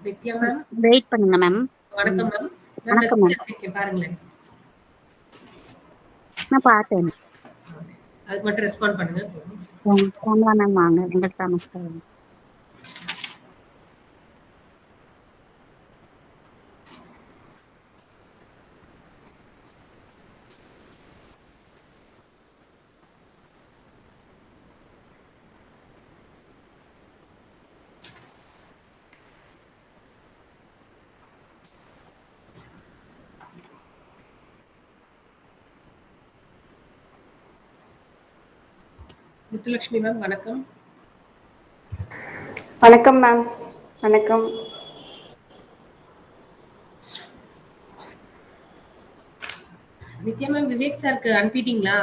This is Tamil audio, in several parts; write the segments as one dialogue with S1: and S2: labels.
S1: நித்யா மேம்.
S2: வெயிட் பண்ணுங்க மேம்.
S1: வணக்கம் மேம். மேம்
S2: வணக்கம்
S1: மெசேஜ்
S2: மேம்.
S1: அனுப்பியிருக்கேன் பாருங்களேன்.
S2: நான் பார்த்தேன்.
S1: அதுக்கு மட்டும் ரெஸ்பாண்ட் பண்ணுங்க.
S2: கமலா மேம் வாங்க. நமஸ்காரம்.
S1: முத்துலட்சுமி மேம் வணக்கம்.
S3: வணக்கம் மேம். வணக்கம்.
S1: நித்யா மேம் விவேக் சாருக்கு அனுப்பிட்டீங்களா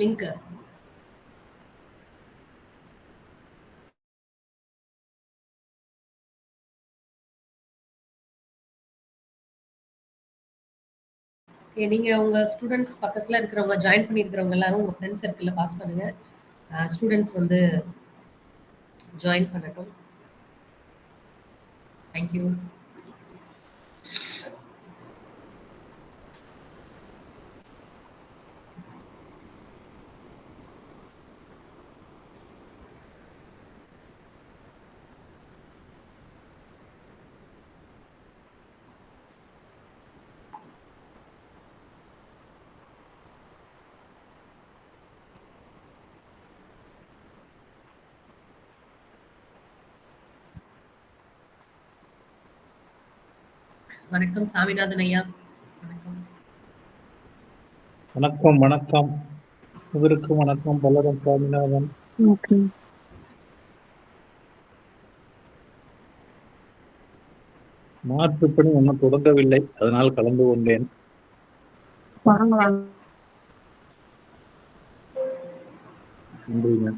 S1: லிங்க்? நீங்க உங்க ஸ்டூடெண்ட்ஸ் பக்கத்துல இருக்கிறவங்க ஜாயின் பண்ணியிருக்கிறவங்க எல்லாரும் உங்க ஃப்ரெண்ட்ஸ் சர்க்கிள்ல பாஸ் பண்ணுங்க. ஸ்டூடெண்ட்ஸ் வந்து ஜாயின் பண்ணட்டும். தேங்க்யூ. வணக்கம் சாமிநாதன் ஐயா. வணக்கம்.
S4: வணக்கம் வணக்கம். இவருக்கும் வணக்கம். பலரும் சாமிநாதன். மாற்றுப்பணி ஒன்றும் தொடங்கவில்லை, அதனால் கலந்து கொண்டேன். நன்றிங்க.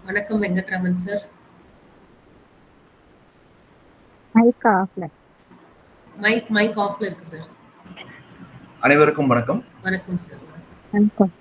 S1: வணக்கம் வெங்கட்ராமன் சார். மைக் ஆஃப்ல இருக்கு சார்.
S5: அனைவருக்கும் வணக்கம்.
S1: வணக்கம் சார்.
S2: வணக்கம்.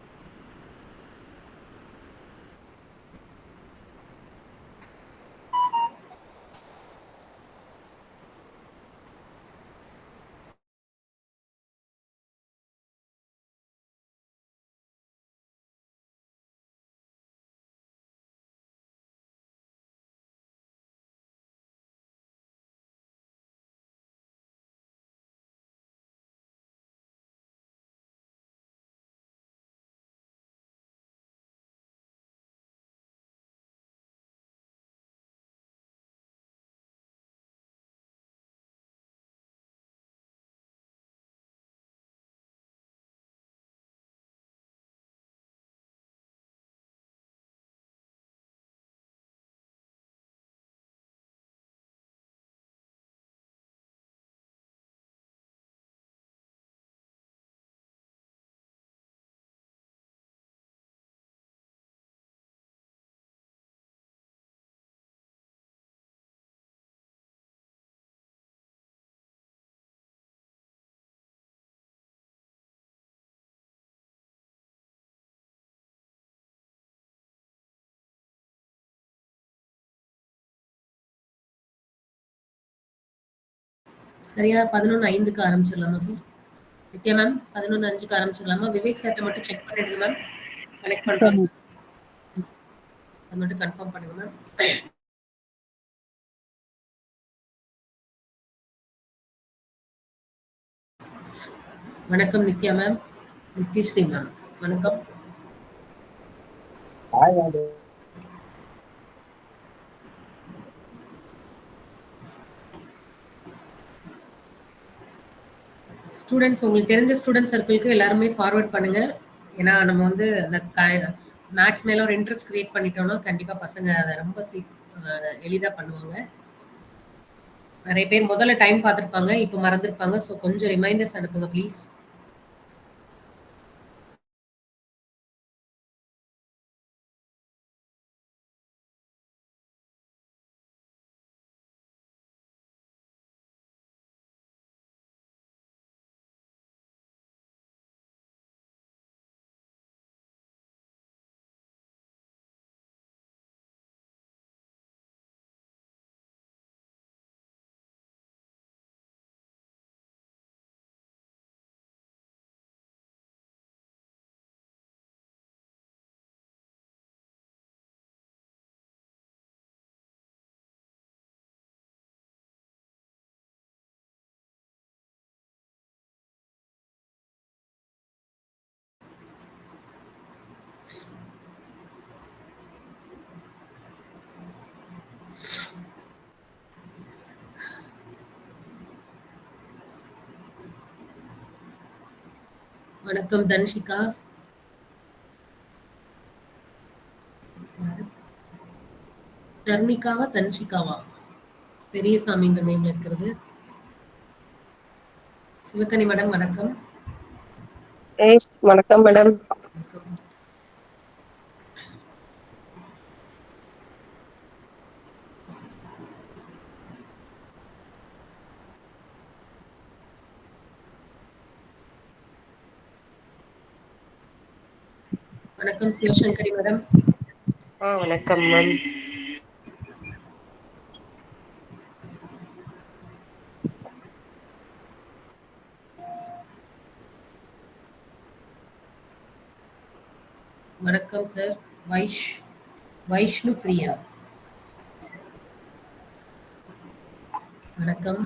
S1: சரியா 11:05க்கு ஆரம்பிச்சிடலாமா சார்? நித்யா மேம் 11:05க்கு ஆரம்பிச்சிடலாமா? விவேக் சார்ட்ட மட்டும் செக் பண்ணிடுங்க மேம். கனெக்ட் பண்றாங்க.
S2: சரிங்க.
S1: அது மட்டும் கன்ஃபார்ம் பண்ணுங்க மேம். வணக்கம் நித்யா மேம், நித்யஸ்ரீ மேம், வணக்கம். ஸ்டூடெண்ட்ஸ் உங்களுக்கு தெரிஞ்ச ஸ்டூடெண்ட் சர்க்கிள்க்கு எல்லாருமே ஃபார்வர்ட் பண்ணுங்க. ஏன்னா நம்ம வந்து அந்த மேக்ஸ் மேல ஒரு இன்ட்ரெஸ்ட் கிரியேட் பண்ணிட்டோம்னா கண்டிப்பா பசங்க அதை ரொம்ப எளிதா பண்ணுவாங்க. நிறைய பேர் முதல்ல டைம் பார்த்துருப்பாங்க, இப்போ மறந்துருப்பாங்க. ஸோ கொஞ்சம் ரிமைண்டர்ஸ் அனுப்புங்க ப்ளீஸ். வணக்கம் தன்ஷிகா. தர்மிகாவா தன்ஷிகாவா? பெரியசாமின்ற நேம்ல இருக்கிறது. சிவகனி மேடம் வணக்கம்.
S6: எஸ் வணக்கம் மேடம்.
S1: வணக்கம். வணக்கம் சிவசங்கரி மேடம்.
S6: வணக்கம் மேம்.
S1: வணக்கம் சார். வைஷ்ணு பிரியா. வணக்கம்.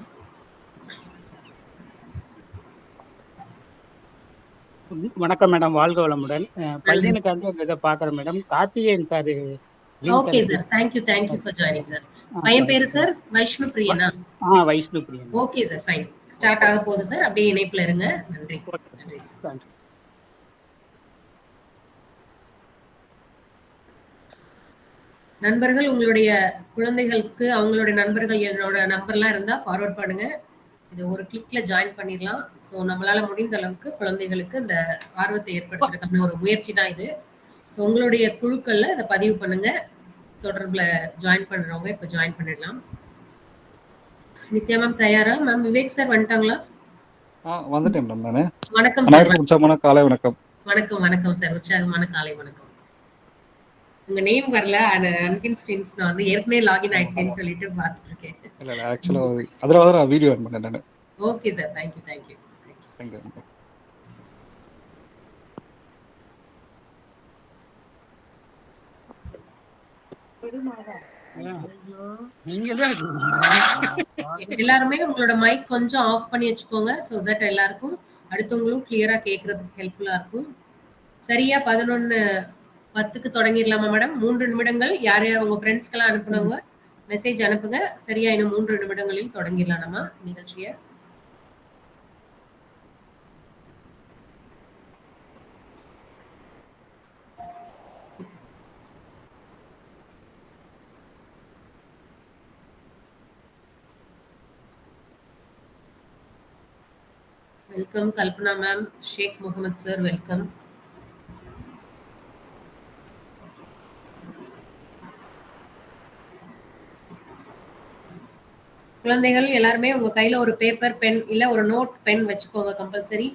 S7: வணக்கம் மேடம், வாழ்க வளமுடன். பையனுக்கு வந்து அந்த இதை பாக்குறேன் madam. Karthikeyan sir
S1: okay sir, thank you for joining sir. பையன் பேரு சார் வைஷ்ணு பிரியனா?
S7: Vaishnu Priyan.
S1: Okay sir, fine. Start ஆக போகுது சார், அப்படியே இணைப்புல இருங்க. நன்றி. நன்றி சார். நண்பர்கள் உங்களுடைய குழந்தைகளுக்கு அவங்களுடைய நண்பர்கள் என்னோட நம்பர்லாம் இருந்தா ஃபார்வர்ட் பண்ணுங்க. இது ஒரு கிளிக்ல ஜாயின் பண்ணிடலாம். ஸோ நம்மளால முடிந்த அளவுக்கு குழந்தைகளுக்கு இந்த ஆர்வத்தை ஏற்படுத்துறதுக்கான ஒரு முயற்சி தான் இது. ஸோ உங்களுடைய குழுக்கள்ல இதை பதிவு பண்ணுங்க. தொடர்புல ஜாயின் பண்றவங்க இப்ப ஜாயின் பண்ணிடலாம். நித்யா மேம் தயாரா? மேம் விவேக் சார் வந்துட்டாங்களா?
S8: வந்துட்டேன் மேடம் நானு.
S1: வணக்கம் சார்.
S8: உற்சாகமான காலை வணக்கம்.
S1: வணக்கம் சார். உற்சாகமான காலை வணக்கம். உங்க நேம் வரல, அன்கின்ஸ்டின்ஸ் நான் வந்து ஏற்கனவே லாகின் ஆயிடுச்சேன்னு சொல்லிட்டு பார்த்துட்டு இருக்கேன்.
S8: இல்ல ஆக்சுவலா அதனால தான் வீடியோ ஆன் பண்ணேன் நானு.
S1: Okay sir, thank you. எல்லாருமே உங்களோட மைக் கொஞ்சம் ஆஃப் பண்ணி வச்சுக்கோங்க. சோ தட் எல்லாருக்கும் அடுத்தவங்களும் கிளியரா கேட்கறதுக்கு ஹெல்ப்ஃபுல்லா இருக்கும். சரியா 11:10க்கு தொடங்கிடலாமா மேடம்? 3 நிமிடங்கள். யார் உங்க ஃப்ரெண்ட்ஸ்க்கெல்லாம் அனுப்புனவங்க மெசேஜ் அனுப்புங்க. சரியா இன்னும் 3 நிமிடங்களில் தொடங்கிடலாம் நம்ம நிகழ்ச்சியை. வெல்கம் கல்பனா மேம், ஷேக் முகமது சார் வெல்கம். குழந்தைகள் எல்லாருமே உங்க கையில ஒரு பேப்பர் பென் இல்ல ஒரு நோட் பென் வச்சுக்கோங்க கம்பல்சரி.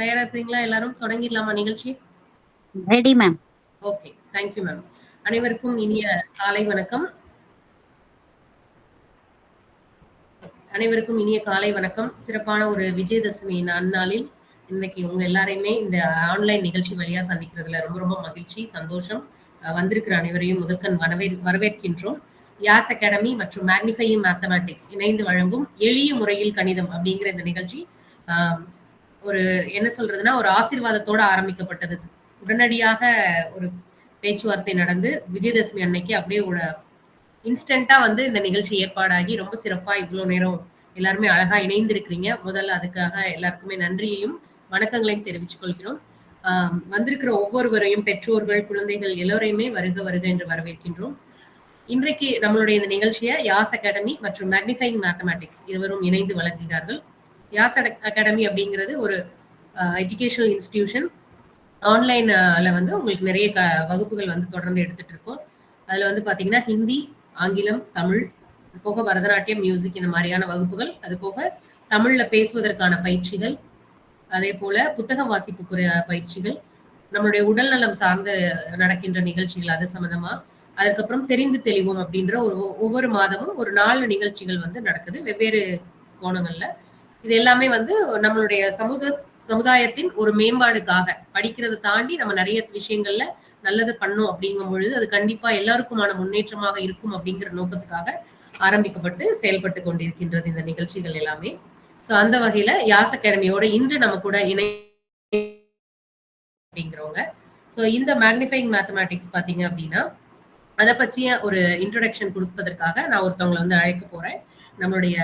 S1: தயாரா இருக்கிறீங்களா எல்லாரும்? தொடங்கிடலாமா நிகழ்ச்சி?
S2: Ready ma'am.
S1: Okay. Thank you ma'am. அனைவருக்கும் இனிய காலை வணக்கம். அனைவருக்கும் இனிய காலை வணக்கம். சிறப்பான ஒரு விஜயதசமி நன்னாளில் இன்னைக்கு உங்க எல்லாரையுமே இந்த ஆன்லைன் நிகழ்ச்சி வழியா சந்திக்கிறதுல ரொம்ப ரொம்ப மகிழ்ச்சி, சந்தோஷம். வந்திருக்கிற அனைவரையும் முதற்கண் வரவேற்கின்றோம். யாஸ் அகாடமி மற்றும் மேக்னிஃபையிங் மேத்தமேட்டிக்ஸ் இணைந்து வழங்கும் எளிய முறையில் கணிதம் அப்படிங்கிற இந்த நிகழ்ச்சி ஒரு என்ன சொல்றதுன்னா ஒரு ஆசீர்வாதத்தோட ஆரம்பிக்கப்பட்டது. உடனடியாக ஒரு பேச்சுவார்த்தை நடந்து விஜயதசமி அன்னைக்கு அப்படியே இன்ஸ்டன்ட்டா வந்து இந்த நிகழ்ச்சி ஏற்பாடாகி ரொம்ப சிறப்பா இவ்வளோ நேரம் எல்லாருமே அழகா இணைந்திருக்கிறீங்க. முதல்ல அதுக்காக எல்லாருக்குமே நன்றியையும் வணக்கங்களையும் தெரிவித்துக் கொள்கிறோம். வந்திருக்கிற ஒவ்வொருவரையும் பெற்றோர்கள், குழந்தைகள் எல்லோரையுமே வருக வருக என்று வரவேற்கின்றோம். இன்றைக்கு நம்மளுடைய இந்த நிகழ்ச்சியை யாஸ் அகாடமி மற்றும் மேக்னிஃபையிங் மேத்தமேட்டிக்ஸ் இருவரும் இணைந்து வழங்குகிறார்கள். யாஸ் அகாடமி அப்படிங்கிறது ஒரு எஜுகேஷனல் இன்ஸ்டிடியூஷன். ஆன்லைன்ல வந்து உங்களுக்கு நிறைய வகுப்புகள் வந்து தொடர்ந்து எடுத்துட்டு இருக்கோம். அதுல வந்து பாத்தீங்கன்னா ஹிந்தி, ஆங்கிலம், தமிழ், அது போக பரதநாட்டியம், மியூசிக் இந்த மாதிரியான வகுப்புகள், அது போக தமிழ்ல பேசுவதற்கான பயிற்சிகள், அதே போல புத்தக வாசிப்பு பயிற்சிகள், நம்மளுடைய உடல் நலம் சார்ந்து நடக்கின்ற நிகழ்ச்சிகள் அது சம்பந்தமா, அதுக்கப்புறம் தெரிந்து தெளிவோம் அப்படின்ற ஒவ்வொரு மாதமும் ஒரு 4 நிகழ்ச்சிகள் வந்து நடக்குது வெவ்வேறு கோணங்கள்ல. இது எல்லாமே வந்து நம்மளுடைய சமுதாயத்தின் ஒரு மேம்பாடுக்காக, படிக்கிறதை தாண்டி நம்ம நிறைய விஷயங்கள்ல நல்லது பண்ணோம் அப்படிங்கும் பொழுது அது கண்டிப்பா எல்லாருக்குமான முன்னேற்றமாக இருக்கும் அப்படிங்கிற நோக்கத்துக்காக ஆரம்பிக்கப்பட்டு செயல்பட்டு கொண்டிருக்கின்றது இந்த நிகழ்ச்சிகள் எல்லாமே. சோ அந்த வகையில யாஸ் அகாடமியோட இன்று நம்ம கூட அப்படிங்கிறவங்க. சோ இந்த மேக்னிஃபையிங் மேத்தமேட்டிக்ஸ் பாத்தீங்க அப்படின்னா அதை பற்றிய ஒரு இன்ட்ரோடக்ஷன் கொடுப்பதற்காக நான் ஒருத்தவங்களை வந்து அழைக்க போறேன். நம்மளுடைய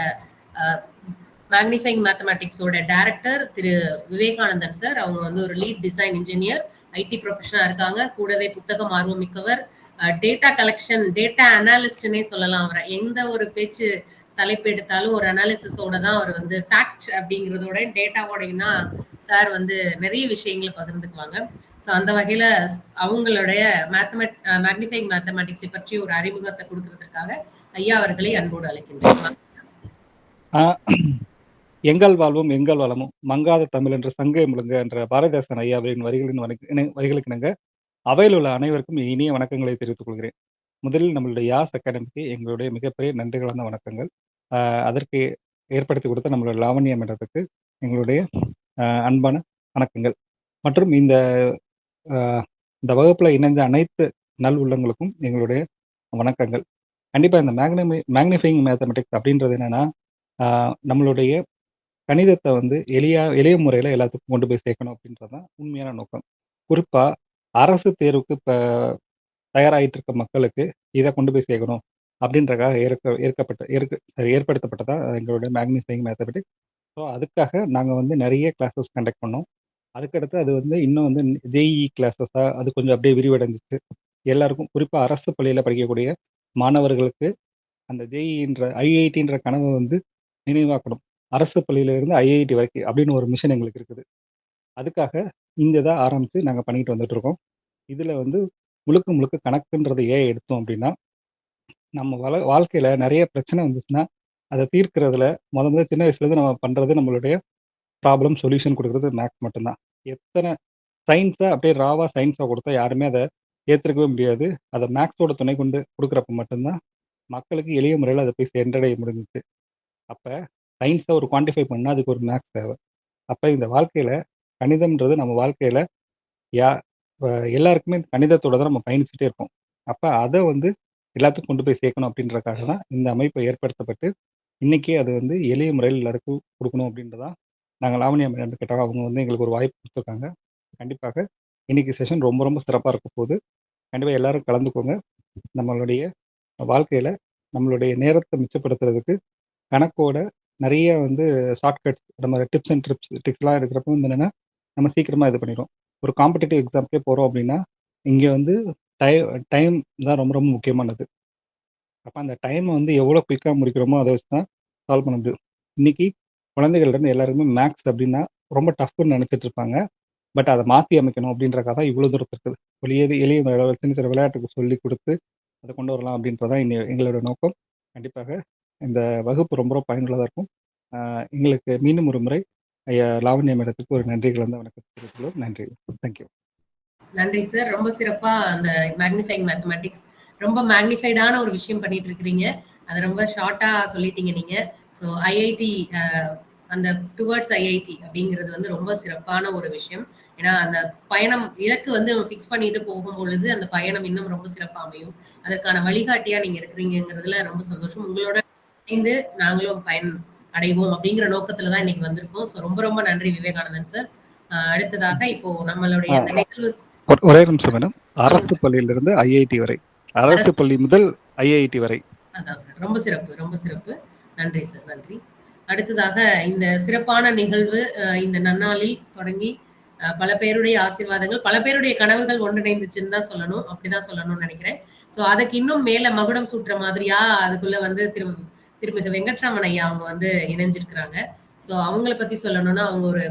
S1: மேக்னிஃபையிங் மேத்தமேட்டிக்ஸோட டைரக்டர் திரு விவேகானந்தன் சார். அவங்க வந்து ஒரு லீட் டிசைன் இன்ஜினியர், ஐடி ப்ரொஃபஷனா இருக்காங்க. கூடவே புத்தகம் ஆர்வம் மிக்கவர், டேட்டா கலெக்ஷன், டேட்டா அனாலிஸ்ட்னே சொல்லலாம் அவரை. எந்த ஒரு பேச்சு தலைப்பு எடுத்தாலும் ஒரு அனாலிசிஸோட தான் அவர் வந்து ஃபேக்ட் அப்படிங்கிறதோட டேட்டாவோடையும்னா சார் வந்து நிறைய விஷயங்களை பகிர்ந்துக்குவாங்க. ஸோ அந்த வகையில அவங்களுடைய மேக்னிஃபையிங் மேத்தமேட்டிக்ஸை பற்றி ஒரு அறிமுகத்தை கொடுக்கறதுக்காக ஐயா அவர்களை அன்போடு அழைக்கின்றேன்.
S8: எங்கள் வாழ்வும் எங்கள் வளமும் மங்காத தமிழ் என்று சங்கை முழுங்க என்ற பாரதிதாசன் ஐயாவின் வரிகளுக்கு இணங்க அவையில் உள்ள அனைவருக்கும் இனிய வணக்கங்களை தெரிவித்துக் கொள்கிறேன். முதலில் நம்மளுடைய யாஸ் அகாடமிக்கு எங்களுடைய மிகப்பெரிய நன்றி கலந்த வணக்கங்கள். அதற்கு ஏற்படுத்தி கொடுத்த நம்மளுடைய லாவண்யா மேடத்துக்கு எங்களுடைய அன்பான வணக்கங்கள். மற்றும் இந்த வகுப்பில் இணைந்த அனைத்து நல் உள்ளங்களுக்கும் எங்களுடைய வணக்கங்கள். கண்டிப்பாக இந்த மேக்னிஃபையிங் மேத்தமெட்டிக்ஸ் அப்படின்றது என்னன்னா, நம்மளுடைய கணிதத்தை வந்து எளிய முறையில் எல்லாத்துக்கும் கொண்டு போய் சேர்க்கணும் அப்படின்றது தான் உண்மையான நோக்கம். குறிப்பாக அரசு தேர்வுக்கு இப்போ தயாராகிட்டு இருக்க மக்களுக்கு இதை கொண்டு போய் சேர்க்கணும் அப்படின்றக்காக ஏற்படுத்தப்பட்டதான் எங்களுடைய மேக்னிஃபையிங் மேத்தமெட்டிக்ஸ். ஸோ அதுக்காக நாங்கள் வந்து நிறைய கிளாஸஸ் கண்டக்ட் பண்ணோம். அதுக்கடுத்து அது வந்து இன்னும் வந்து ஜேஇஇ கிளாஸஸாக அது கொஞ்சம் அப்படியே விரிவடைஞ்சிச்சு. எல்லாருக்கும் குறிப்பாக அரசு பள்ளியில் படிக்கக்கூடிய மாணவர்களுக்கு அந்த ஜேஇன்ற ஐஐடின்ற கனவை வந்து நினைவாக்கணும். அரசு பள்ளியிலிருந்து ஐஐடி வரைக்கும் அப்படின்னு ஒரு மிஷன் எங்களுக்கு இருக்குது. அதுக்காக இந்த இதை ஆரம்பித்து நாங்கள் பண்ணிட்டு வந்துட்டு இருக்கோம். இதில் வந்து முழுக்க கணக்குன்றது ஏன் எடுத்தோம் அப்படின்னா, நம்ம வாழ்க்கையில் நிறைய பிரச்சனை வந்துச்சுன்னா அதை தீர்க்கிறதுல முதல்ல சின்ன வயசுலேருந்து நம்ம பண்ணுறது நம்மளுடைய ப்ராப்ளம் சொல்யூஷன் கொடுக்குறது மேக்ஸ் மட்டும்தான். எத்தனை சயின்ஸை அப்படியே ராவாக சயின்ஸாக கொடுத்தா யாருமே அதை ஏற்றுக்கவே முடியாது. அதை மேக்ஸோட துணை கொண்டு கொடுக்குறப்ப மட்டும்தான் மக்களுக்கு எளிய முறையில் அதை போய் சென்றடைய முடிஞ்சிச்சு. அப்போ சயின்ஸை ஒரு குவான்டிஃபை பண்ணால் அதுக்கு ஒரு மேக்ஸ் தேவை. அப்போ இந்த வாழ்க்கையில் கணிதம்ன்றது நம்ம வாழ்க்கையில் எல்லாருக்குமே கணிதத்தோட தான் நம்ம பயணிச்சுட்டே இருக்கோம். அப்போ அதை வந்து எல்லாத்துக்கும் கொண்டு போய் சேர்க்கணும் அப்படின்றக்காக தான் இந்த அமைப்பை ஏற்படுத்தப்பட்டு இன்றைக்கி அது வந்து எளிய முறையில் எல்லாருக்கும் கொடுக்கணும் அப்படின்றதான் நாங்கள் லாவண்யா மேடம் கேட்டாங்க. அவங்க வந்து எங்களுக்கு ஒரு வாய்ப்பு கொடுத்துருக்காங்க. கண்டிப்பாக இன்றைக்கி செஷன் ரொம்ப ரொம்ப சிறப்பாக இருக்க போகுது. கண்டிப்பாக எல்லோரும் கலந்துக்கோங்க. நம்மளுடைய வாழ்க்கையில் நம்மளுடைய நேரத்தை மிச்சப்படுத்துறதுக்கு கணக்கோட நிறைய வந்து ஷார்ட்கட்ஸ் நம்ம டிப்ஸ் அண்ட் ட்ரிக்ஸ்லாம் எடுக்கிறப்போ வந்து என்னென்னா நம்ம சீக்கிரமாக இது பண்ணிடுவோம். ஒரு காம்படிட்டிவ் எக்ஸாம்க்கே போகிறோம் அப்படின்னா இங்கே வந்து டைம் தான் ரொம்ப ரொம்ப முக்கியமானது. அப்போ அந்த டைமை வந்து எவ்வளோ குயிக்காக முடிக்கிறோமோ அதை வச்சு தான் சால்வ் பண்ண முடியும். இன்றைக்கி குழந்தைகள்லேருந்து எல்லாருமே மேக்ஸ் அப்படின்னா ரொம்ப டஃப்னு நினச்சிட்டு இருப்பாங்க. பட் அதை மாற்றி அமைக்கணும் அப்படின்றக்காக தான் இவ்வளோ தூரத்து இருக்குது. ஒரு எளிய சின்ன சின்ன விளையாட்டுக்கு சொல்லி கொடுத்து அதை கொண்டு வரலாம் அப்படின்றதான் எங்களோட நோக்கம். கண்டிப்பாக இந்த வகுப்பு ரொம்ப ரொம்ப பயனுள்ளதாக இருக்கும். எங்களுக்கு மீண்டும் ஒரு முறை ஐயா லாவண்யா மேடத்துக்கு ஒரு நன்றிகள் வந்து வணக்கம் தெரிவித்துள்ளோம். நன்றி. தேங்க்யூ.
S1: நன்றி சார். ரொம்ப சிறப்பா அந்த மேக்னிஃபைங் மேத்தமேட்டிக்ஸ் ரொம்ப மேக்னிஃபைடான ஒரு விஷயம் பண்ணிட்டு இருக்கிறீங்க. அதை ரொம்ப ஷார்ட்டா சொல்லிட்டீங்க நீங்க. ஸோ ஐஐடி அந்த டுவர்ட்ஸ் ஐஐடி அப்படிங்கிறது வந்து ரொம்ப சிறப்பான ஒரு விஷயம். ஏன்னா அந்த பயணம் இலக்கு வந்து நம்ம ஃபிக்ஸ் பண்ணிட்டு போகும் பொழுது அந்த பயணம் இன்னும் ரொம்ப சிறப்பாக அமையும். அதற்கான வழிகாட்டியா நீங்க இருக்கிறீங்கிறதுல ரொம்ப சந்தோஷம். உங்களோட இணைந்து நாங்களும் பயன் அடைவோம் அப்படிங்கிற நோக்கத்துல தான் இன்னைக்கு வந்திருக்கோம். ஸோ ரொம்ப ரொம்ப நன்றி விவேகானந்தன் சார். அடுத்ததாக இப்போ நம்மளுடைய அந்த நிகழ்வு
S8: ஒரே நிமிஷம் மேடம். அரசு பள்ளியிலிருந்து ஐஐடி வரை, அரசு பள்ளி முதல் ஐஐடி வரை.
S1: அதான் சார். ரொம்ப சிறப்பு, ரொம்ப சிறப்பு. நன்றி சார், நன்றி. அடுத்ததாக இந்த சிறப்பான நிகழ்வு இந்த நன்னாளில் தொடங்கி பல பேருடைய ஆசீர்வாதங்கள், பல பேருடைய கனவுகள் ஒன்றிணைந்துச்சுன்னு தான் சொல்லணும். அப்படிதான் சொல்லணும்னு நினைக்கிறேன். ஸோ அதுக்கு இன்னும் மேல மகுடம் சூட்டுற மாதிரியா அதுக்குள்ள வந்து திருமிகு வெங்கட்ராமன் ஐயா அவங்க வந்து இணைஞ்சிருக்கிறாங்க. ஸோ அவங்கள பத்தி சொல்லணும்னா அவங்க ஒரு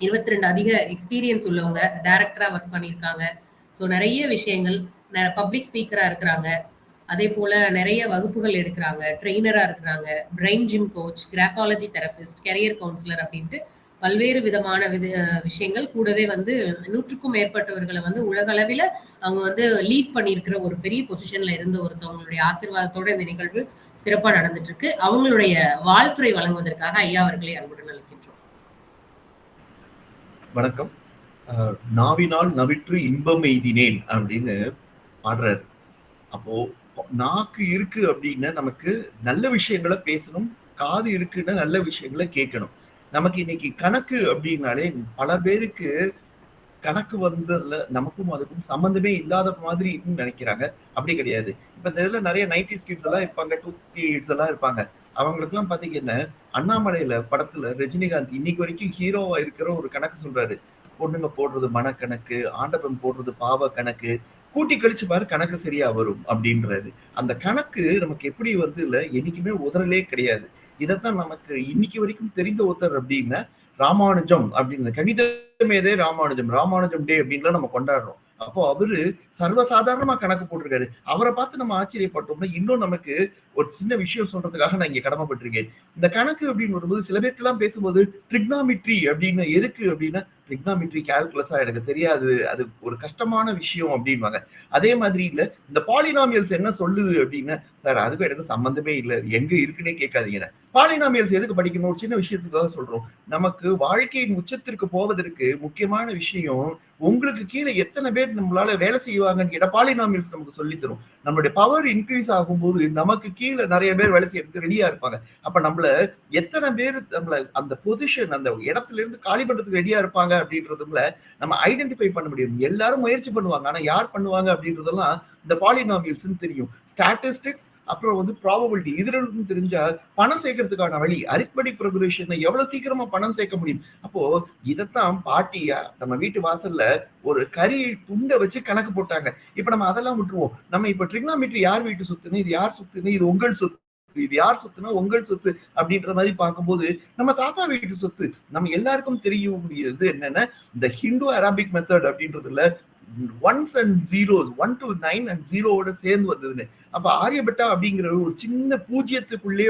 S1: 22 அதிக எக்ஸ்பீரியன்ஸ் உள்ளவங்க, டைரக்டரா ஒர்க் பண்ணியிருக்காங்க. ஸோ நிறைய விஷயங்கள், பப்ளிக் ஸ்பீக்கரா இருக்கிறாங்க. அதே போல நிறைய வகுப்புகள் எடுக்கிறாங்க, ட்ரெயினரா இருக்கிறாங்க, brain gym coach, graphology therapist, career counsellor அப்படின்ட்டு பல்வேறு விதமான விஷயங்கள். கூடவே வந்து 100க்கும் மேற்பட்டவர்களை வந்து உலக அளவில் அவங்க வந்து லீட் பண்ணியிருக்கிற ஒரு பெரிய பொசிஷன்ல இருந்த ஒருத்தவங்களுடைய ஆசீர்வாதத்தோட இந்த நிகழ்வு சிறப்பா நடந்துட்டு இருக்கு. அவங்களுடைய வாழ்த்துறை வழங்குவதற்காக ஐயா அவர்களை அன்புடன் அழைக்கின்றோம்.
S5: வணக்கம். நாவினால் நவிற்று இன்பம் எய்தினேன் அப்படின்னு பாடுறாரு. அப்போ நாக்கு இருக்கு அப்படின்னா நமக்கு நல்ல விஷயங்களை பேசணும், காது இருக்குன்னா நல்ல விஷயங்களை கேட்கணும். நமக்கு இன்னைக்கு கணக்கு அப்படின்னாலே பல பேருக்கு கணக்கு வந்ததுல நமக்கும் அதுக்கும் சம்பந்தமே இல்லாத மாதிரி நினைக்கிறாங்க. அப்படி கிடையாது. இப்ப இந்த இதுல நிறைய 90s கிட்ஸ் எல்லாம் இருப்பாங்க, 2 கிட்ஸ் எல்லாம் இருப்பாங்க. அவங்களுக்கு எல்லாம் பாத்தீங்கன்னா அண்ணாமலையில படத்துல ரஜினிகாந்த் இன்னைக்கு வரைக்கும் ஹீரோவா இருக்கிற ஒரு கணக்கு சொல்றாரு. பொண்ணுங்க போடுறது மனக்கணக்கு, ஆண்டவன் போடுறது பாவ கணக்கு, கூட்டி கழிச்சு பாரு கணக்கு சரியா வரும் அப்படின்றது. அந்த கணக்கு நமக்கு எப்படி வந்து இல்ல என்னைக்குமே உதறலே கிடையாது. இதைத்தான் நமக்கு இன்னைக்கு வரைக்கும் தெரிந்த ஒருத்தர் அப்படின்னா ராமானுஜம் அப்படின்னு, கணித மேதே ராமானுஜம், ராமானுஜம் டே அப்படின்லாம் நம்ம கொண்டாடுறோம். அப்போ அவரு சர்வசாதாரணமா கணக்கு போட்டிருக்காரு. அவரை பார்த்து நம்ம ஆச்சரியப்பட்டோம்னா இன்னும் நமக்கு ஒரு சின்ன விஷயம் சொல்றதுக்காக நான் இங்க கடமைப்பட்டிருக்கேன். இந்த கணக்கு அப்படின்னு வரும்போது சில பேருக்கெல்லாம் பேசும்போது ட்ரிக்னாமெட்ரி அப்படின்னு எதுக்கு அப்படின்னா, ட்ரிக்னாமெட்ரி கால்குலஸா எனக்கு தெரியாது, அது ஒரு கஷ்டமான விஷயம் அப்படின்வாங்க. அதே மாதிரி இல்ல இந்த பாலினாமியல்ஸ் என்ன சொல்லுது அப்படின்னா, சார் அதுக்கும் எனக்கு சம்பந்தமே இல்லை, எங்க இருக்குன்னே கேட்காதீங்க. பாலினாமியல்ஸ் எதுக்கு படிக்கணும்? ஒரு சின்ன விஷயத்துக்காக சொல்றோம். நமக்கு வாழ்க்கையின் உச்சத்திற்கு போவதற்கு முக்கியமான விஷயம், உங்களுக்கு கீழே எத்தனை பேர் நம்மளால வேலை செய்வாங்கன்னு கேட்டா பாலினாமியல்ஸ் நமக்கு சொல்லி தரும். நம்மளுடைய பவர் இன்க்ரீஸ் ஆகும்போது நமக்கு கீழே நிறைய பேர் வேலை செய்யறதுக்கு ரெடியா இருப்பாங்க. அப்ப நம்மள எத்தனை பேர் நம்மள அந்த பொசிஷன் அந்த இடத்துல இருந்து காலி பண்றதுக்கு ரெடியா இருப்பாங்க அப்படின்றதுல நம்ம ஐடென்டிஃபை பண்ண முடியும். எல்லாரும் முயற்சி பண்ணுவாங்க, ஆனா யார் பண்ணுவாங்க அப்படின்றதெல்லாம் இந்த பாலினாமியல்ஸ் தெரியும். ஸ்டாட்டிஸ்டிக்ஸ் அப்புறம் வந்து ப்ராபபிலிட்டி, இது ரெண்டும் தெரிஞ்சா பணம் சேர்க்கறதுக்கான வழி, அரித்மெட்டிக் ப்ரோக்ரஷன் எவ்வளவு சீக்கிரமா பணம் சேர்க்க முடியும். அப்போ இதைத்தான் பாட்டியா நம்ம வீட்டு வாசல்ல ஒரு கறி துண்டை வச்சு கணக்கு போட்டாங்க. இப்ப நம்ம அதெல்லாம் விட்டுருவோம். நம்ம இப்ப ட்ரிக்னாமெட்ரி யார் வீட்டு சொத்துன்னு, இது யார் சொத்துன்னு, இது உங்கள் சொத்து, இது யார் சொத்துனா உங்கள் சொத்து அப்படின்ற மாதிரி பார்க்கும்போது நம்ம தாத்தா வீட்டு சொத்து. நம்ம எல்லாருக்கும் தெரிய முடியாது என்னன்னா இந்த ஹிந்து அரபிக் மெத்தட் அப்படின்றதுல once and zeros, 1 to 9 and 0 சேர்ந்து வந்ததுன்னு. அப்ப ஆரியபட்டா அப்படிங்கிற ஒரு சின்ன பூஜ்ஜியத்துக்குள்ளே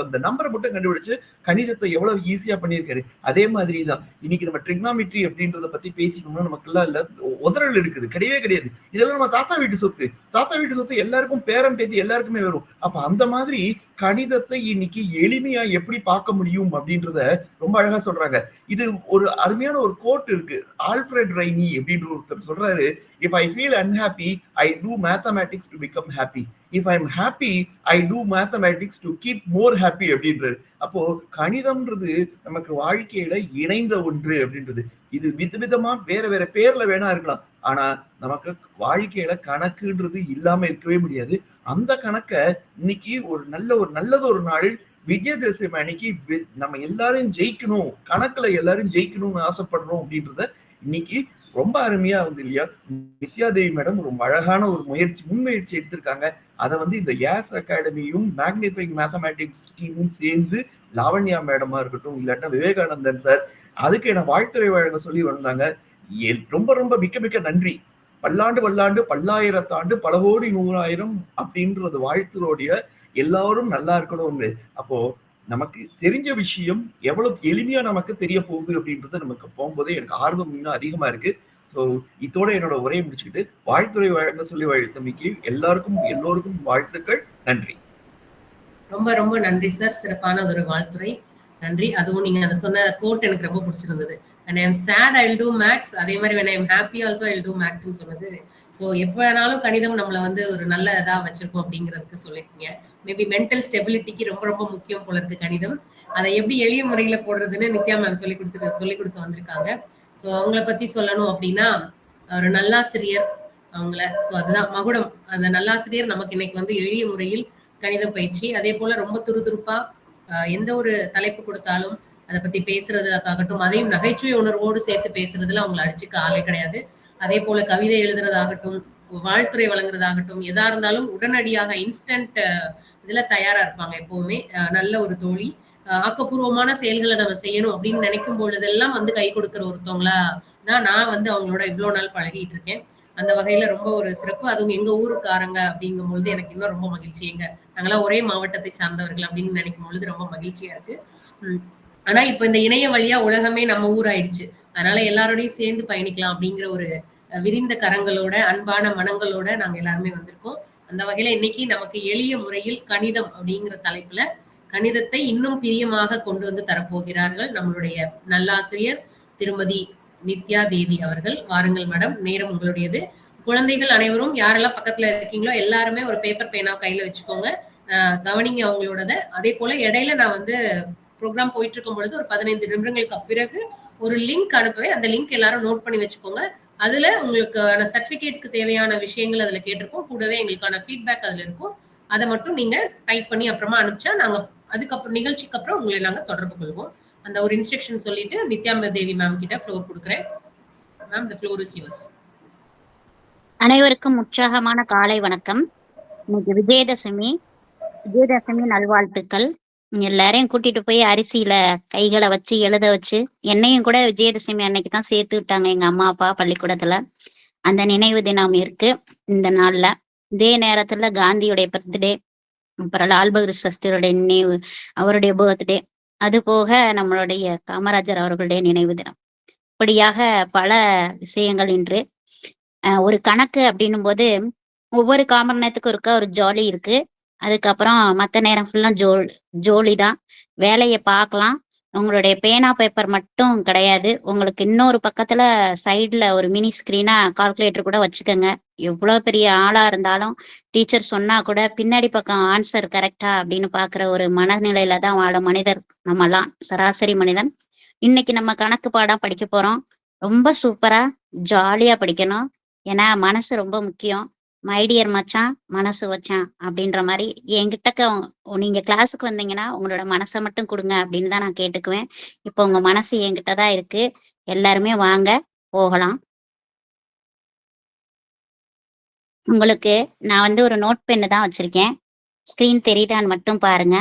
S5: அந்த நம்பரை மட்டும் கண்டுபிடிச்சு கணிதத்தை எவ்வளவு ஈஸியா பண்ணியிருக்காரு. அதே மாதிரிதான் இன்னைக்கு நம்ம ட்ரிக்னாமெட்ரி அப்படின்றத பத்தி பேசிக்கணும்னா நமக்கு எல்லாம் இல்ல உதறல் இருக்குது, கிடையவே கிடையாது. இதெல்லாம் நம்ம தாத்தா வீட்டு சொத்து. தாத்தா வீட்டு சொத்து எல்லாருக்கும் பேரம் பேத்தி எல்லாருக்குமே வரும். அப்ப அந்த மாதிரி கணிதத்தை இன்னைக்கு எளிமையா எப்படி பார்க்க முடியும் அப்படின்றத ரொம்ப அழகா சொல்றாங்க. இது ஒரு அருமையான ஒரு கோட் இருக்கு. ஆல்ஃபிரட் ரைனி அப்படின்ற ஒருத்தர் சொல்றாரு, if I feel unhappy I do mathematics to become happy, if I'm happy I do mathematics to keep more happy அப்படின்றது. அப்போ கணிதம்ன்றது நமக்கு வாழ்க்கையில இணைந்த ஒன்று அப்படின்றது. இது விதவிதமா வேற வேற பேர்ல வேணா இருக்கலாம், ஆனா நமக்கு வாழ்க்கையில கணக்குன்றது இல்லாம இருக்கவே முடியாது. அந்த கணக்கை இன்னைக்கு ஒரு நல்லது ஒரு நாளில் விஜயதசமி அன்னைக்கு நம்ம எல்லாரும் ஜெயிக்கணும், கணக்குல எல்லாரும் ஜெயிக்கணும்னு ஆசைப்படுறோம் அப்படின்றத இன்னைக்கு ரொம்ப அருமையா வந்து இல்லையா வித்யாதேவி மேடம் ரொம்ப அழகான ஒரு முன்முயற்சி எடுத்திருக்காங்க. அதை வந்து இந்த யாஸ் அகாடமியும் மேக்னிஃபைங் மேத்தமேட்டிக்ஸ் டீமும் சேர்ந்து லாவண்யா மேடமா இருக்கட்டும், இல்லாட்டா விவேகானந்தன் சார் அதுக்கு என்ன வாழ்த்துறை வழங்க சொல்லி வந்தாங்க. ரொம்ப ரொம்ப மிக்க மிக்க நன்றி. பல்லாண்டு பல்லாண்டு பல்லாயிரத்தாண்டு பல கோடி 100,000 அப்படின்றது வாழ்த்துறோடைய எல்லாரும் நல்லா இருக்கணும்னு. அப்போ நமக்கு தெரிஞ்ச விஷயம் எவ்வளவு எளிமையா நமக்கு தெரிய போகுது அப்படின்றது நமக்கு போகும்போதே எனக்கு ஆர்வம் இன்னும் அதிகமா இருக்கு. ஸோ இதோட என்னோட உரையை முடிச்சுக்கிட்டு வாழ்த்துறை வழங்க சொல்லி வாழ்த்தமைக்கு எல்லோருக்கும் வாழ்த்துக்கள். நன்றி.
S1: ரொம்ப ரொம்ப நன்றி சார். சிறப்பான ஒரு வாழ்த்துறை. நன்றி. அதுவும் நீங்க அந்த சொன்ன கோட் எனக்கு ரொம்ப பிடிச்சிருந்தது. when I am sad I'll do maths, அதே மாதிரி when I am happy also I'll do maths ன்னு சொன்னது. ஸோ எப்ப வேணாலும் கணிதம் நம்மள வந்து ஒரு நல்ல இதா வச்சிருக்கோம் அப்படிங்கிறதுக்கு சொல்லியிருக்கீங்க. மேபி மென்டல் ஸ்டெபிலிட்டிக்கு ரொம்ப ரொம்ப முக்கியம் போல இருக்கு கணிதம். அதை எப்படி எளிய முறையில போடுறதுன்னு நித்யா மேம் சொல்லி கொடுத்து வந்திருக்காங்க. ஸோ அவங்கள பத்தி சொல்லணும் அப்படின்னா ஒரு நல்லாசிரியர் அவங்கள. ஸோ அதுதான் மகுடம். அந்த நல்லாசிரியர் நமக்கு இன்னைக்கு வந்து எளிய முறையில் கணித பயிற்சி, அதே போல ரொம்ப துருதுருப்பா எந்த ஒரு தலைப்பு கொடுத்தாலும் அதை பத்தி பேசுறதுக்காகட்டும், அதையும் நகைச்சுவை உணர்வோடு சேர்த்து பேசுறதுல அவங்களை அடிச்சுக்க ஆளே கிடையாது. அதே போல கவிதை எழுதுறதாகட்டும், வாழ்த்துறை வழங்குறதாகட்டும், எதா இருந்தாலும் உடனடியாக இன்ஸ்டன்ட் இதுல தயாரா இருப்பாங்க எப்பவுமே. நல்ல ஒரு தோழி. ஆக்கப்பூர்வமான செயல்களை நம்ம செய்யணும் அப்படின்னு நினைக்கும் பொழுதெல்லாம் வந்து கை கொடுக்கிற ஒருத்தவங்களா தான் நான் வந்து அவங்களோட இவ்வளவு நாள் பழகிட்டு இருக்கேன். அந்த வகையில ரொம்ப ஒரு சிறப்பு. அதுவும் எங்க ஊருக்காரங்க அப்படிங்கும் பொழுது எனக்கு இன்னும் ரொம்ப மகிழ்ச்சி. நாங்களாம் ஒரே மாவட்டத்தை சார்ந்தவர்கள் அப்படின்னு நினைக்கும் பொழுது ரொம்ப மகிழ்ச்சியா இருக்கு. ஆனா இப்ப இந்த இணைய வழியா உலகமே நம்ம ஊர் ஆயிடுச்சு. அதனால எல்லாரோடையும் சேர்ந்து பயணிக்கலாம் அப்படிங்கிற ஒரு விரிந்த கரங்களோட, அன்பான மனங்களோட நாங்க எல்லாருமே வந்திருக்கோம். அந்த வகையில இன்னைக்கு நமக்கு எளிய முறையில் கணிதம் அப்படிங்கிற தலைப்புல கணிதத்தை இன்னும் பிரியமாக கொண்டு வந்து தரப்போகிறார்கள் நம்மளுடைய நல்லாசிரியர் திருமதி நித்யா தேவி அவர்கள். வாருங்கள் மேடம், நேரம் உங்களுடையது. குழந்தைகள் அனைவரும் யாரெல்லாம் பக்கத்துல இருக்கீங்களோ எல்லாருமே ஒரு பேப்பர் பேனா கையில வச்சுக்கோங்க. கவனிங்க அவங்களோடத. அதே போல இடையில நான் வந்து ப்ரோக்ராம் போயிட்டு இருக்கும் பொழுது ஒரு 15 நிமிடங்களுக்கு பிறகு ஒரு லிங்க் அனுப்புவேன். அந்த லிங்க் எல்லாரும் நோட் பண்ணி வச்சுக்கோங்க. அதுல உங்களுக்கான சர்டிபிகேட்க்கு தேவையான விஷயங்கள் அதுல கேட்டிருப்போம். கூடவே எங்களுக்கான ஃபீட்பேக் அதுல இருக்கும். அதை மட்டும் நீங்க டைப் பண்ணி அப்புறமா அனுப்பிச்சா நாங்க அதுக்கப்புறம் நிகழ்ச்சிக்கு அப்புறம் உங்களை நாங்க தொடர்பு கொள்வோம். அந்த ஒரு இன்ஸ்ட்ரக்ஷன் சொல்லிட்டு நித்யா தேவி மேம் கிட்ட ஃப்ளோர் கொடுக்குறேன். Ma'am, the floor is yours.
S2: அனைவருக்கும் உற்சாகமான காலை வணக்கம். இன்னைக்கு விஜயதசமி நல்வாழ்த்துக்கள். எல்லாரையும் கூட்டிட்டு போய் அரிசியில கைகளை வச்சு எழுத வச்சு, என்னையும் கூட விஜயதசமி அன்னைக்கு தான் சேர்த்து விட்டாங்க எங்க அம்மா அப்பா பள்ளிக்கூடத்துல. அந்த நினைவு தினம் இருக்கு இந்த நாள்ல. இதே நேரத்துல காந்தியுடைய பர்த்டே, அப்புறம் லால் பகதூர் சாஸ்திரியுடைய நினைவு, அவருடைய பர்த்டே, அது போக நம்மளுடைய காமராஜர் அவர்களுடைய நினைவு தினம். இப்படியாக பல விஷயங்கள் இன்று. ஒரு கணக்கு அப்படின்னும் போது ஒவ்வொரு காமர்நேரத்துக்கும் இருக்க ஒரு ஜாலி இருக்கு. அதுக்கப்புறம் மற்ற நேரம் ஃபுல்லா ஜோலி தான். வேலையை பார்க்கலாம். உங்களுடைய பேனா பேப்பர் மட்டும் கிடையாது, உங்களுக்கு இன்னொரு பக்கத்துல சைட்ல ஒரு மினி ஸ்கிரீனா கால்குலேட்டர் கூட வச்சுக்கோங்க. எவ்வளவு பெரிய ஆளா இருந்தாலும் டீச்சர் சொன்னா கூட பின்னாடி பக்கம் ஆன்சர் கரெக்டா அப்படின்னு பாக்குற ஒரு மனநிலையில தான் வாழ மனிதர் நம்மலாம், சராசரி மனிதன். இன்னைக்கு நம்ம கணக்கு பாடம் படிக்க போறோம். ரொம்ப சூப்பரா ஜாலியா படிக்கணும். ஏன்னா மனசு ரொம்ப முக்கியம். மைடியர் மச்சான் மனசு வச்சான் அப்படின்ற மாதிரி என்கிட்ட நீங்க கிளாஸுக்கு வந்தீங்கன்னா உங்களோட மனசை மட்டும் கொடுங்க அப்படின்னு தான் நான் கேட்டுக்குவேன். இப்போ உங்க மனசு என்கிட்ட தான் இருக்கு. எல்லாருமே வாங்க, போகலாம். உங்களுக்கு நான் வந்து ஒரு நோட் பென்னு தான் வச்சிருக்கேன். ஸ்கிரீன் தெரியுதான்னு மட்டும் பாருங்க.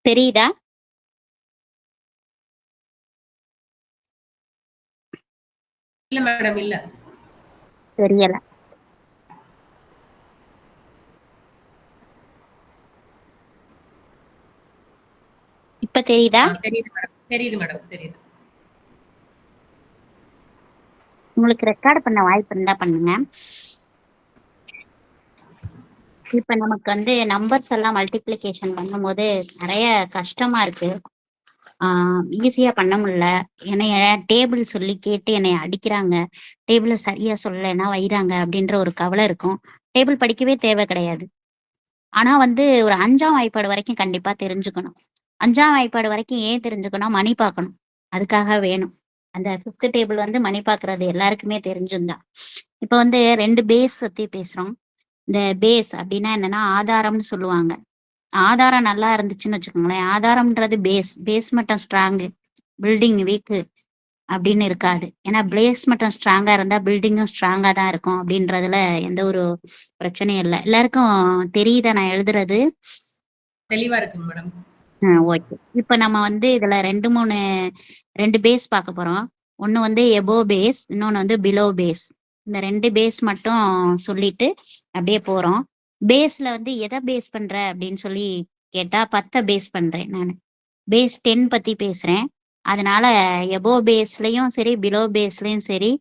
S2: தெரியுதா?
S1: இல்ல மேடம், இல்ல
S2: தெரியல. இப்ப தெரியுதா?
S1: தெரியுது மேடம், தெரியுது.
S2: உங்களுக்கு ரெக்கார்ட் பண்ண வாய்ப்பு இருந்தா பண்ணுங்க. இப்ப நமக்கு வந்து நம்பர்ஸ் எல்லாம் மல்டிப்ளிகேஷன் பண்ணும்போது நிறைய கஷ்டமா இருக்கு. ஈஸியா பண்ண முடியல. என்னைய டேபிள் சொல்லி கேட்டு என்னை அடிக்கிறாங்க, டேபிள சரியா சொல்லலைன்னா வைறாங்க அப்படின்ற ஒரு கவலை இருக்கும். டேபிள் படிக்கவே தேவை கிடையாது. ஆனா வந்து ஒரு 5ஆம் வாய்ப்பாடு வரைக்கும் கண்டிப்பா தெரிஞ்சுக்கணும். 5ஆம் வாய்ப்பாடு வரைக்கும் ஏன் தெரிஞ்சுக்கணும்? மணி பார்க்கணும். அதுக்காக வேணும். அந்த 5th டேபிள் வந்து மணி பார்க்கறது எல்லாருக்குமே தெரிஞ்சுந்தா. இப்ப வந்து 2 பேஸ் பத்தி பேசுறோம். இந்த பேஸ் அப்படின்னா என்னன்னா ஆதாரம்னு சொல்லுவாங்க. ஆதாரம் நல்லா இருந்துச்சுன்னு வச்சுக்கோங்களேன். ஆதாரம்ன்றது பேஸ் மட்டும் ஸ்ட்ராங்கு, பில்டிங் வீக்கு அப்படின்னு இருக்காது. ஏன்னா பேஸ் மட்டும் ஸ்ட்ராங்கா இருந்தா பில்டிங்கும் ஸ்ட்ராங்கா தான் இருக்கும் அப்படின்றதுல எந்த ஒரு பிரச்சனையும் இல்லை. எல்லாருக்கும் தெரியுதா நான் எழுதுறது?
S1: தெளிவா இருக்குங்க மேடம்.
S2: ஓகே. இப்ப நம்ம வந்து இதுல 2 பேஸ் பார்க்க போறோம். ஒன்று வந்து எபோ பேஸ், இன்னொன்று வந்து பிலோ பேஸ். இந்த 2 பேஸ் மட்டும் சொல்லிட்டு அப்படியே போகிறோம். பேஸில் வந்து எதை பேஸ் பண்ணுற அப்படின்னு சொல்லி கேட்டால் 10 பேஸ் பண்ணுறேன் நான். பேஸ் 10 பற்றி பேசுகிறேன். அதனால எபோ பேஸ்லையும் சரி பிலோ பேஸ்லையும் சரி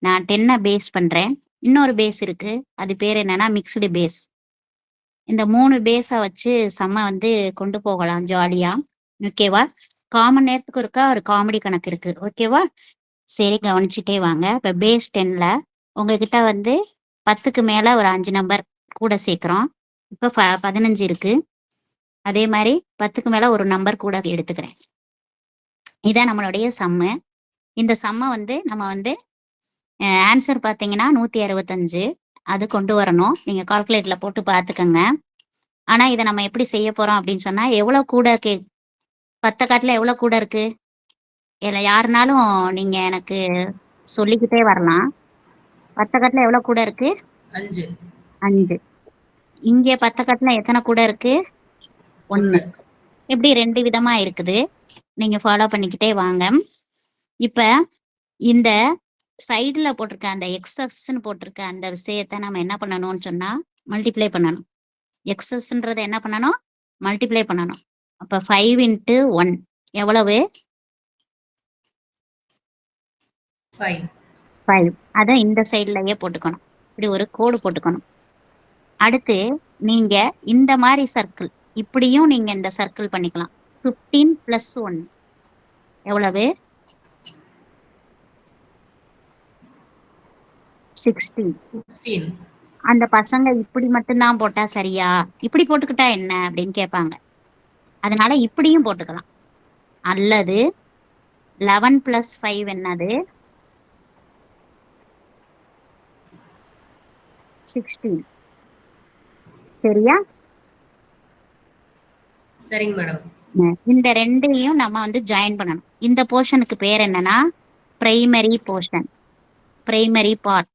S2: நான் 10 பேஸ் பண்ணுறேன். இன்னொரு பேஸ் இருக்கு, அது பேர் என்னன்னா மிக்ஸ்டு பேஸ். இந்த 3 பேஸை வச்சு செம்ம வந்து கொண்டு போகலாம் ஜாலியா. ஓகேவா? காமன் நேரத்துக்கு இருக்கா ஒரு காமெடி கணக்கு இருக்கு. ஓகேவா? சரி, கவனிச்சுட்டே வாங்க. இப்போ பேஸ் 10ல உங்ககிட்ட வந்து 10க்கு மேல ஒரு 5 நம்பர் கூட சேர்க்குறோம். இப்போ 15 இருக்கு. அதே மாதிரி 10க்கு மேல ஒரு நம்பர் கூட எடுத்துக்கிறேன். இதான் நம்மளுடைய சம்மு. இந்த சம்மை வந்து நம்ம வந்து ஆன்சர் பார்த்தீங்கன்னா 165 அது கொண்டு வரணும். நீங்க கால்குலேட்டர்ல போட்டு பார்த்துக்கோங்க. ஆனா இதை நம்ம எப்படி செய்ய போறோம் அப்படின்னு சொன்னா, எவ்வளவு கூட 10 காட்டுல எவ்வளவு கூட இருக்கு? இல்லை யாருனாலும் நீங்க எனக்கு சொல்லிக்கிட்டே வரலாம். 10 காட்டுல எவ்வளவு கூட இருக்கு?
S1: 5.
S2: 5. இங்கே 10 காட்டுல எத்தனை கூட இருக்கு? 1. இப்படி 2 விதமா இருக்குது. நீங்க ஃபாலோ பண்ணிக்கிட்டே வாங்க. இப்ப இந்த சைடுல போட்டிருக்க அந்த எக்ஸஸ்ன்னு போட்டிருக்க அந்த விஷயத்த நம்ம என்ன பண்ணணும்னு சொன்னா மல்டிப்ளை பண்ணணும். எக்ஸஸ்ன்றதை என்ன பண்ணணும்? மல்டிப்ளை பண்ணணும். அப்ப 5 × 1 எவ்வளவு? 5. அதை இந்த சைட்லயே போட்டுக்கணும். இப்படி ஒரு கோடு போட்டுக்கணும். அடுத்து நீங்க இந்த மாதிரி சர்க்கிள், இப்படியும் நீங்க இந்த சர்க்கிள் பண்ணிக்கலாம். 15 + 1 எவ்வளவு? 16. அந்த பசங்க இப்படி மட்டும்தான் போட்டா சரியா, இப்படி போட்டுக்கிட்டா என்ன அப்படின்னு கேட்பாங்க. அதனால இப்படியும் போட்டுக்கலாம். அல்லது 11 + 5 என்னது? 16. சரியா?
S1: சரிங்க மேடம்.
S2: இந்த 2ஐயும் நம்ம வந்து ஜாயின் பண்ணணும். இந்த போர்ஷனுக்கு பேர் என்னன்னா பிரைமரி போர்ஷன், பிரைமரி பார்ட்.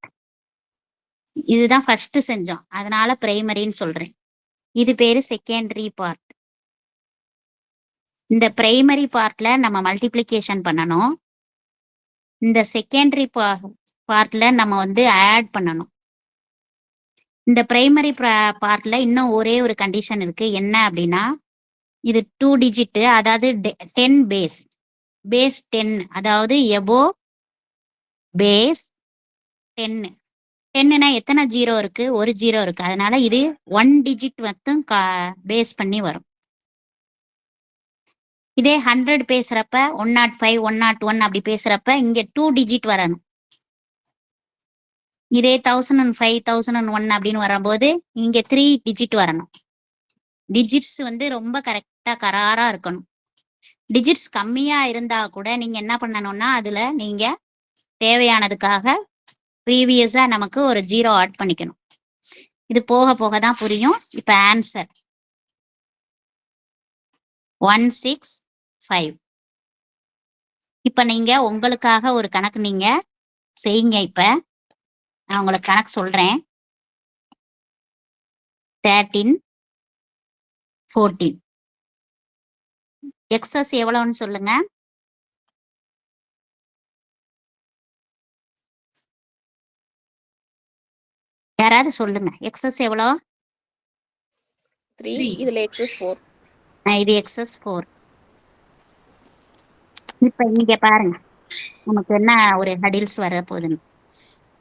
S2: இதுதான் ஃபர்ஸ்ட் செஞ்சோம், அதனால பிரைமரின்னு சொல்றேன். இது பேரு செகண்டரி பார்ட். இந்த பிரைமரி பார்ட்ல நம்ம மல்டிப்ளிகேஷன் பண்ணணும். இந்த செகண்டரி பார்ட்ல நம்ம வந்து ஆட் பண்ணணும். இந்த பிரைமரி பார்ட்ல இன்னும் ஒரே ஒரு கண்டிஷன் இருக்கு. என்ன அப்படின்னா, இது 2 டிஜிட், அதாவது 10 பேஸ். பேஸ் 10, அதாவது எபோ பேஸ் 10. 10னா எத்தனை 0 இருக்கு? ஒரு 0 இருக்கு. அதனால இது 1 டிஜிட் மட்டும் பேஸ் பண்ணி வரும். இதே 100 பேசுறப்ப 105, 101 அப்படி பேசுறப்ப இங்க 2 டிஜிட் வரணும். இதே 1005, 1001 அப்படின்னு வரும்போது இங்க 3 டிஜிட் வரணும். டிஜிட்ஸ் வந்து ரொம்ப கரெக்டா கராரா இருக்கணும். டிஜிட்ஸ் கம்மியா இருந்தா கூட நீங்க என்ன பண்ணணும்னா, அதுல நீங்க தேவையானதுக்காக ப்ரீவியஸா நமக்கு ஒரு 0 ஆட் பண்ணிக்கணும். இது போக போக தான் புரியும். இப்ப ஆன்சர் 165. இப்ப நீங்க உங்களுக்காக ஒரு கணக்கு நீங்க செய்யுங்க. இப்ப நான் உங்களுக்கு கணக்கு சொல்றேன். 13, 14. எக்ஸஸ் எவ்வளவுன்னு சொல்லுங்க. யாராவது சொல்லுங்க, எக்ஸஸ் எவ்வளோ?
S9: 3. இதுல எக்ஸஸ் 4.
S2: இது எக்ஸஸ் 4. இப்ப இங்க பாருங்க நமக்கு என்ன ஒரு ஹடில்ஸ் வர போகுதுன்னு.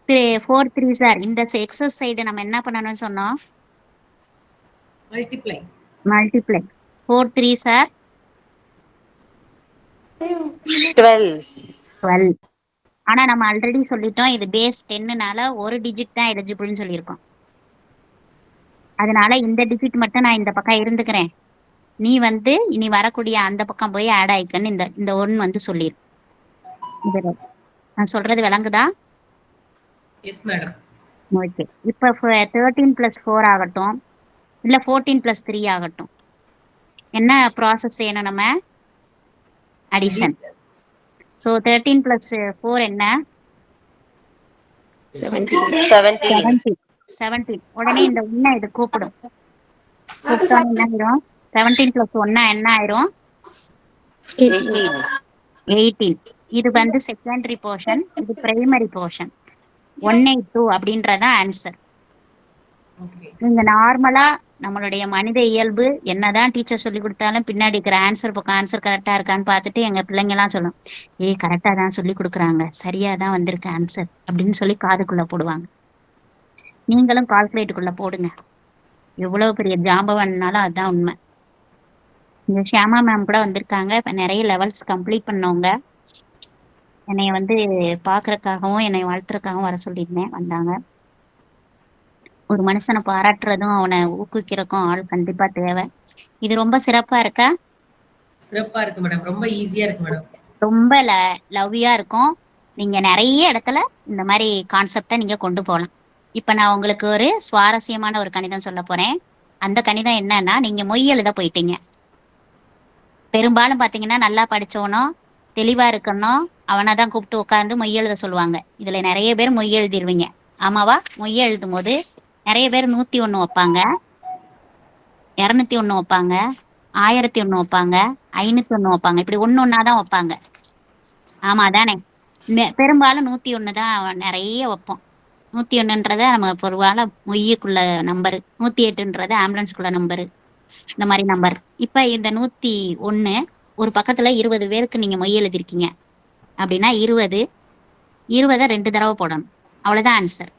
S2: 4 3s ஆர். இந்த எக்ஸஸ் சைடு நம்ம என்ன பண்ணணும்னு சொன்னோம்?
S1: மல்டிப்ளை.
S2: 4 3s are 12. ஆனா நம்ம ஆல்ரெடி சொல்லிட்டோம், இது பேஸ் 10னால ஒரு டிஜிட் தான் எலிஜிபிள்னு சொல்லியிருக்கோம். அதனால இந்த டிஜிட் மட்டும் நான் இந்த பக்கம் இருந்துக்கிறேன், நீ வந்து இனி வரக்கூடிய அந்த பக்கம் போய் ஆட் ஆயிக்கன்னு இந்த 1 வந்து சொல்லிடு. நான் சொல்றது விளங்குதா?
S1: S madam.
S2: ஓகே. இப்போ 13 + 4 ஆகட்டும், இல்ல 14 + 3 ஆகட்டும், என்ன ப்ராசஸ் செய்யணும் நம்ம? அடிஷன். ஸோ 13 + 4 என்ன? 17. உடனே இந்த 1 இது கூப்பிடும். கூப்பிட்டோம் என்ன ஆயிரும்? 17 + 1 என்ன ஆயிரும்? 18. இது வந்து செகண்டரி போர்ஷன், இது பிரைமரி போர்ஷன். 182 அப்படின்றதான் ஆன்சர்.
S1: ஓகே.
S2: நீங்க நார்மலா நம்மளுடைய மனித இயல்பு என்னதான் டீச்சர் சொல்லி கொடுத்தாலும் பின்னாடி இருக்கிற ஆன்சர் பக்கம் ஆன்சர் கரெக்டா இருக்கான்னு பார்த்துட்டு எங்க பிள்ளைங்க எல்லாம் சொல்லும், கரெக்டா தான் சொல்லி கொடுக்குறாங்க, சரியா தான் வந்திருக்கு ஆன்சர் அப்படின்னு சொல்லி காதுக்குள்ள போடுவாங்க. நீங்களும் கால்குலேட்டுக்குள்ள போடுங்க. எவ்வளவு பெரிய ஜாம்பவான்னாலும் அதுதான் உண்மை. இந்த ஷியாமா மேம் கூட வந்திருக்காங்க. இப்ப நிறைய லெவல்ஸ் கம்ப்ளீட் பண்ணவங்க. என்னைய வந்து பாக்குறதுக்காகவும் என்னை வாழ்த்துறதுக்காகவும் வர சொல்லியிருந்தேன், வந்தாங்க. ஒரு மனுஷனை பாராட்டுறதும் அவனை ஊக்குவிக்கிறதுக்கும் ஆள் கண்டிப்பா தேவை. இது ரொம்ப சிறப்பா இருக்கா?
S1: சிறப்பா இருக்கு மேடம். ரொம்ப ஈஸியா இருக்கு மேடம்.
S2: ரொம்ப லவ்வியா இருக்கும். நீங்க நிறைய இடத்துல இந்த மாதிரி கான்செப்டை நீங்க கொண்டு போகலாம். இப்ப நான் உங்களுக்கு ஒரு சுவாரஸ்யமான ஒரு கணிதம் சொல்ல போறேன். அந்த கணிதம் என்னன்னா, நீங்க மொய் எழுத போயிட்டீங்க. பெரும்பாலும் பாத்தீங்கன்னா நல்லா படிச்சவனும் தெளிவா இருக்கணும் அவனை தான் கூப்பிட்டு உட்காந்து மொய் எழுத சொல்லுவாங்க. இதுல நிறைய பேர் மொய் எழுதிருவீங்க. ஆமாவா? மொய் எழுதும் போது நிறைய பேர் 101 வைப்பாங்க, 201 வைப்பாங்க, 1001 வைப்பாங்க, 501 வைப்பாங்க. இப்படி ஒன்னொன்னாதான் வைப்பாங்க. ஆமா தானே? பெரும்பாலும் 101 தான் நிறைய வைப்போம். 101ன்றத நம்ம பொதுவாக மொய்யுக்குள்ள நம்பரு, 108ன்றது ஆம்புலன்ஸ்குள்ள நம்பரு, இந்த மாதிரி நம்பர். இப்ப இந்த 101 ஒரு பக்கத்துல 20 பேருக்கு நீங்க மொய் எழுதிருக்கீங்க அப்படின்னா 20 2 தடவை போடணும். அவ்வளவுதான் ஆன்சர்.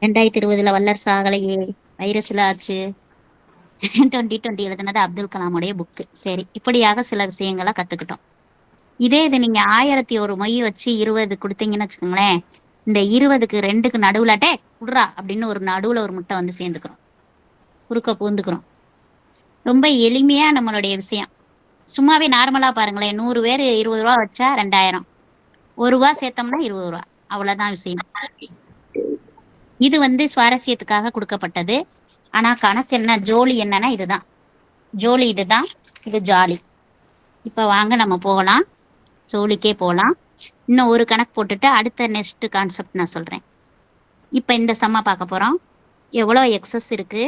S2: 2020 வல்லரசு ஆகலையே, வைரஸ்ல ஆச்சு. 2020 எழுதுனது அப்துல் கலாமுடைய புக்கு. சரி, இப்படியாக சில விஷயங்களை கத்துக்கிட்டோம். இதே இது நீங்க 1001 மொய் வச்சு 20 கொடுத்தீங்கன்னு வச்சுக்கோங்களேன், இந்த 20க்கு 2க்கு நடுவுல குடுறா அப்படின்னு ஒரு நடுவுல ஒரு முட்டை வந்து சேர்ந்துக்கிறோம், குறுக்க பூந்துக்கிறோம். ரொம்ப எளிமையா நம்மளுடைய விஷயம். சும்மாவே நார்மலா பாருங்களேன், 100 பேர் 20 ரூபா வச்சா 2000, 1 ரூபா சேர்த்தோம்னா 20 ரூபா. அவ்வளவுதான் விஷயம். இது வந்து சுவாரஸ்யத்துக்காக கொடுக்கப்பட்டது. ஆனா கணக்கு என்ன, ஜோலி என்னன்னா இதுதான். ஜோலி இதுதான், இது ஜாலி. இப்ப வாங்க நம்ம போகலாம், ஜோலிக்கே போகலாம். இன்னும் ஒரு கணக்கு போட்டுட்டு அடுத்த நெக்ஸ்ட் கான்செப்ட் நான் சொல்றேன். இப்ப இந்த சம்மா பார்க்க போறோம். எவ்வளவு எக்ஸஸ் இருக்கு?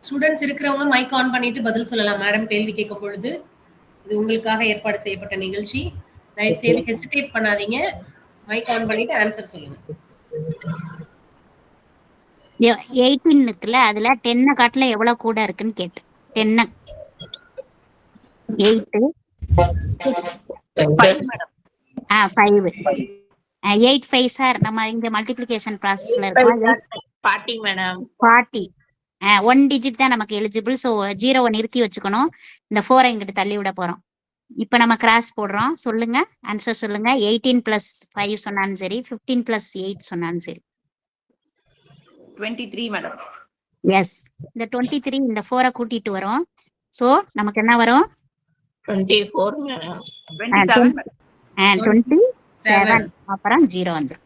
S1: ஸ்டூடெண்ட்ஸ் இருக்கிறவங்க மைக் ஆன் பண்ணிட்டு பதில் சொல்லலாம் மேடம் கேள்வி கேட்கும் பொழுது. இது உங்களுக்காக ஏற்பாடு செய்யப்பட்ட நிகழ்ச்சி. தயவு செய்து ஹெசிடேட் பண்ணாதீங்க, மைக் ஆன் பண்ணிட்டு ஆன்சர் சொல்லுங்க.
S2: 18 இருக்குல்ல, அதுல 10 காட்டுல எவ்வளவு கூட இருக்குன்னு கேட்டு 10 8 5 8 5 சார். நம்ம இங்க மல்டிப்ளிகேஷன் ப்ராசஸ்ல இருக்கோம்.
S9: 40 மேடம்.
S2: 40 1 டிஜிட் தான் நமக்கு எலிஜிபிள். ஸோ 0 நிறுத்தி வச்சுக்கணும். இந்த 4 இங்கிட்டு தள்ளி விட போறோம். இப்ப நம்ம கிராஸ் போடுறோம். சொல்லுங்க, ஆன்சர் சொல்லுங்க. 18 + 5 சொன்னாலும் சரி, 15 + 8 சொன்னாலும் சரி.
S9: 23 மேடம்.
S2: எஸ், இந்த 23 இந்த 4 கூட்டிட்டு வரும். ஸோ நமக்கு என்ன வரும்?
S9: 24 மேடம். 27 மேடம்.
S2: 27 அப்புறம் 0 வந்துடும்.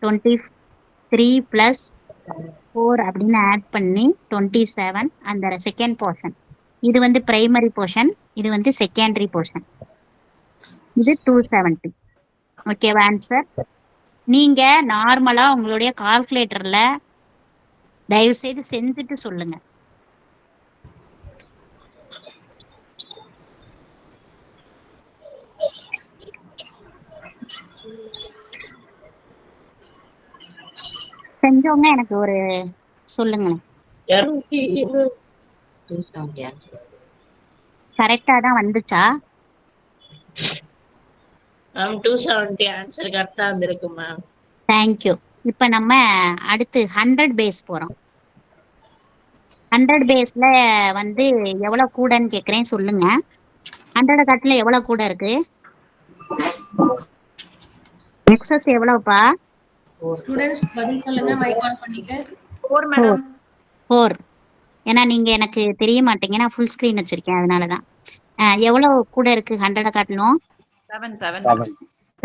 S2: 23 + 4 அப்படின்னு ஆட் பண்ணி 27 அந்த செகண்ட் போர்ஷன். இது வந்து பிரைமரி போர்ஷன், இது வந்து செகண்டரி போர்ஷன். இது 270. ஓகேவா ஆன்சர்? நீங்க நார்மலா உங்களுடைய கால்குலேட்டர்ல தயவு செய்து செஞ்சுட்டு சொல்லுங்க. செஞ்சவங்க எனக்கு ஒரு சொல்லுங்களேன். கரெக்டா தான் வந்துச்சா?
S9: 270 ஆன்சர் கரெக்டா வந்திருக்கு மேம்.
S2: தேங்க்யூ. இப்ப நம்ம அடுத்து 100 பேஸ் போறோம். 100 பேஸ்ல வந்து எவ்வளவு கூடன்னு கேக்குறேன், சொல்லுங்க. 100 காட்டுல எவ்வளவு கூட இருக்கு? எக்ஸஸ் எவ்வளவுப்பா?
S1: ஸ்டூடெண்ட்ஸ் பதில் சொல்லுங்க மைக் ஆன் பண்ணிட்டு.
S9: 4 மேடம்.
S2: 4. ஏன்னா நீங்க எனக்கு தெரிய மாட்டீங்க, நான் ஃபுல் ஸ்கிரீன் வச்சிருக்கேன், அதனாலதான். எவ்வளவு கூட இருக்கு 100 காட்டிலும்?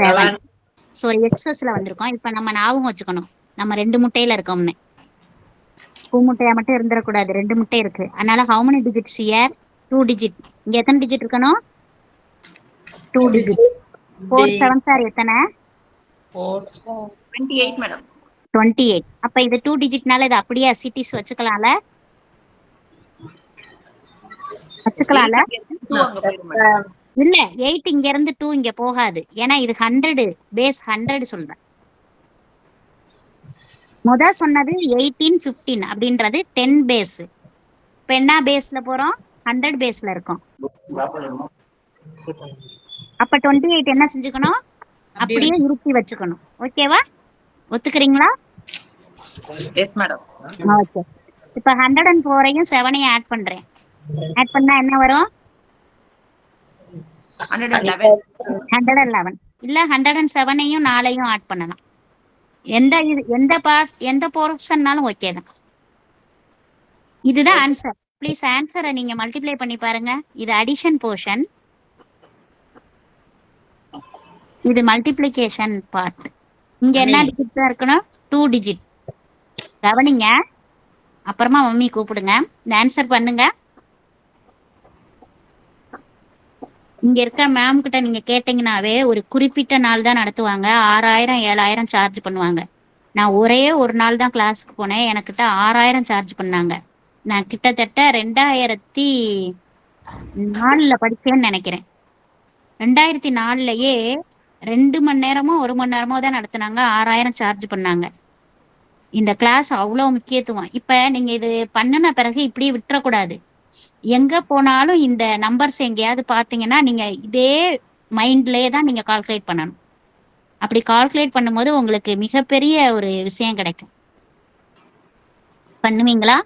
S2: 7. ஸோ எக்ஸஸ்ல வந்திருக்கோம். இப்ப நம்ம ஞாபகம் வச்சுக்கணும், நம்ம 2 முட்டையில இருக்கோம்னு. பூ முட்டையா மட்டும் இருந்துடக்கூடாது, 2 முட்டை இருக்கு. அதனால how many digits here? 2 digit. இங்க எத்தனை டிஜிட் இருக்கணும்? 2 டிஜிட். 4 7 சார் எத்தனை?
S9: 28 மேடம்.
S2: 28. அப்ப இது 2 டிஜிட்னால இது அப்படியே சிட்டிஸ் வச்சுக்கலாம்ல? வச்சுக்கலாம்ல? இல்ல 8 இங்க இருந்து 2 இங்க போகாது. ஏன்னா இது 100 பேஸ் 100 சொல்றேன். முதல் சொன்னது 18 15 அப்படின்றது 10 பேஸ். இப்ப என்ன பேஸ்ல போறோம்? 100 பேஸ்ல இருக்கோம். அப்ப 28 என்ன செஞ்சுக்கணும்? அப்படியே இருத்தி வச்சுக்கணும். ஓகேவா? ஒத்துக்கிறீங்களா?
S9: Yes madam.
S2: ஓகே. இப்ப 104ஐயும் 7ஐயும் ஆட் பண்றேன். ஆட் பண்ணா என்ன வரும்? 111. இல்ல 107ஐயும் 4ஐயும் ஆட் பண்ணலாம். எந்த போர்ஷன்னாலும் ஓகே தான். இதுதான் ஆன்சர். ப்ளீஸ் ஆன்சரை நீங்க மல்டிப்ளை பண்ணி பாருங்க. இது அடிஷன் போர்ஷன், இது மல்டிப்ளிகேஷன் பார்ட். இங்க என்ன டிஜிட் தான் இருக்கணும்? 2 டிஜிட். கவனிங்க, அப்புறமா மம்மி கூப்பிடுங்க. இந்த ஆன்சர் பண்ணுங்க. இங்க இருக்க மேம் கிட்ட நீங்க கேட்டீங்கன்னாவே ஒரு குறிப்பிட்ட நாள் தான் நடத்துவாங்க. 6000 7000 சார்ஜ் பண்ணுவாங்க. நான் ஒரே ஒரு நாள் தான் கிளாஸ்க்கு போனேன், எனக்கிட்ட 6000 சார்ஜ் பண்ணாங்க. நான் கிட்டத்தட்ட 2004 படிச்சேன்னு நினைக்கிறேன். 2004லயே 2 மணி நேரமோ 1 மணி நேரமோ தான் நடத்துனாங்க, 6000 சார்ஜ் பண்ணாங்க. இந்த கிளாஸ் அவ்வளோ முக்கியத்துவம். இப்ப நீங்க இது பண்ணின பிறகு இப்படி விட்டுறக்கூடாது. எங்க போனாலும் இந்த நம்பர்ஸ் எங்கேயாவது பாத்தீங்கன்னா நீங்க இதே மைண்ட்லயே தான் நீங்க கால்குலேட் பண்ணணும். அப்படி கால்குலேட் பண்ணும்போது உங்களுக்கு மிகப்பெரிய ஒரு விஷயம் கிடைக்கும். பண்ணுவீங்களா?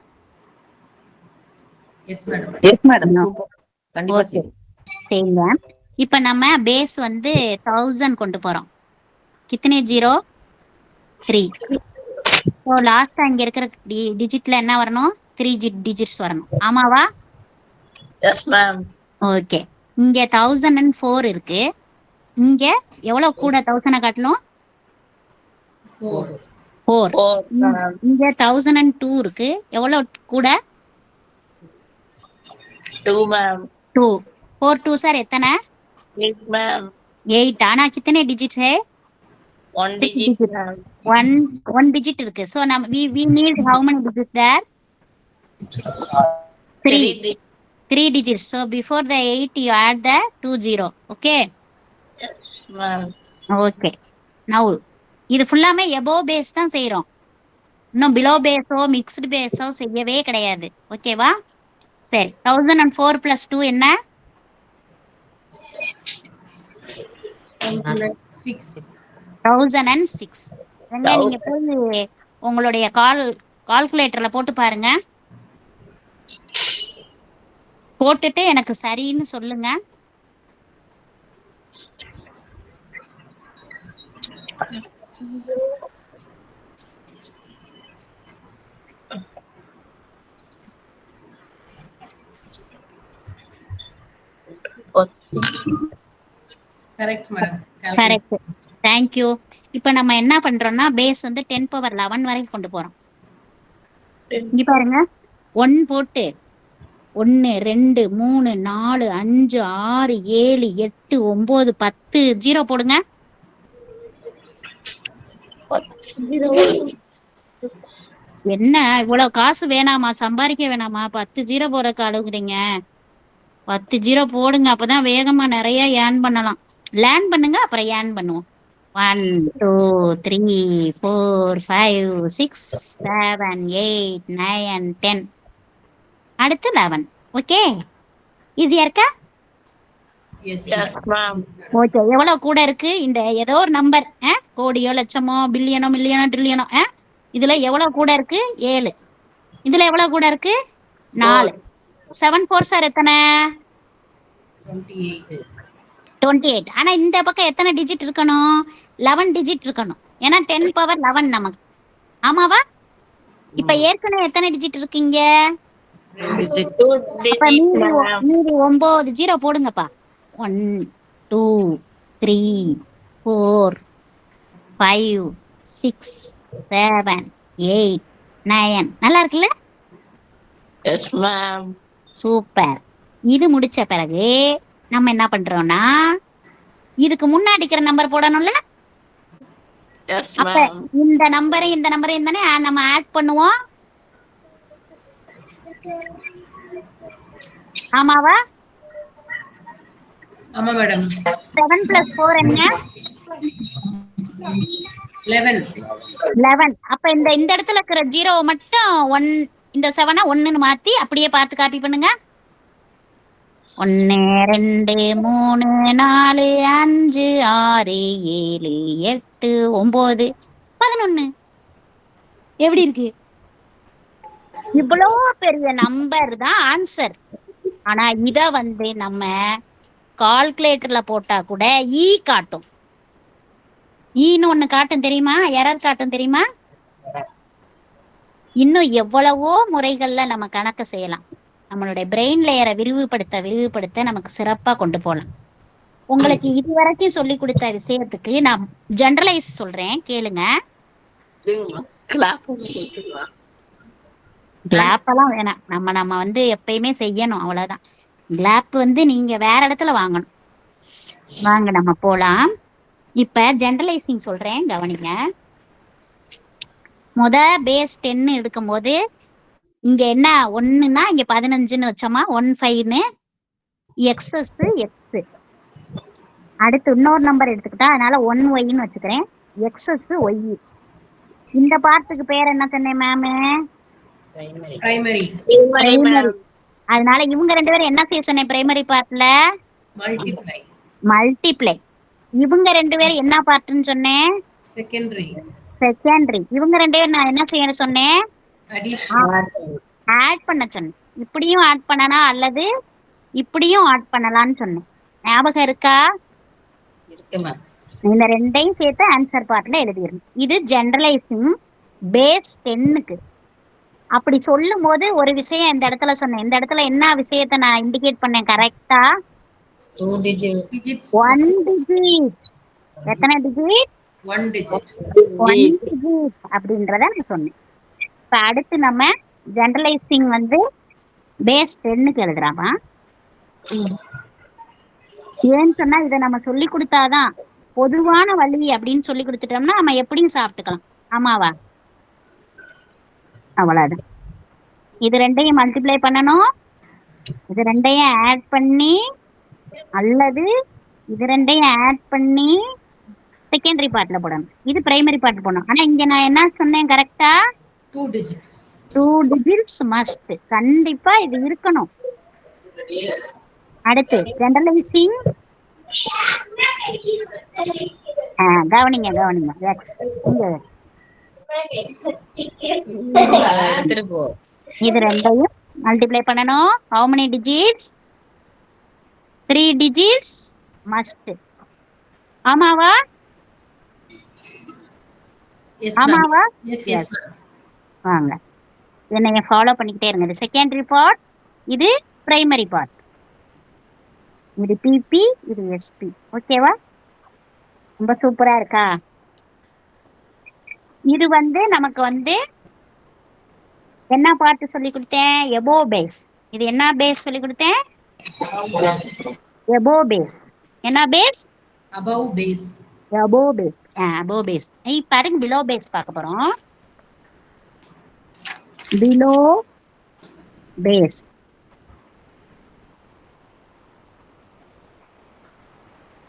S1: Yes madam.
S9: Yes madam. Super. கண்டிப்பா
S2: ஓகே, சரிங்க. இப்ப நம்ம பேஸ் வந்து 1000 கொண்டு போறோம். கித்தனை 0? 3. ஸோ லாஸ்டா இங்க இருக்கிற டிஜிட்ல என்ன வரணும்? 3 டிஜிட்ஸ் வரணும். ஆமாவா?
S9: Yes ma'am.
S2: ஓகே. இங்க 1004 இருக்கு. இங்க எவ்வளவு கூட 1000 காட்டணும்? 4. இங்க 1002 இருக்கு. எவ்வளவு கூட?
S9: 2 மேம்.
S2: 2. 4 2 சார் எத்தனை?
S9: 8 மேம்.
S2: 8. ஆனா கித்தனை digits?
S9: 1 digit ma'am.
S2: one digit இருக்கு. So we need how many digits there? 3 digits. So before the 8 you add the 20. Okay?
S9: Yes ma'am.
S2: Okay. Now இது ஃபுல்லாமே above base தான் செய்றோம். இன்னும் below base ஓ mixed base ஓ செய்யவே கிடையாது. ஓகேவா? சரி, 1004 plus 2 என்ன? 1006. எங்க நீங்க போய் உங்களுடைய கால்குலேட்டர்ல போட்டு பாருங்க. போட்டுட்டு எனக்கு சரின்னு சொல்லுங்க.
S1: Correct madam.
S2: Correct. Thank you. இப்போ நம்ம என்ன பண்றோம்னா பேஸ் வந்து 10^11 வரைக்கும் கொண்டு போறோம். இங்க பாருங்க, 1 போட்டு 1 2 3 4 5 6 7 8 9 10 0 போடுங்க. என்ன இவ்வளவு காசு வேணாமா? சம்பாதிக்க வேணாமா? 10 0 போறதுக்கு அழுகுறீங்க. 10 0 போடுங்க, அப்பதான் வேகமா நிறைய ஏர்ன் பண்ணலாம். லேர்ன் பண்ணுங்க, அப்புறம் ஏர்ன் பண்ணுவோம். 1 2 3 4 5 6 7 8 9 10. அடுத்து 11. ஓகே, ஈஸியா இருக்கா?
S1: Yes
S9: ma'am.
S2: ஓகே. எவ்வளவு கூட இருக்கு? இந்த ஏதோ ஒரு நம்பர், கோடியோ லட்சமோ பில்லியனோ மில்லியனோ ட்ரில்லியனோ, இதுல எவ்வளவு கூட இருக்கு? 7. இதுல எவ்வளவு கூட இருக்கு? 4. 7 4 சார் எத்தனை? 28. ஆனா இந்த பக்கம் எத்தனை டிஜிட் இருக்கணும்? 11 டிஜிட் இருக்கணும். ஏன்னா 10^11 நமக்கு. ஆமாவா? இப்ப ஏற்கனவே எத்தனை டிஜிட் இருக்கீங்க? மீதி 9 0 போடுங்கப்பா. 1 2 3 4 5 6 7 8 9. நல்லா இருக்குல்ல?
S9: Yes ma'am.
S2: சூப்பர். இது முடிச்ச பிறகு நம்ம என்ன பண்றோம்னா இதுக்கு முன்னாடி இருக்கிற நம்பர் போடணும்ல.
S9: எஸ்
S2: அப்ப
S9: மேம்.
S2: இந்த நம்பரையும் தானே நம்ம ஆட் பண்ணுவோம். ஆமாவா?
S1: ஆமா மேடம்.
S2: 7 + 4 என்ன?
S1: 11.
S2: 11. அப்ப இந்த இடத்துல இருக்கிற 0 மட்டும் 1, இந்த 7 1ன்னு மாத்தி அப்படியே பார்த்து காப்பி பண்ணுங்க. 1 2 3 4 5 6 7 8 9 11. எப்படி இருக்கு? இவ்வளோ பெரிய நம்பர் தான் ஆன்சர். ஆனா இத நம்ம கால்குலேட்டர்ல போட்டா கூட காட்டும். ஈன்னு ஒண்ணு காட்டும் தெரியுமா? எரர் காட்டும் தெரியுமா? இன்னும் எவ்வளவோ முறைகள்ல நம்ம கணக்கு செய்யலாம். நம்மளுடைய பிரெயின் லேயரை விரிவுபடுத்த நமக்கு சிறப்பா கொண்டு போகலாம். உங்களுக்கு இதுவரைக்கும் சொல்லி கொடுத்த விஷயத்துக்கு நான் ஜெனரலைஸ் சொல்றேன், கேளுங்க. கிளாப் எல்லாம் வேணாம். நம்ம எப்பயுமே செய்யணும், அவ்வளவுதான். கிளாப் நீங்க வேற இடத்துல வாங்கணும். வாங்க நம்ம போலாம். இப்ப ஜெனரலைசிங் சொல்றேன், கவனிங்க. பேஸ் 10 எடுக்கும் போது இங்க என்ன 1ன்னா இங்க 15ன்னு வச்சோமா, 15ன்னு எக்ஸஸ் எக்ஸ். அடுத்து இன்னொரு நம்பர் எடுத்துக்கிட்டா, அதனால 1y வச்சுக்கிறேன். எக்ஸஸ் ஒய். இந்த பார்ட்டுக்கு பேர் என்ன சொன்னேன் மேம்?
S1: பிரைமரி.
S2: அதனால இவங்க 2 பேரும் என்ன செய்ய சொன்னேன்? பிரைமரி பார்ட்ல மல்டிப்ளை. இவங்க 2 பேரும் என்ன பார்ட்னு சொன்னேன்? செகண்டரி. இவங்க 2 பேரும் நான் என்ன செய்ய சொன்னேன்? ஆட் பண்ண சொன்னேன். இப்படியும் ஆட் பண்ணலாம் அல்லது இப்படியும் ஆட் பண்ணலாம்னு சொன்னேன். ஞாபகம் இருக்கா? இந்த 2ஐயும் சேர்த்து ஆன்சர் பார்ட்ல எழுதிடணும். இது ஜெனரலைசிங் பேஸ் 10க்கு. அப்படி சொல்லும் போது ஒரு விஷயம் இந்த இடத்துல சொன்னேன். இந்த இடத்துல என்ன விஷயத்தை நான் இண்டிகேட் பண்ணேன் கரெக்டா? 1 digit. எத்தனை டிஜிட்?
S1: 1 digit.
S2: அப்படின்றத நான் சொன்னேன். இப்ப அடுத்து நம்ம ஜெனரலைசிங் பேஸ் 10க்கு எழுதுறாமா. ஏன்னு சொன்னா இதை நம்ம சொல்லி கொடுத்தாதான் பொதுவான வழி அப்படின்னு சொல்லி கொடுத்துட்டோம்னா நம்ம எப்படியும் சாப்பிட்டுக்கலாம். ஆமாவா? அவ்வளவுதான். இது 2ஐயும் மல்டிப்ளை பண்ணணும். இது 2ஐயும் ஆட் பண்ணி அல்லது இது 2ஐயும் ஆட் பண்ணி செகண்டரி பார்ட்ல போடணும். இது பிரைமரி பார்ட் போடணும். ஆனா இங்க நான் என்ன சொன்னேன் கரெக்டா?
S1: 2 digits.
S2: 2 digits must. கண்டிப்பா இது இருக்கணும். அடுத்து ஜெனரலைசிங். கவனிங்க. எக்ஸ் இது 2ஐயும் மல்டிப்ளை பண்ணணும். how many digits? 3 digits must. ஆமாவா? ஆமாவா?
S1: Yes ma'am.
S2: வாங்க, என்னைய ஃபாலோ பண்ணிக்கிட்டே இருங்க. இது செகண்டரி பார்ட், இது பிரைமரி பார்ட். இது பிபி, இது எஸ்பி. ஓகேவா? ரொம்ப சூப்பரா இருக்கா? இது நமக்கு என்ன பார்ட் சொல்லி கொடுத்தேன்? எபோ பேஸ். இது என்ன பேஸ் சொல்லி கொடுத்தேன்? எபோ பேஸ். என்ன base?
S1: above base.
S2: above base. above base. பாருங்க, below base பார்க்க போறோம். below base.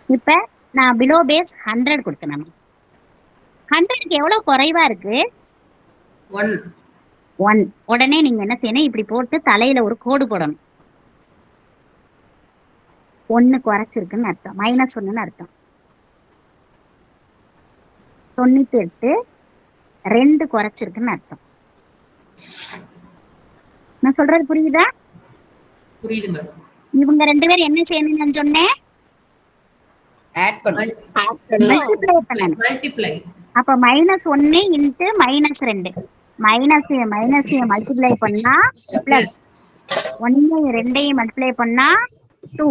S2: இப்ப நான் below base 100 கொடுத்தேன். 100க்கு எவ்வளவு குறைவா இருக்கு? 1. உடனே நீங்க என்ன செய்யணும்? இப்படி போட்டு தலையில ஒரு கோடு போடணும். 1 குறைச்சிருக்குன்னு அர்த்தம். -1ன்னு அர்த்தம். 98 2 குறைச்சிருக்குன்னு அர்த்தம். நான் சொல்றது புரியுதா?
S1: புரியுது மேடம்.
S2: இவங்க 2 பேரும் என்ன செய்யணும்னு சொன்னேன்?
S1: மல்டிப்ளை.
S2: அப்ப -1 இன்ட்டு -2. மைனஸ் மல்டிப்ளை பண்ணா பிளஸ் 1 2ஐயும் மல்டிப்ளை பண்ணா 2.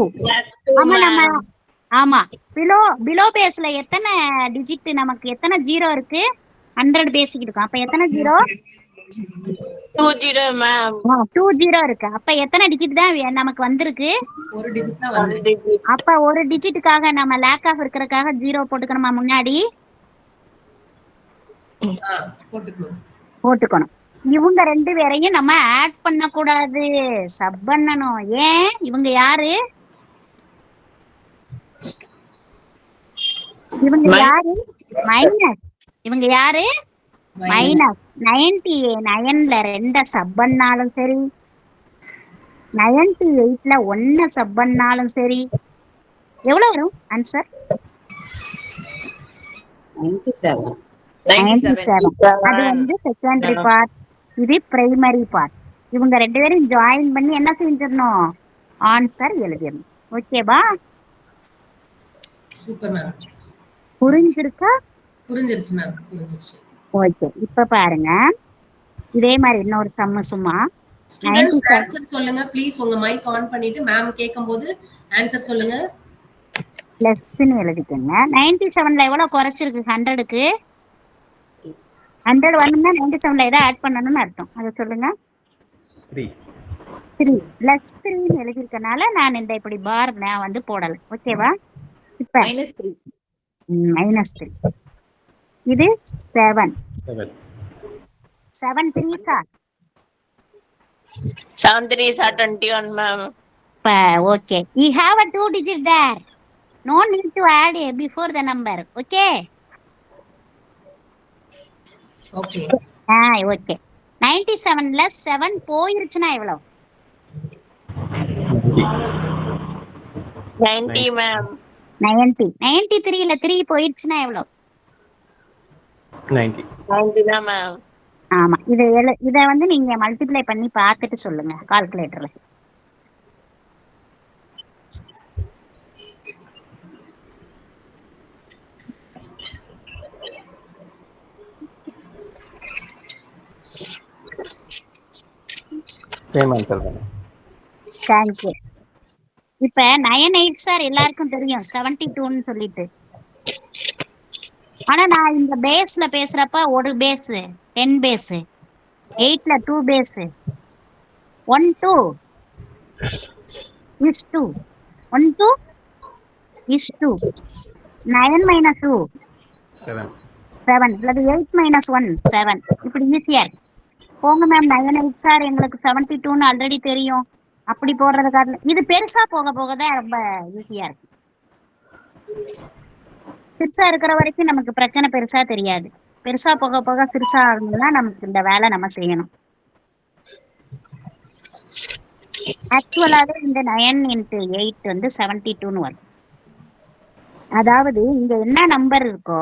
S2: ஆமா, பிலோ பேஸ்ல எத்தனை டிஜிட், நமக்கு எத்தனை 0 இருக்கு? 100 பேசிக்கிட்டு இருக்கும். அப்ப எத்தனை 0? 20 இருக்கு. அப்ப எத்தனை டிஜிட் தான் நமக்கு வந்திருக்கு?
S1: 1 digit தான் வந்திருக்கு.
S2: அப்ப ஒரு டிஜிட்டுக்காக நம்ம லேக் ஆஃப் இருக்கறதுக்காக 0 போட்டுக்கணுமா முன்னாடி? போட்டுக்கணும். இவங்க 2 பேரையும் நம்ம ஆட் பண்ண கூடாது, சப் பண்ணணும். ஏன்? இவங்க யாரு? இவங்க யாரு? மைனஸ். இவங்க யாரு? மைனஸ். 99ல 2 சப் பண்ணாலும் சரி, 98ல 1 சப் பண்ணாலும் சரி, எவ்வளவு வரும் ஆன்சர்?
S9: 97.
S2: 97. அது வந்து செகண்டரி பார்ட், இது பிரைமரி பார்ட். இவங்க 2 பேரும் ஜாயின் பண்ணி என்ன செஞ்சிடணும்? ஆன்சர் எழுதிடணும். ஓகேவா?
S1: Super ma'am.
S2: புரிஞ்சிருக்கா?
S1: புரிஞ்சிருச்சு மேம், புரிஞ்சிருச்சு.
S2: ஓகே, இப்ப பாருங்க, இதே மாதிரி இன்னொரு சம்ம சும்மா
S1: ஸ்டூடண்ட்ஸ் ஆன்சர் சொல்லுங்க ப்ளீஸ். உங்க மைக் ஆன் பண்ணிட்டு மேம் கேட்கும்போது ஆன்சர் சொல்லுங்க.
S2: பிளஸ்ன்னு எழுதிக்கோங்க. 97ல எவ்வளவு குறைச்சிருக்கு 100க்கு? 100 வரணும்னா 97ல எதை ஆட் பண்ணணும்னு அர்த்தம், அதை சொல்லுங்க. 3 பிளஸ் 3ன்னு எழுதிருக்கனால நான் இந்த இப்படி பார் நான் வந்து போடல. ஓகேவா? இப்ப
S9: -3.
S2: -3. இது 7. 7 3s are
S9: 7 3s are 21, ma'am.
S2: Okay, we have a 2 digit there. No need to add a before the number. Okay?
S1: Okay.
S2: Okay. 97ல 7 போயிருச்சுனா எவ்வளவு?
S9: 90, ma'am.
S2: 90. 93ல 3 போயிருச்சுனா எவ்வளவு?
S9: 90 தான் ma'am.
S2: ஆமா, இத வந்து நீங்க மல்டிப்ளை பண்ணி பார்த்துட்டு சொல்லுங்க கால்குலேட்டர்ல.
S10: சேம் ஆன்சர் தானே?
S2: Thank you. இப்ப 9 8s ஆர் எல்லாருக்கும் தெரியும் 72ன்னு சொல்லிட்டு. ஆனா நான் இந்த பேஸ்ல பேசுறப்ப ஒரு base 10 base, 8ல 2 base, 1 2 is 2, 1 2 is 2, 9 minus 2 7, அல்லது 8 minus 1 7. இப்படி ஈஸியா இருக்கு. போங்க மேம், 9 8s ஆர் எங்களுக்கு 72ன்னு ஆல்ரெடி தெரியும். அப்படி போடுறதுக்காக இது பெருசா போக போகதான் ரொம்ப ஈஸியா இருக்கு. சிறுசா இருக்கிற வரைக்கும் நமக்கு பிரச்சனை பெருசா தெரியாது. பெருசா போக போக சிறுசா ஆகணும்னா நமக்கு இந்த வேலை நம்ம செய்யணும். ஆக்சுவலாவே இந்த 9 into 8 வந்து 72ன்னு வரும். அதாவது இங்க என்ன நம்பர் இருக்கோ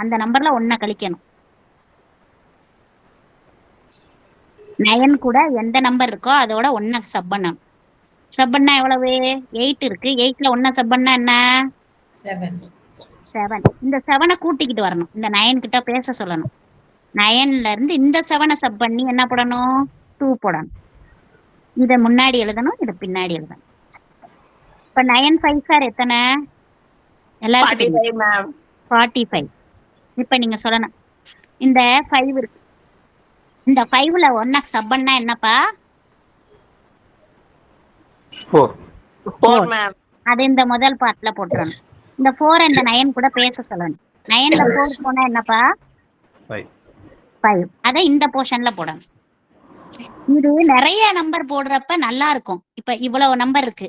S2: அந்த நம்பர்ல 1 கழிக்கணும். 9 கூட எந்த நம்பர் இருக்கோ அதோட 1 சப் பண்ணணும். சப் பண்ணா எவ்வளவு? 8 இருக்கு. 8ல 1 சப் பண்ணா என்ன? 7. இந்த 7 கூட்டிக்கிட்டு வரணும். இந்த 9 கிட்ட பேச சொல்லணும். 9ல இருந்து இந்த 7 சப் பண்ணி என்ன போடணும்? 2 போடணும். இத முன்னாடி எழுதணும், இத பின்னாடி எழுதணும். இப்ப 9 5s ஆர் எத்தனை? எல்லாருக்கும்
S9: 45, ma'am.
S2: 45. இப்ப நீங்க சொல்லணும், இந்த 5 இருக்கு. இந்த 5ல 1 சப் பண்ணா என்னப்பா?
S9: 4, ma'am.
S2: அது இந்த முதல் பார்ட்ல போட்டுறணும். இந்த 4 இந்த 9 கூட பேச சொல்லணும். 9ல 4 போனா என்னப்பா? 5. அதை இந்த போர்ஷன்ல போடணும். இது நிறைய நம்பர் போடுறப்ப நல்லா இருக்கும். இப்ப இவ்வளவு நம்பர் இருக்கு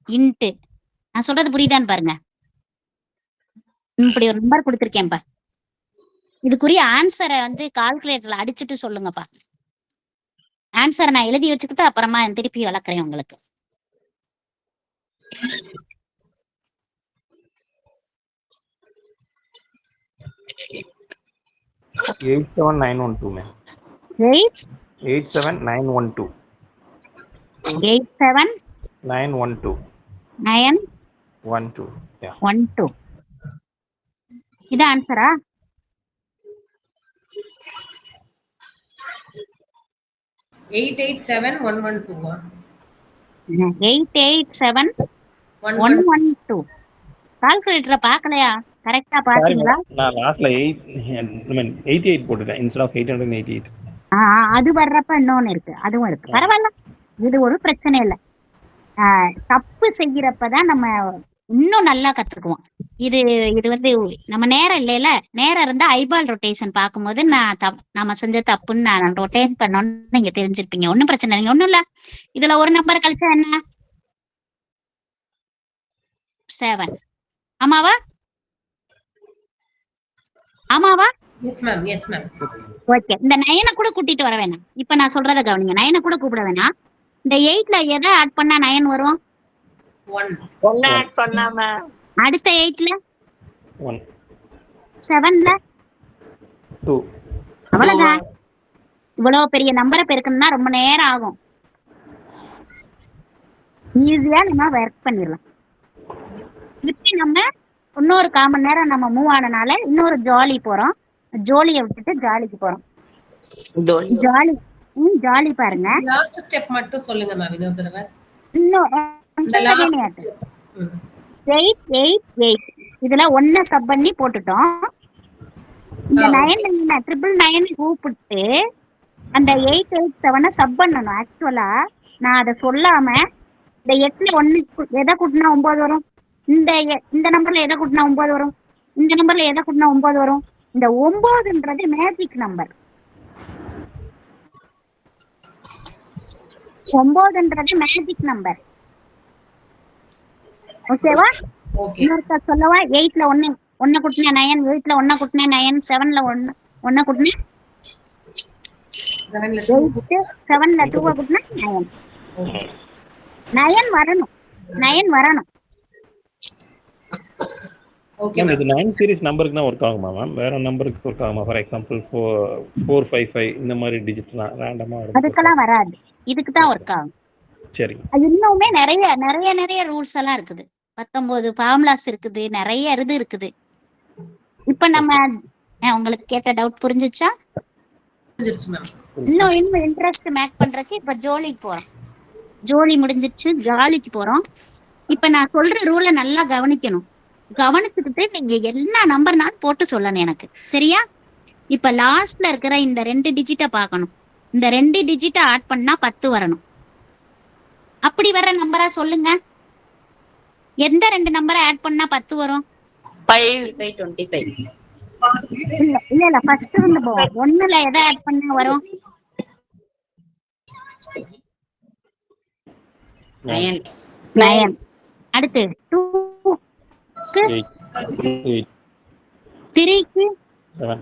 S2: இன்ட்டு, நான் சொல்றது புரியுதான்னு பாருங்க. இப்படி ஒரு நம்பர் கொடுத்துருக்கேன்ப்பா. இதுக்குரிய ஆன்சரை வந்து கால்குலேட்டர்ல அடிச்சுட்டு சொல்லுங்கப்பா. ஆன்சரை நான் எழுதி வச்சுக்கிட்டு அப்புறமா திருப்பி வளர்க்குறேன் உங்களுக்கு.
S10: Eight seven nine one two, ma'am. 87912.
S2: 87912.
S10: 912. Yeah.
S2: 12. இது ஆன்சரா?
S1: எயிட் 887-112.
S2: 887-112. கால்குலேட்டரை பார்க்கலையா? கரெக்டா பாத்தீங்களா?
S10: நான் லாஸ்ட்ல 88 போட்டுட்டேன் instead of 888.
S2: அது வர்றப்ப இன்னொன்னு இருக்கு, அதுவும் இருக்கு. பரவாயில்ல, இது ஒரு பிரச்சனை இல்லை. தப்பு செய்யறப்பதான் நம்ம இன்னும் நல்லா கத்துக்குவோம். இது வந்து நம்ம நேரம் இல்லையில, நேரம் இருந்தா ஐபால் ரொட்டேஷன் பார்க்கும்போது நம்ம செஞ்ச தப்புன்னு நான் ரொட்டேட் பண்ணோன்னு நீங்க தெரிஞ்சிருப்பீங்க. ஒன்னும் பிரச்சனை இல்லைங்க, ஒன்னும் இல்ல. இதுல ஒரு நம்பர் கழிச்சா என்ன? 7. ஆமாவா? ஆமாவா?
S1: Yes ma'am, yes ma'am.
S2: Okay. இந்த நயனை கூட கூட்டிட்டு வர வேணாம். இப்ப நான் சொல்றத கவனிங்க. நயனை கூட கூப்பிட வேணாம். இந்த 8ல எதை ஆட் பண்ணா 9 வரும்?
S1: 1.
S9: 1 ஆட் பண்ணாம
S2: அடுத்த 8ல
S10: 1
S2: 7ல
S10: 2
S2: அவ்வளவுதான். இவ்வளவு பெரிய நம்பரை பெருக்கணும்னா ரொம்ப நேரம் ஆகும். ஈஸியா நம்ம ஒர்க் பண்ணிடலாம். இப்படி நம்ம இன்னொரு 1/4 மணி நேரம் நம்ம மூவ் ஆனனால இன்னொரு ஜாலி போறோம். ஜோலியை விட்டுட்டு ஜாலிக்கு போறோம். ஜாலி ஜாலி பாருங்க.
S1: லாஸ்ட் ஸ்டெப் மட்டும் சொல்லுங்க மேம் இன்னொரு தடவை.
S2: இன்னும்
S1: இந்த லாஸ்ட் ஸ்டெப்.
S2: 8 8 8 இதுல 1 சப் பண்ணி போட்டுட்டோம். இந்த 9 ட்ரிபிள் 9 கூப்பிட்டு அந்த 8 8 7 சப் பண்ணணும். ஆக்சுவலா நான் அதை சொல்லாம இந்த 8ல 1 எதை கூட்டினா 9 வரும்? இந்த நம்பர்ல எதை கூட்டினா 9 வரும்? இந்த நம்பர்ல எதை கூட்டினா 9 வரும்? இந்த 9ன்றது மேஜிக் நம்பர். 9ன்றது மேஜிக் நம்பர். ஓகேவா? இன்னொருக்கா சொல்லவா? 8ல 1 கூட்டினா 9, 8ல 1 கூட்டினா 9, 7ல 1 கூட்டினா 8, 7ல 2 கூட்டினா 9. 9 வரணும். 9 வரணும்.
S1: Okay
S10: ma'am. இது 9 சீரிஸ் நம்பருக்கு தான் ஒர்க் ஆகுமா மேம்? வேற நம்பருக்கு ஒர்க் ஆகுமா? ஃபார் எக்ஸாம்பிள் 455 இந்த மாதிரி டிஜிட்லாம் ரேண்டமா
S2: அதுக்கெல்லாம் வராது. இதுக்கு தான் ஒர்க் ஆகும்.
S10: சரி.
S2: இன்னுமே நிறைய நிறைய நிறைய ரூல்ஸ் எல்லாம் இருக்குது. 19 ஃபார்முலாஸ் இருக்குது. நிறைய இருக்குது. இப்ப நம்ம உங்களுக்கு கேட்ட டவுட் புரிஞ்சுச்சா? இன்னும் இன்ட்ரெஸ்ட் மேக் பண்றதுக்கு இப்ப ஜோலிக்கு போறோம். ஜோலி முடிஞ்சிச்சு, ஜாலிக்கு போறோம். இப்ப நான் சொல்ற ரூலை நல்லா கவனிக்கணும். கவனிச்சுக்கிட்டு நீங்க எல்லா நம்பர்னாலும் போட்டு சொல்லணும் எனக்கு. சரியா? இப்ப லாஸ்ட்ல இருக்கிற இந்த 2 டிஜிட்டை பார்க்கணும். இந்த 2 டிஜிட்டை ஆட் பண்ணா 10 வரணும். அப்படி வர்ற நம்பரா சொல்லுங்க. எந்த 2 நம்பரை ஆட் பண்ணா 10 வரும்?
S9: 5 25.
S2: இல்ல ஃபர்ஸ்ட் இருந்து போவோம். 1ல எதை ஆட் பண்ணா வரும்? 9. அடுத்து 2க்கு
S10: 8
S2: 3க்கு
S10: 7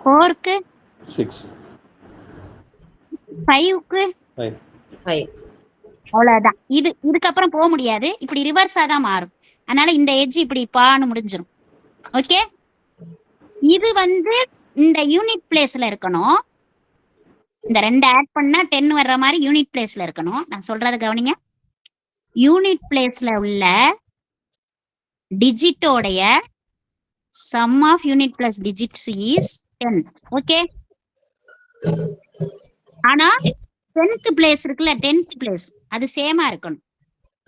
S2: 4க்கு
S10: 6
S2: 5க்கு
S9: 5.
S2: அவ்வளவுதான். இதுக்கப்புறம் போக முடியாது. இப்படி ரிவர்ஸா தான் மாறும். அதனால இந்த எட்ஜ் இப்படி பான்னு முடிஞ்சிடும். ஓகே. இது இந்த யூனிட் பிளேஸ்ல இருக்கணும். இந்த 2 ஆட் பண்ணா 10 வர்ற மாதிரி யூனிட் பிளேஸ்ல இருக்கணும். நான் சொல்றத கவனிங்க. யூனிட் பிளேஸ்ல உள்ள டிஜிட்டோடைய sum of unit plus digits is 10. Okay. ஆனா 10th பிளேஸ் இருக்குல்ல, 10th பிளேஸ் அது சேமா இருக்கணும்.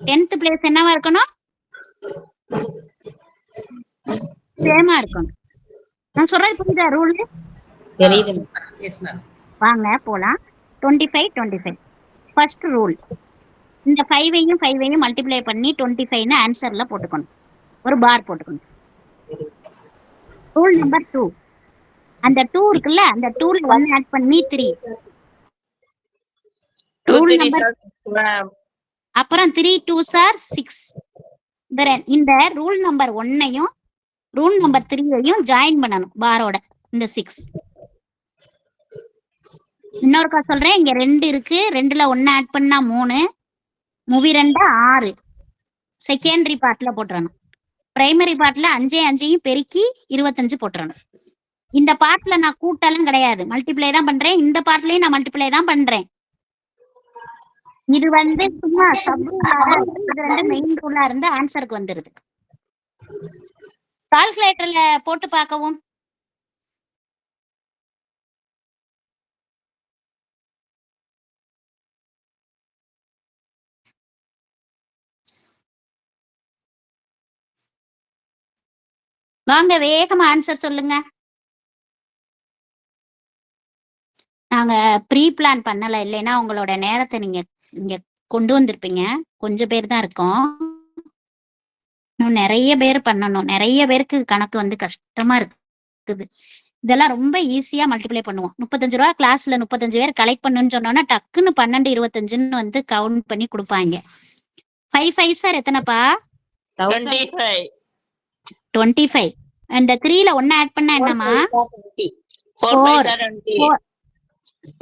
S2: 10th பிளேஸ் என்னவா இருக்கணும்? சேமா இருக்கணும். நான் சொல்றது புரியுதா ரூல்?
S9: தெரியுது.
S1: Yes ma'am.
S2: வாங்க போலாம். 25 25 ஃபர்ஸ்ட் ரூல். இந்த 5ஐயும் மல்டிப்ளை பண்ணி 25ன்னு ஆன்சர்ல போட்டுக்கணும். ஒரு பார் போட்டுக்கணும். Rule number 2. அந்த 2 இருக்குல்ல, அந்த 2ல 1 ஆட் பண்ணி 3. ரூல் நம்பர் அப்புறம் 3 2s are 6. இந்த ரூல் நம்பர் 1ஐயும் ரூல் நம்பர் 3ஐயும் ஜாயின் பண்ணணும் பாரோட. இந்த 6 இன்னொருக்கா சொல்றேன். இங்க 2 இருக்கு. 2ல 1 ஆட் பண்ணா 3, மூவி 2 6. செகண்டரி பார்ட்ல போட்டுறணும். பிரைமரி பார்ட்ல 5ஐயும் பெருக்கி 25 போட்டுறணும். இந்த பார்ட்ல நான் கூட்டெல்லாம் கிடையாது, மல்டிப்ளை தான் பண்றேன். இந்த பார்ட்லயும் நான் மல்டிப்ளை தான் பண்றேன். இது சும்மா சப் இது 2 மெயின் ரூலா இருந்து ஆன்சருக்கு வந்துருது. கால்குலேட்டர்ல போட்டு பார்க்கவும். வாங்க வேகமா ஆன்சர் சொல்லுங்க. நாங்க ப்ரீ பிளான் பண்ணல, இல்லைன்னா உங்களோட நேரத்தை நீங்க கொண்டு வந்திருப்பீங்க. கொஞ்சம் பேர் தான் இருக்கோம். இன்னும் நிறைய பேர் பண்ணணும். நிறைய பேருக்கு கணக்கு கஷ்டமா இருக்குது. இதெல்லாம் ரொம்ப ஈஸியா மல்டிப்ளை பண்ணுவோம். 35 ரூபா கிளாஸ்ல 35 பேர் கலெக்ட் பண்ணுன்னு சொன்னோம்னா டக்குன்னு 12 25ன்னு கவுண்ட் பண்ணி கொடுப்பாங்க. 5 5 சார் எத்தனைப்பா?
S9: 25.
S2: 25. அந்த 3ல 1 ஆட் பண்ணா என்னமா?
S9: 4
S2: 4
S9: 5 are 20.
S2: 4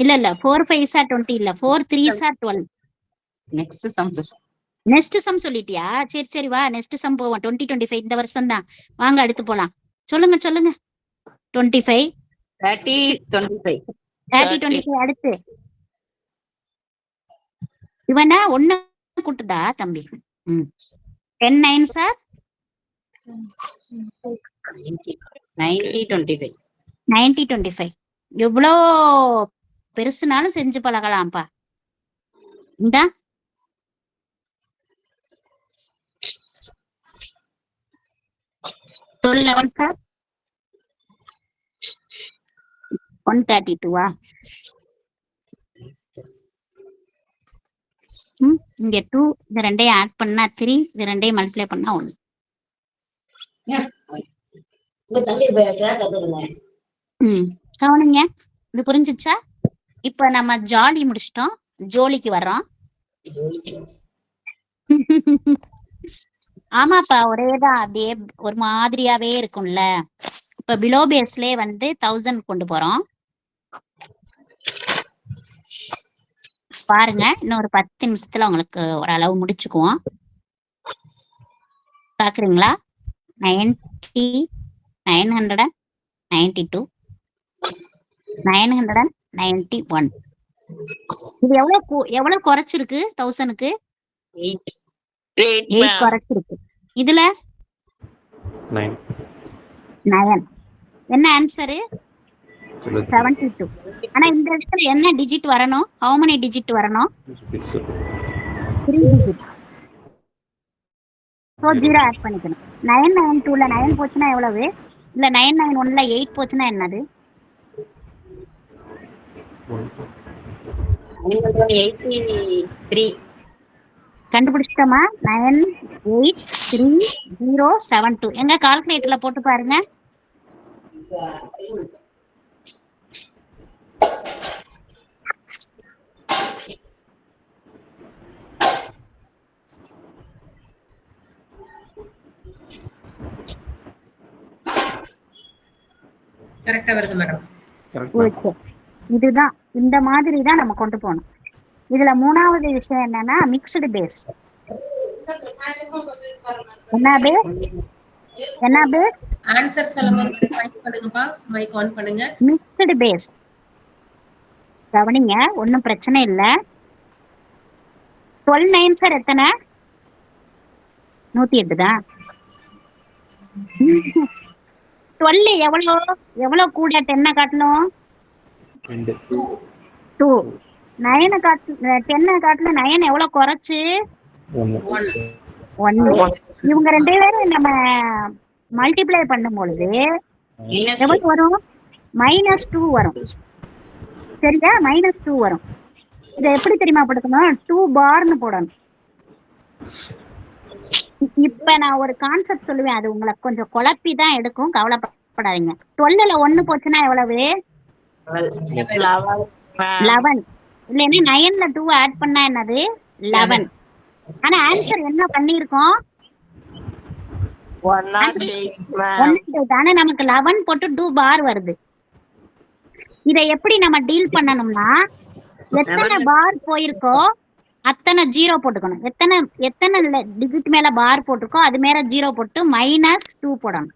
S2: இல்ல 4 5s are 20 இல்ல 4 3s are 12. நெக்ஸ்ட் சம் சொல்லிட்டியா? சரி வா நெக்ஸ்ட் சம் போவோம். 2025 இந்த வருஷம் தான். வாங்க அடுத்து போலாம். சொல்லுங்க 25
S9: 30 25.
S2: 25 அடுத்து இவனா ஒண்ணு கூட்டுடா தம்பி. 10 9s are
S9: 90 25.
S2: 90 25. எவ்வளோ பெருசுனாலும் செஞ்சு பழகலாம்ப்பா. இந்தா 12 11 சார் 132வா? இங்க 2 இந்த ரெண்டையும் ஆட் பண்ணா 3 இது ரெண்டையும் மல்டிப்ளை பண்ணா 1. கவனிங்க இது புரிஞ்சிச்சா? இப்ப நம்ம ஜாலி முடிச்சிட்டோம், ஜோலிக்கு வர்றோம். ஆமாப்பா ஒரேதான், அப்படியே ஒரு மாதிரியாவே இருக்கும்ல. இப்ப பிலோ பேஸ்லயே வந்து 1000 கொண்டு போறோம். பாருங்க இன்னும் ஒரு 10 நிமிஷத்துல உங்களுக்கு ஓரளவு முடிச்சுக்குவோம். பாக்குறீங்களா? 90 992 991. இது எவ்வளவு குறைச்சிருக்கு? 1000க்கு 8 குறைச்சிருக்கு. இதுல 9. என்ன ஆன்சரு? 72. ஆனா இந்த இடத்துல என்ன டிஜிட் வரணும்? how many டிஜிட் வரணும்? 3 டிஜிட். ஸோ 0 ஆட் பண்ணிக்கணும். 992ல 9 போச்சுன்னா எவ்வளவு? இல்ல 991ல 8 போச்சுன்னா என்னது?
S9: 83.
S2: கண்டுபிடிச்சிட்டோமா? 98307 எங்க கால்குலேட்டர்ல போட்டு பாருங்க.
S1: கரெக்டா வருது மேடம்.
S2: இதுதான், இந்த மாதிரி தான் நம்ம கொண்டு போகணும். இதுல மூணாவது விஷயம் என்னன்னா மிக்ஸ்டு பேஸ். என்ன பேஸ்?
S1: ஆன்சர் சொல்லும்போது மைக் பண்ணுங்கப்பா, மைக் ஆன் பண்ணுங்க.
S2: Mixed phase. கவனிங்க, ஒன்றும் பிரச்சனை இல்லை. 12 9 சார் எத்தனை? 108 தான். 12 எவ்வளோ கூட 10 காட்டணும்? 2. 9 10 காட்டல 9 எவ்வளவு குறைச்சு? 1. இவங்க 2 பேரும் நம்ம மல்டிப்ளை பண்ணும் பொழுது எவ்வளவு வரும்? -2 வரும். சரியா? -2 வரும். இதை எப்படி தெரியுமா போட்டுக்கணும்? 2 பார்னு போடணும். இப்ப நான் ஒரு கான்செப்ட் சொல்லுவேன், அது உங்களை கொஞ்சம் குழப்பி தான் எடுக்கும், கவலைப்படாதீங்க. 12ல 1 போச்சுன்னா எவ்வளவு? 11. இல்லைன்னா 9ல 2 ஆட் பண்ணா என்னது? 11. ஆனா ஆன்சர் என்ன பண்ணிருக்கோம்? 108. ஆனா நமக்கு 11 போட்டு 2 பார் வருது. இதை எப்படி நம்ம டீல் பண்ணணும்னா, எத்தனை பார் போயிருக்கோ அத்தனை 0 போட்டுக்கணும். எத்தனை டிஜிட் மேல பார் போட்டிருக்கோ அது மேல 0 போட்டு -2 போடணும்.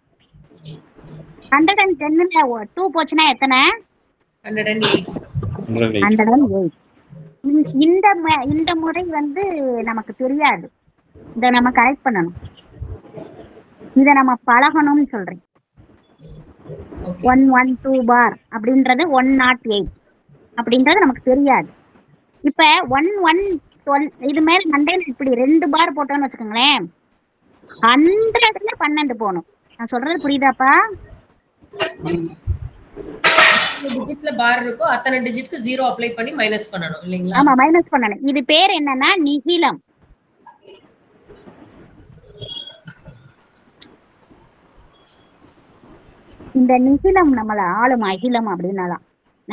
S2: 110ல 2 போச்சுன்னா எத்தனை? 108. இந்த முறை வந்து நமக்கு தெரியாது, இத நம்ம கரெக்ட் பண்ணணும். இத நம்ம பழகணும்னு சொல்றேன். 112 பார் அப்படின்றது 108 அப்படின்றது நமக்கு தெரியாது. இப்ப 1112 இது மேல மண்டையில இப்படி 2 பார் போட்டோம்னு வச்சுக்கோங்களேன், 100ல 12 போகணும். நான் சொல்றது புரியுதாப்பா?
S1: டிஜிட்ல பார் இருக்கோ அத்தனை டிஜிட்க்கு 0 அப்ளை பண்ணி மைனஸ் பண்ணனும் இல்லீங்களா?
S2: ஆமா, மைனஸ் பண்ணனும். இது பேர் என்னன்னா நிகிலம். இந்த நிகிலம் நம்மள ஆளும் அகிலம் அப்படின்னாலாம்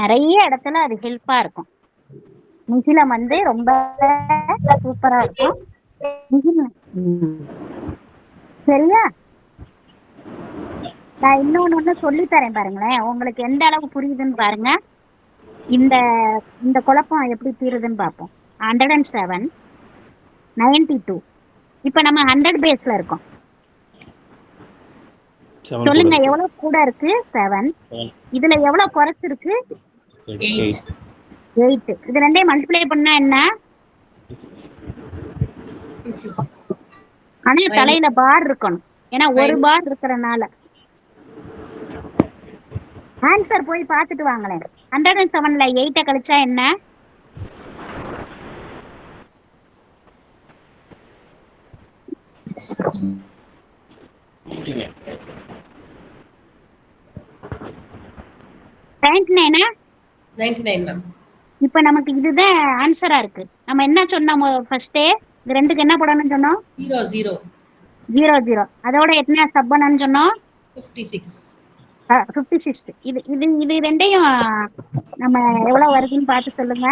S2: நிறைய இடத்துல அது ஹெல்ப்பா இருக்கும். நிகிலம் வந்து ரொம்ப சூப்பரா இருக்கும். சரியா? நான் இன்னொன்னு சொல்லி தரேன் பாருங்களேன், உங்களுக்கு எந்த அளவு புரியுதுன்னு பாருங்க. இந்த இந்த குழப்பம் எப்படி தீருதுன்னு பார்ப்போம். 107, 92. இப்ப நம்ம 100 பேஸ்ல இருக்கோம். சொல்லுங்க, எவ்வளவு கூட இருக்கு? 7. இதுல எவ்வளவு குறைச்சிருக்கு? 8. இது ரெண்டையும் மல்டிப்ளை பண்ணா என்ன? ஆனா தலையில பார் இருக்கணும், ஏன்னா ஒரு பார் இருக்கிறனால. ஆன்சர் போய் பார்த்துட்டு வாங்களேன். 107ல 8 கழிச்சா என்ன? இப்ப நமக்கு இதுதான் ஆன்சரா இருக்கு. நம்ம என்ன சொன்னோம் ஃபர்ஸ்டே? இது ரெண்டுக்கு என்ன போடணும்னு சொன்னோம்?
S1: 0
S2: 0. அதோட என்ன சப் பண்ணணும்னு சொன்னோம்?
S1: 56.
S2: 56. இது இது இது ரெண்டையும் நம்ம எவ்வளவு வருதுன்னு பார்த்து சொல்லுங்க.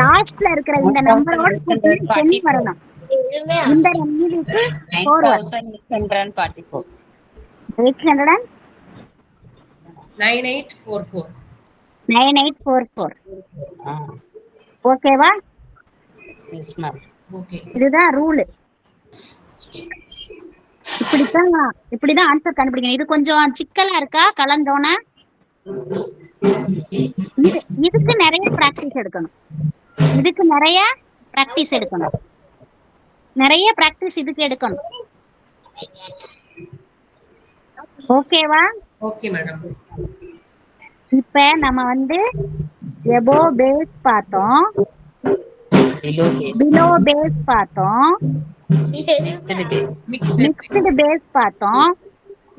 S2: லாஸ்ட்ல இருக்கிற இந்த நம்பரோட 10 வரணும். இந்த மீதிக்கு 4 வரும். 9844. ஓகேவா? இதுதான் ரூல். இப்படிதான் ஆன்சர் கண்டுபிடிக்கணும். இது கொஞ்சம் சிக்கலா இருக்கா? கலந்தோன இதுக்கு நிறைய பிராக்டிஸ் எடுக்கணும். நிறைய பிராக்டிஸ் இதுக்கு எடுக்கணும். ஓகேவா?
S1: Okay madam.
S2: இப்ப நம்ம எபோ பேஸ் பார்த்தோம், பிலோ பேஸ் பார்த்தோம், மிக்ஸ்டு பேஸ் பார்த்தோம்.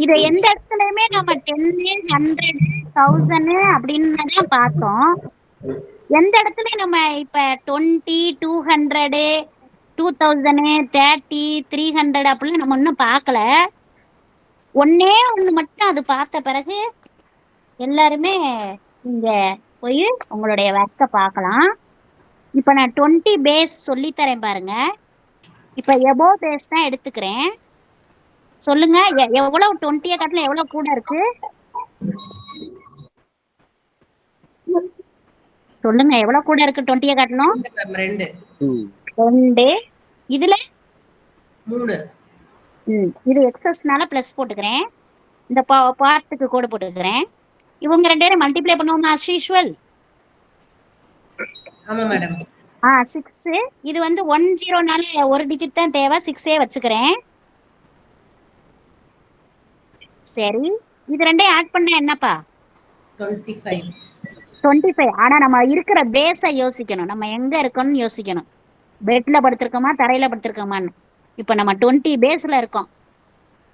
S2: இத எந்த இடத்துலயுமே நம்ம 10, 100, 1000 அப்படின்னு பார்த்தோம். எந்த இடத்துலயும் நம்ம இப்ப 20, 200, 2000, 30, 300 அப்படின்னு நம்ம இன்னும் பார்க்கல. ஒண்ணு மட்டும் அது பார்த்த பிறகு எல்லாருமே இங்க போய் உங்களுடைய ஒர்க்க பார்க்கலாம். இப்ப நான் 20 பேஸ் சொல்லி தரேன் பாருங்க. இப்ப எபோ பேஸ் தான் எடுத்துக்கிறேன். சொல்லுங்க, எவ்வளவு 20 காட்டுல எவ்வளவு கூட இருக்கு? சொல்லுங்க, எவ்வளவு கூட இருக்கு 20 காட்டணும்? 2. இதுல
S1: 3.
S2: இது எக்ஸஸ்னால பிளஸ் போட்டுக்கிறேன். இந்த பார்ட்டுக்கு கோடு போட்டுக்கிறேன். இவங்க 2 பேரும் மல்டிப்ளை பண்ணுவோம் as usual.
S1: ஆமா மேடம்.
S2: 6. இது 10னால ஒரு டிஜிட் தான் தேவை, 6 வச்சுக்கிறேன். சரி, இது ரெண்டையும் ஆட் பண்ண என்னப்பா? 25. ஆனா நம்ம இருக்கிற பேஸ யோசிக்கணும். நம்ம எங்க இருக்கோம்னு யோசிக்கணும். பெட்ல படுத்திருக்கோமா, தரையில படுத்திருக்கோமான்னு. இப்ப நம்ம 20 பேஸ்ல இருக்கோம்.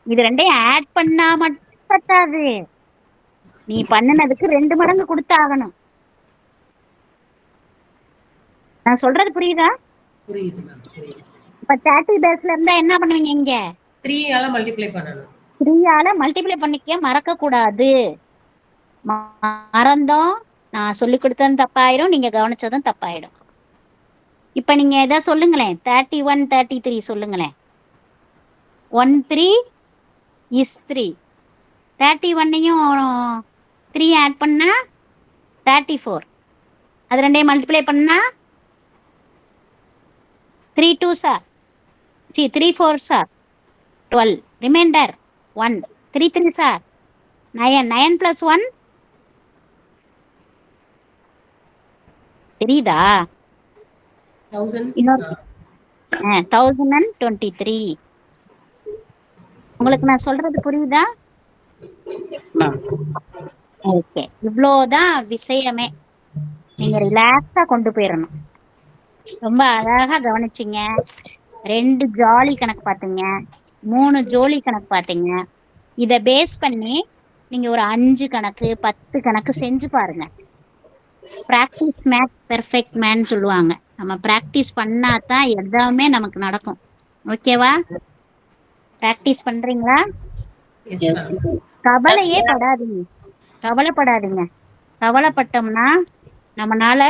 S2: இது ரெண்டையும் ஆட் பண்ணா மட்டும் பத்தாது, நீ பண்ணினதுக்கு 2 மடங்கு கொடுத்தாகணும். நான் சொல்றது புரியுதா?
S1: புரியுது மேம், புரியுது.
S2: இப்ப 30 பேஸ்ல இருந்தா என்ன பண்ணுவீங்க? இங்க
S1: 3 ஆல மல்டிப்ளை பண்ணணும்.
S2: 3 ஆல மல்டிப்ளை பண்ணிக்க மறக்க கூடாது. மறந்தோம், நான் சொல்லி கொடுத்ததும் தப்பாயிரும், நீங்க கவனிச்சதும் தப்பாயிடும். இப்ப நீங்க எதா சொல்லுங்களேன். 31, 33 சொல்லுங்களேன். 1 3 is 3. 31யும் 3 ஆட் பண்ணா 34. அது ரெண்டையும் மல்டிப்ளை பண்ணா 3 2s 3 4s 12. Reminder 1. 3 3s 9. 9 plus 1 தெரியுதா? 1023. உங்களுக்கு நான் சொல்றது புரியுதா? ஓகே, இவ்வளோதான் விஷயமே. நீங்க ரிலாக்ஸா கொண்டு போயிடணும். ரொம்ப அழகா கவனிச்சிங்க. 2 ஜாலி கணக்கு பார்த்தீங்க, 3 ஜோலி கணக்கு பார்த்தீங்க. இதை பேஸ் பண்ணி நீங்க ஒரு 5 கணக்கு 10 கணக்கு செஞ்சு பாருங்க. பிராக்டிஸ் மேக் பெர்ஃபெக்ட் மேன் சொல்லுவாங்க. நம்ம பிராக்டிஸ் பண்ணாதான் எல்லாமே நமக்கு நடக்கும். ஓகேவா? பிராக்டிஸ் பண்றீங்களா? கவலையே படாதீங்க, கவலைப்படாதீங்க. கவலைப்பட்டோம்னா நம்மனால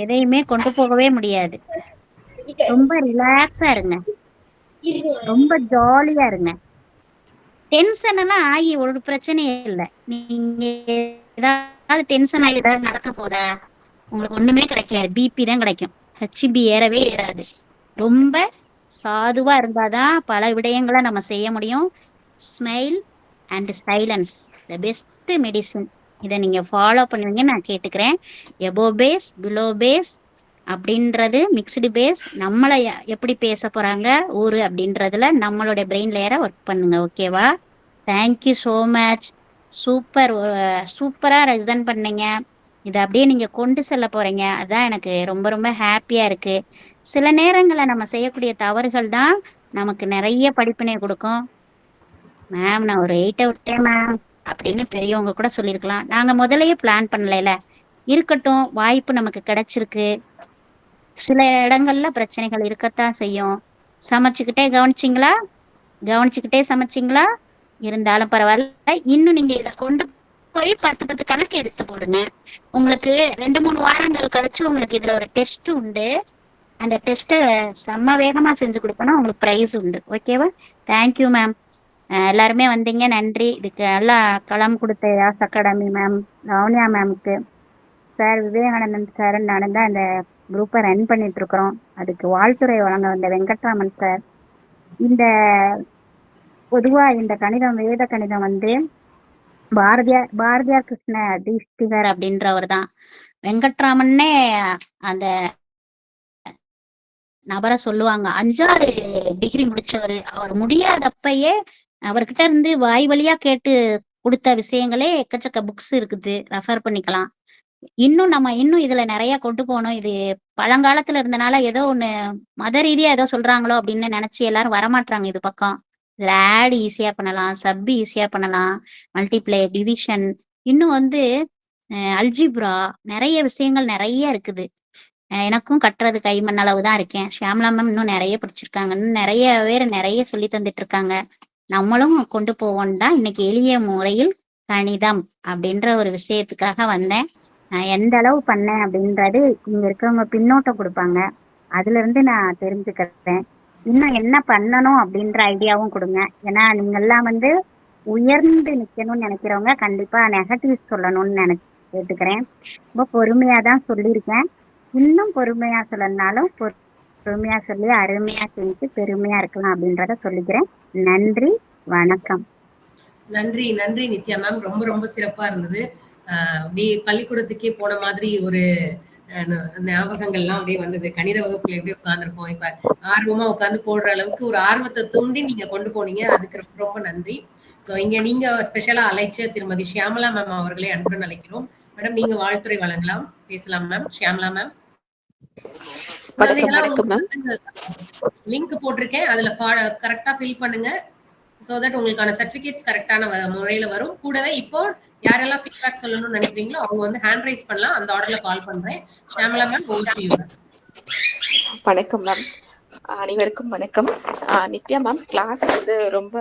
S2: எதையுமே கொண்டு போகவே முடியாது. ரொம்ப ரிலாக்ஸா இருங்க, ரொம்ப ஜாலியா இருங்க. டென்ஷன் எல்லாம் ஆகி ஒரு பிரச்சனையும் இல்லை. நீங்க ஏதாவது டென்ஷன் ஆகி ஏதாவது நடக்க போதா, உங்களுக்கு ஒண்ணுமே கிடைக்காது, பிபி தான் கிடைக்கும், ஹெச்பி ஏறவே ஏறாது. ரொம்ப சாதுவா இருந்தாதான் பல விடயங்களை நம்ம செய்ய முடியும். Smile and silence the best medicine. இதை நீங்க ஃபாலோ பண்ணுவீங்க நான் கேட்டுக்கிறேன். எபோ பேஸ் பிலோ பேஸ் அப்படின்றது மிக்ஸ்டு பேஸ். நம்மளை எப்படி பேச போறாங்க ஊரு அப்படின்றதுல நம்மளுடைய பிரெயின் லேயரை ஒர்க் பண்ணுங்க. ஓகேவா? Thank you so much. சூப்பர், சூப்பராக ரெசன் பண்ணீங்க. இதை அப்படியே நீங்கள் கொண்டு செல்ல போகிறீங்க. அதுதான் எனக்கு ரொம்ப ரொம்ப ஹாப்பியாக இருக்குது. சில நேரங்களில் நம்ம செய்யக்கூடிய தவறுகள் தான் நமக்கு நிறைய படிப்பினை கொடுக்கும். மேம் நான் ஒரு 8 விட்டேன் மேம் அப்படின்னு பெரியவங்க கூட சொல்லியிருக்கலாம். நாங்கள் முதலையே பிளான் பண்ணல. இருக்கட்டும், வாய்ப்பு நமக்கு கிடைச்சிருக்கு. சில இடங்கள்ல பிரச்சனைகள் இருக்கத்தான் செய்யும். சமைச்சுக்கிட்டே கவனிச்சுக்கிட்டே சமைச்சிங்களா? இருந்தாலும் பரவாயில்ல. இன்னும் நீங்க இதை கொண்டு போய் 10 கணக்கு எடுத்து போடுங்க. உங்களுக்கு 2-3 வாரங்கள் கழிச்சு உங்களுக்கு இதுல ஒரு டெஸ்ட் உண்டு. அந்த டெஸ்ட்டை செம்ம வேகமா செஞ்சு கொடுக்கணும். உங்களுக்கு ப்ரைஸ் உண்டு. ஓகேவா? Thank you ma'am. எல்லாருமே வந்தீங்க, நன்றி. இதுக்கு நல்லா களம் கொடுத்த யாஸ் அகாடமி மேம், லவன்யா மேம்க்கு, சார் விவேகானந்தன் சார், நான் தான் இந்த குரூப்பை ரன் பண்ணிட்டு இருக்கிறோம். அதுக்கு வாழ்த்துறை வழங்க வந்த வெங்கட்ராமன் சார். இந்த பொதுவா இந்த கணிதம், வேத கணிதம் வந்து பாரதியார் கிருஷ்ண தீஷ்டிகர் அப்படின்றவர் தான். வெங்கட்ராமன்னே அந்த நபரை சொல்லுவாங்க. 5-6 டிகிரி முடிச்சவர். அவர் முடியாதப்பயே அவர்கிட்ட இருந்து வாய் வழியா கேட்டு கொடுத்த விஷயங்களே எக்கச்சக்க புக்ஸ் இருக்குது, ரெஃபர் பண்ணிக்கலாம். இன்னும் இதுல நிறைய கொண்டு போகணும். இது பழங்காலத்துல இருந்தனால ஏதோ ஒண்ணு மத ரீதியா ஏதோ சொல்றாங்களோ அப்படின்னு நினைச்சு எல்லாரும் வரமாட்டாங்க இது பக்கம். இதுல ஆட் ஈஸியா பண்ணலாம், சப் ஈஸியா பண்ணலாம், மல்டிப்ளை, டிவிஷன், இன்னும் வந்து அல்ஜிப்ரா, நிறைய விஷயங்கள் நிறைய இருக்குது. எனக்கும் கட்டுறது கைமண் அளவு தான் இருக்கேன். ஷியாமலா மேம் இன்னும் நிறைய படிச்சிருக்காங்க, இன்னும் நிறைய பேர் நிறைய சொல்லி தந்துட்டு இருக்காங்க. நம்மளும் கொண்டு போவோம் தான் இன்னைக்கு எளிய முறையில் கணிதம் அப்படின்ற ஒரு விஷயத்துக்காக வந்தேன். நான் எந்த அளவு பண்ணேன் அப்படின்றது இங்க இருக்கிறவங்க பின்னோட்டம் கொடுப்பாங்க, அதுல இருந்து நான் தெரிஞ்சுக்கிறேன். இன்னும் என்ன பண்ணணும் அப்படின்ற ஐடியாவும் கொடுங்க. ஏன்னா நீங்க எல்லாம் வந்து உயர்ந்து நிக்கணும்னு நினைக்கிறவங்க கண்டிப்பா நெகட்டிவ் சொல்லணும்னு கேட்டுக்கிறேன். ரொம்ப பொறுமையா தான் சொல்லியிருக்கேன். இன்னும் பொறுமையா சொல்லனாலும் பொறுமையா சொல்லி அருமையா செஞ்சு பெருமையா இருக்கலாம் அப்படின்றத சொல்லிக்கிறேன். நன்றி, வணக்கம்.
S1: நன்றி நன்றி நித்யா மேம். ரொம்ப ரொம்ப சிறப்பா இருந்தது. அப்படியே பள்ளிக்கூடத்துக்கே போன மாதிரி ஒரு ஞாபகங்கள்லாம் அப்படியே வந்தது. கணித வகுப்புல எப்படி உட்காந்துருக்கோம், இப்ப ஆர்வமா உட்காந்து போடுற அளவுக்கு ஒரு ஆர்வத்தை தூண்டி நீங்க கொண்டு போனீங்க. அதுக்கு ரொம்ப ரொம்ப நன்றி. சோ இங்க நீங்க ஸ்பெஷலா அழைச்ச திருமதி ஷியாமலா மேம் அவர்களே அன்புடன் அழைக்கிறோம். மேடம் நீங்க வாழ்த்துறை வழங்கலாம், பேசலாம் மேம். ஷியாமலா மேம். லிங்க் போட்டிருக்கேன், அதுல கரெக்டா ஃபில் பண்ணுங்க. சோ தட் உங்களுக்கான சர்டிபிகேட்ஸ் கரெக்டான முறையில வரும். கூடவே இப்போ யாரெல்லாம் ஃபீட்பேக் சொல்லணும்னு நினைக்கிறீங்களோ அவங்க வந்து ஹேண்ட் ரைஸ் பண்ணலாம். அந்த ஆர்டர்ல கால் பண்றேன். Shyamala ma'am, over to you.
S11: வணக்கம் மேம், அனைவருக்கும் வணக்கம். நித்யா மேம், கிளாஸ் வந்து ரொம்ப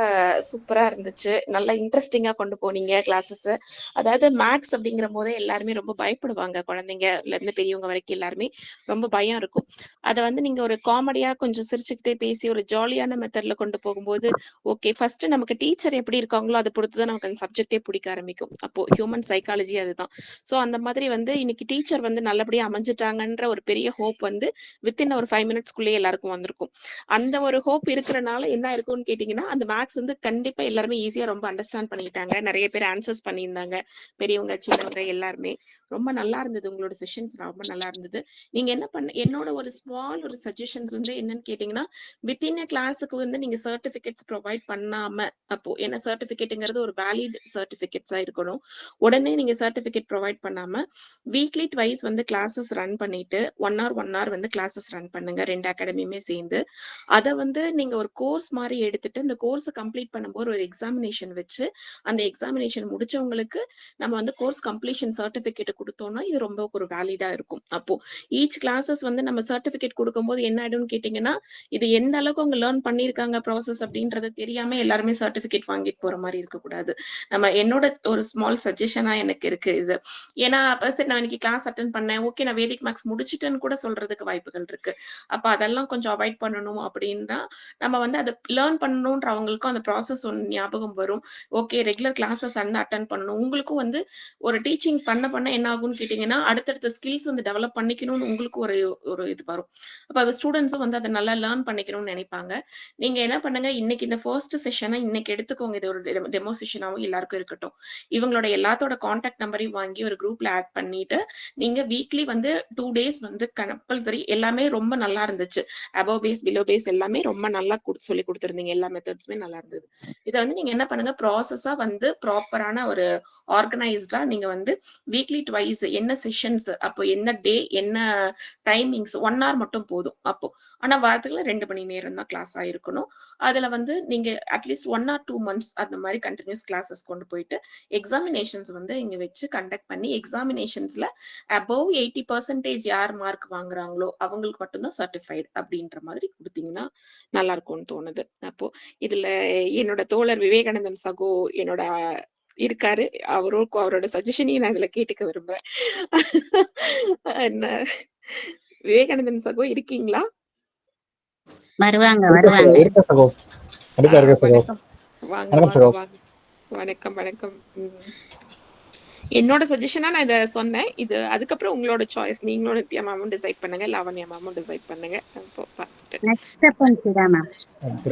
S11: சூப்பரா இருந்துச்சு. நல்லா இன்ட்ரெஸ்டிங்கா கொண்டு போனீங்க கிளாஸஸ். அதாவது மேக்ஸ் அப்படிங்கிற போதே எல்லாருமே ரொம்ப பயப்படுவாங்க, குழந்தைங்கல இருந்து பெரியவங்க வரைக்கும் எல்லாருமே ரொம்ப பயம் இருக்கும். அதை வந்து நீங்க ஒரு காமெடியா கொஞ்சம் சிரிச்சுக்கிட்டே பேசி ஒரு ஜாலியான மெத்தட்ல கொண்டு போகும்போது ஓகே, ஃபர்ஸ்ட் நமக்கு டீச்சர் எப்படி இருக்காங்களோ அதை பொறுத்துதான் நமக்கு அந்த சப்ஜெக்டே பிடிக்க ஆரம்பிக்கும். அப்போ ஹியூமன் சைக்காலஜி அதுதான். ஸோ அந்த மாதிரி வந்து இன்னைக்கு டீச்சர் வந்து நல்லபடியா அமைஞ்சிட்டாங்கன்ற ஒரு பெரிய ஹோப் வந்து வித்தின் ஒரு 5 மினிட்ஸ்க்குள்ளேயே எல்லாருக்கும் வந்திருக்கும். அந்த ஒரு ஹோப் இருக்கிறனால என்ன இருக்கும்னு கேட்டீங்கன்னா, அந்த மேக்ஸ் வந்து கண்டிப்பா எல்லாருமே ஈஸியா ரொம்ப அண்டர்ஸ்டாண்ட் பண்ணிட்டாங்க. நிறைய பேர் ஆன்சர்ஸ் பண்ணியிருந்தாங்க, பெரியவங்க சின்னவங்க எல்லாருமே. ரொம்ப நல்லா இருந்தது உங்களோட செஷன்ஸ், ரொம்ப நல்லா இருந்தது. நீங்க என்ன என்னோட ஒரு ஸ்மால் ஒரு சஜஷன்ஸ் வந்து என்னன்னு கேட்டீங்கன்னா, வித்தின் கிளாஸுக்கு வந்து நீங்க சர்டிபிகேட்ஸ் ப்ரொவைட் பண்ணாம, அப்போ என்ன சர்டிபிகேட்டுங்கிறது ஒரு வேலிட் சர்டிபிகேட்ஸா இருக்கணும். உடனே நீங்க சர்டிபிகேட் ப்ரொவைட் பண்ணாம வீக்லி ட்வைஸ் வந்து கிளாஸஸ் ரன் பண்ணிட்டு 1 hour வந்து கிளாஸஸ் ரன் பண்ணுங்க, 2 அகாடமியுமே சேர்ந்து. சேர்ந்து அதை வந்து நீங்க ஒரு கோர்ஸ் மாதிரி எடுத்துட்டு இந்த கோர்ஸை கம்ப்ளீட் பண்ணும்போது ஒரு எக்ஸாமினேஷன் வச்சு அந்த எக்ஸாமினேஷன் முடிச்சவங்களுக்கு நம்ம வந்து கோர்ஸ் கம்ப்ளீஷன் சர்டிபிகேட் கொடுத்தோம்னா இது ரொம்ப ஒரு வேலிடா இருக்கும். அப்போ ஈச் கிளாஸஸ் வந்து நம்ம சர்டிபிகேட் கொடுக்கும்போது என்ன ஆயிடும்னு கேட்டீங்கன்னா இது எந்த அளவுக்கு அவங்க லேர்ன் பண்ணியிருக்காங்க ப்ராசஸ் அப்படின்றத தெரியாம எல்லாருமே சர்டிபிகேட் வாங்கிட்டு போற மாதிரி இருக்கக்கூடாது. நம்ம என்னோட ஒரு ஸ்மால் சஜஷனா எனக்கு இருக்கு இது. ஏன்னா சரி நான் இன்னைக்கு கிளாஸ் அட்டன் பண்ணேன், ஓகே நான் வேதிக் மேக்ஸ் முடிச்சிட்டேன்னு கூட சொல்றதுக்கு வாய்ப்புகள் இருக்கு. அப்ப அதெல்லாம் கொஞ்சம் அவாய்ட் பண்ணணும் அப்படின்னா நம்ம வந்து அதை லேர்ன் பண்ணணுன்ற அவங்களுக்கும் அந்த ப்ராசஸ் ஒன்று ஞாபகம் வரும். ஓகே ரெகுலர் கிளாஸஸ் வந்து அட்டன் பண்ணணும். உங்களுக்கும் வந்து ஒரு டீச்சிங் பண்ண என்ன ஆகும்னு கேட்டீங்கன்னா அடுத்தடுத்த ஸ்கில்ஸ் வந்து டெவலப் பண்ணிக்கணும்னு உங்களுக்கு ஒரு ஒரு இது வரும். அப்போ ஸ்டூடெண்ட்ஸும் வந்து அதை நல்லா லேர்ன் பண்ணிக்கணும்னு நினைப்பாங்க. நீங்க என்ன பண்ணுங்க, இன்னைக்கு இந்த ஃபர்ஸ்ட் செஷனை இன்னைக்கு எடுத்துக்கோங்க. இது ஒரு டெமோ செஷனாகவும் எல்லாருக்கும் இருக்கட்டும். இவங்களோட எல்லாத்தோட கான்டாக்ட் நம்பரையும் வாங்கி ஒரு குரூப்ல ஆட் பண்ணிட்டு நீங்க வீக்லி வந்து 2 days வந்து கம்பல்சரி எல்லாமே ரொம்ப நல்லா இருந்துச்சு. அபவ் பேஸ் பிலோ பேஸ் எல்லாமே ரொம்ப நல்லா சொல்லி கொடுத்துருந்தீங்க. எல்லா மெத்தட்ஸுமே நல்லா இருந்தது. இதை வந்து நீங்க என்ன பண்ணுங்க, ப்ராசஸா வந்து ப்ராப்பரான ஒரு ஆர்கனைஸ்டா நீங்க வந்து வீக்லி ட்வைஸ் என்ன செஷன்ஸ், அப்போ என்ன டே என்ன டைமிங்ஸ் 1 hour மட்டும் போதும். அப்போ ஆனா வாரத்துல 2 மணி நேரம் தான் கிளாஸ் ஆயிருக்கணும். அதுல வந்து நீங்க அட்லீஸ்ட் 1 or 2 months அந்த மாதிரி கண்டினியூஸ் கிளாஸஸ் கொண்டு போயிட்டு எக்ஸாமினேஷன்ஸ் வந்து இங்க வச்சு கண்டக்ட் பண்ணி எக்ஸாமினேஷன்ஸ்ல அபவ் 80% யார் மார்க் வாங்குறாங்களோ அவங்களுக்கு மட்டும்தான் சர்டிஃபைடு அப்படின்ற மாதிரி கொடுத்தீங்கன்னா நல்லா இருக்கும்னு தோணுது. அப்போ இதுல என்னோட தோழர் விவேகானந்தன் சகோ என்னோட இருக்காரு. அவரோட சஜஷனையும் நான் இதுல கேட்டுக்க விரும்புறேன். விவேகானந்தன் சகோ இருக்கீங்களா?
S2: வருவாங்க
S8: இருக்க சகோ. கண்டிப்பா இருக்க சகோ.
S11: வணக்கம். வாங்க
S8: வணக்கம்
S11: வாங்க
S8: சகோ.
S11: வாங்க. வணக்கம் வணக்கம். என்னோட சஜஷனா நான் இதை சொன்னேன். இது அதுக்கப்புறம் உங்களோட சாய்ஸ். நீங்களும் நித்யா மேமும் டிசைட் பண்ணுங்க, லாவண்யா மேமும் டிசைட் பண்ணுங்க. அப்போ பார்த்துட்டு
S2: நெக்ஸ்ட் ஸ்டெப் சுதா மேம்.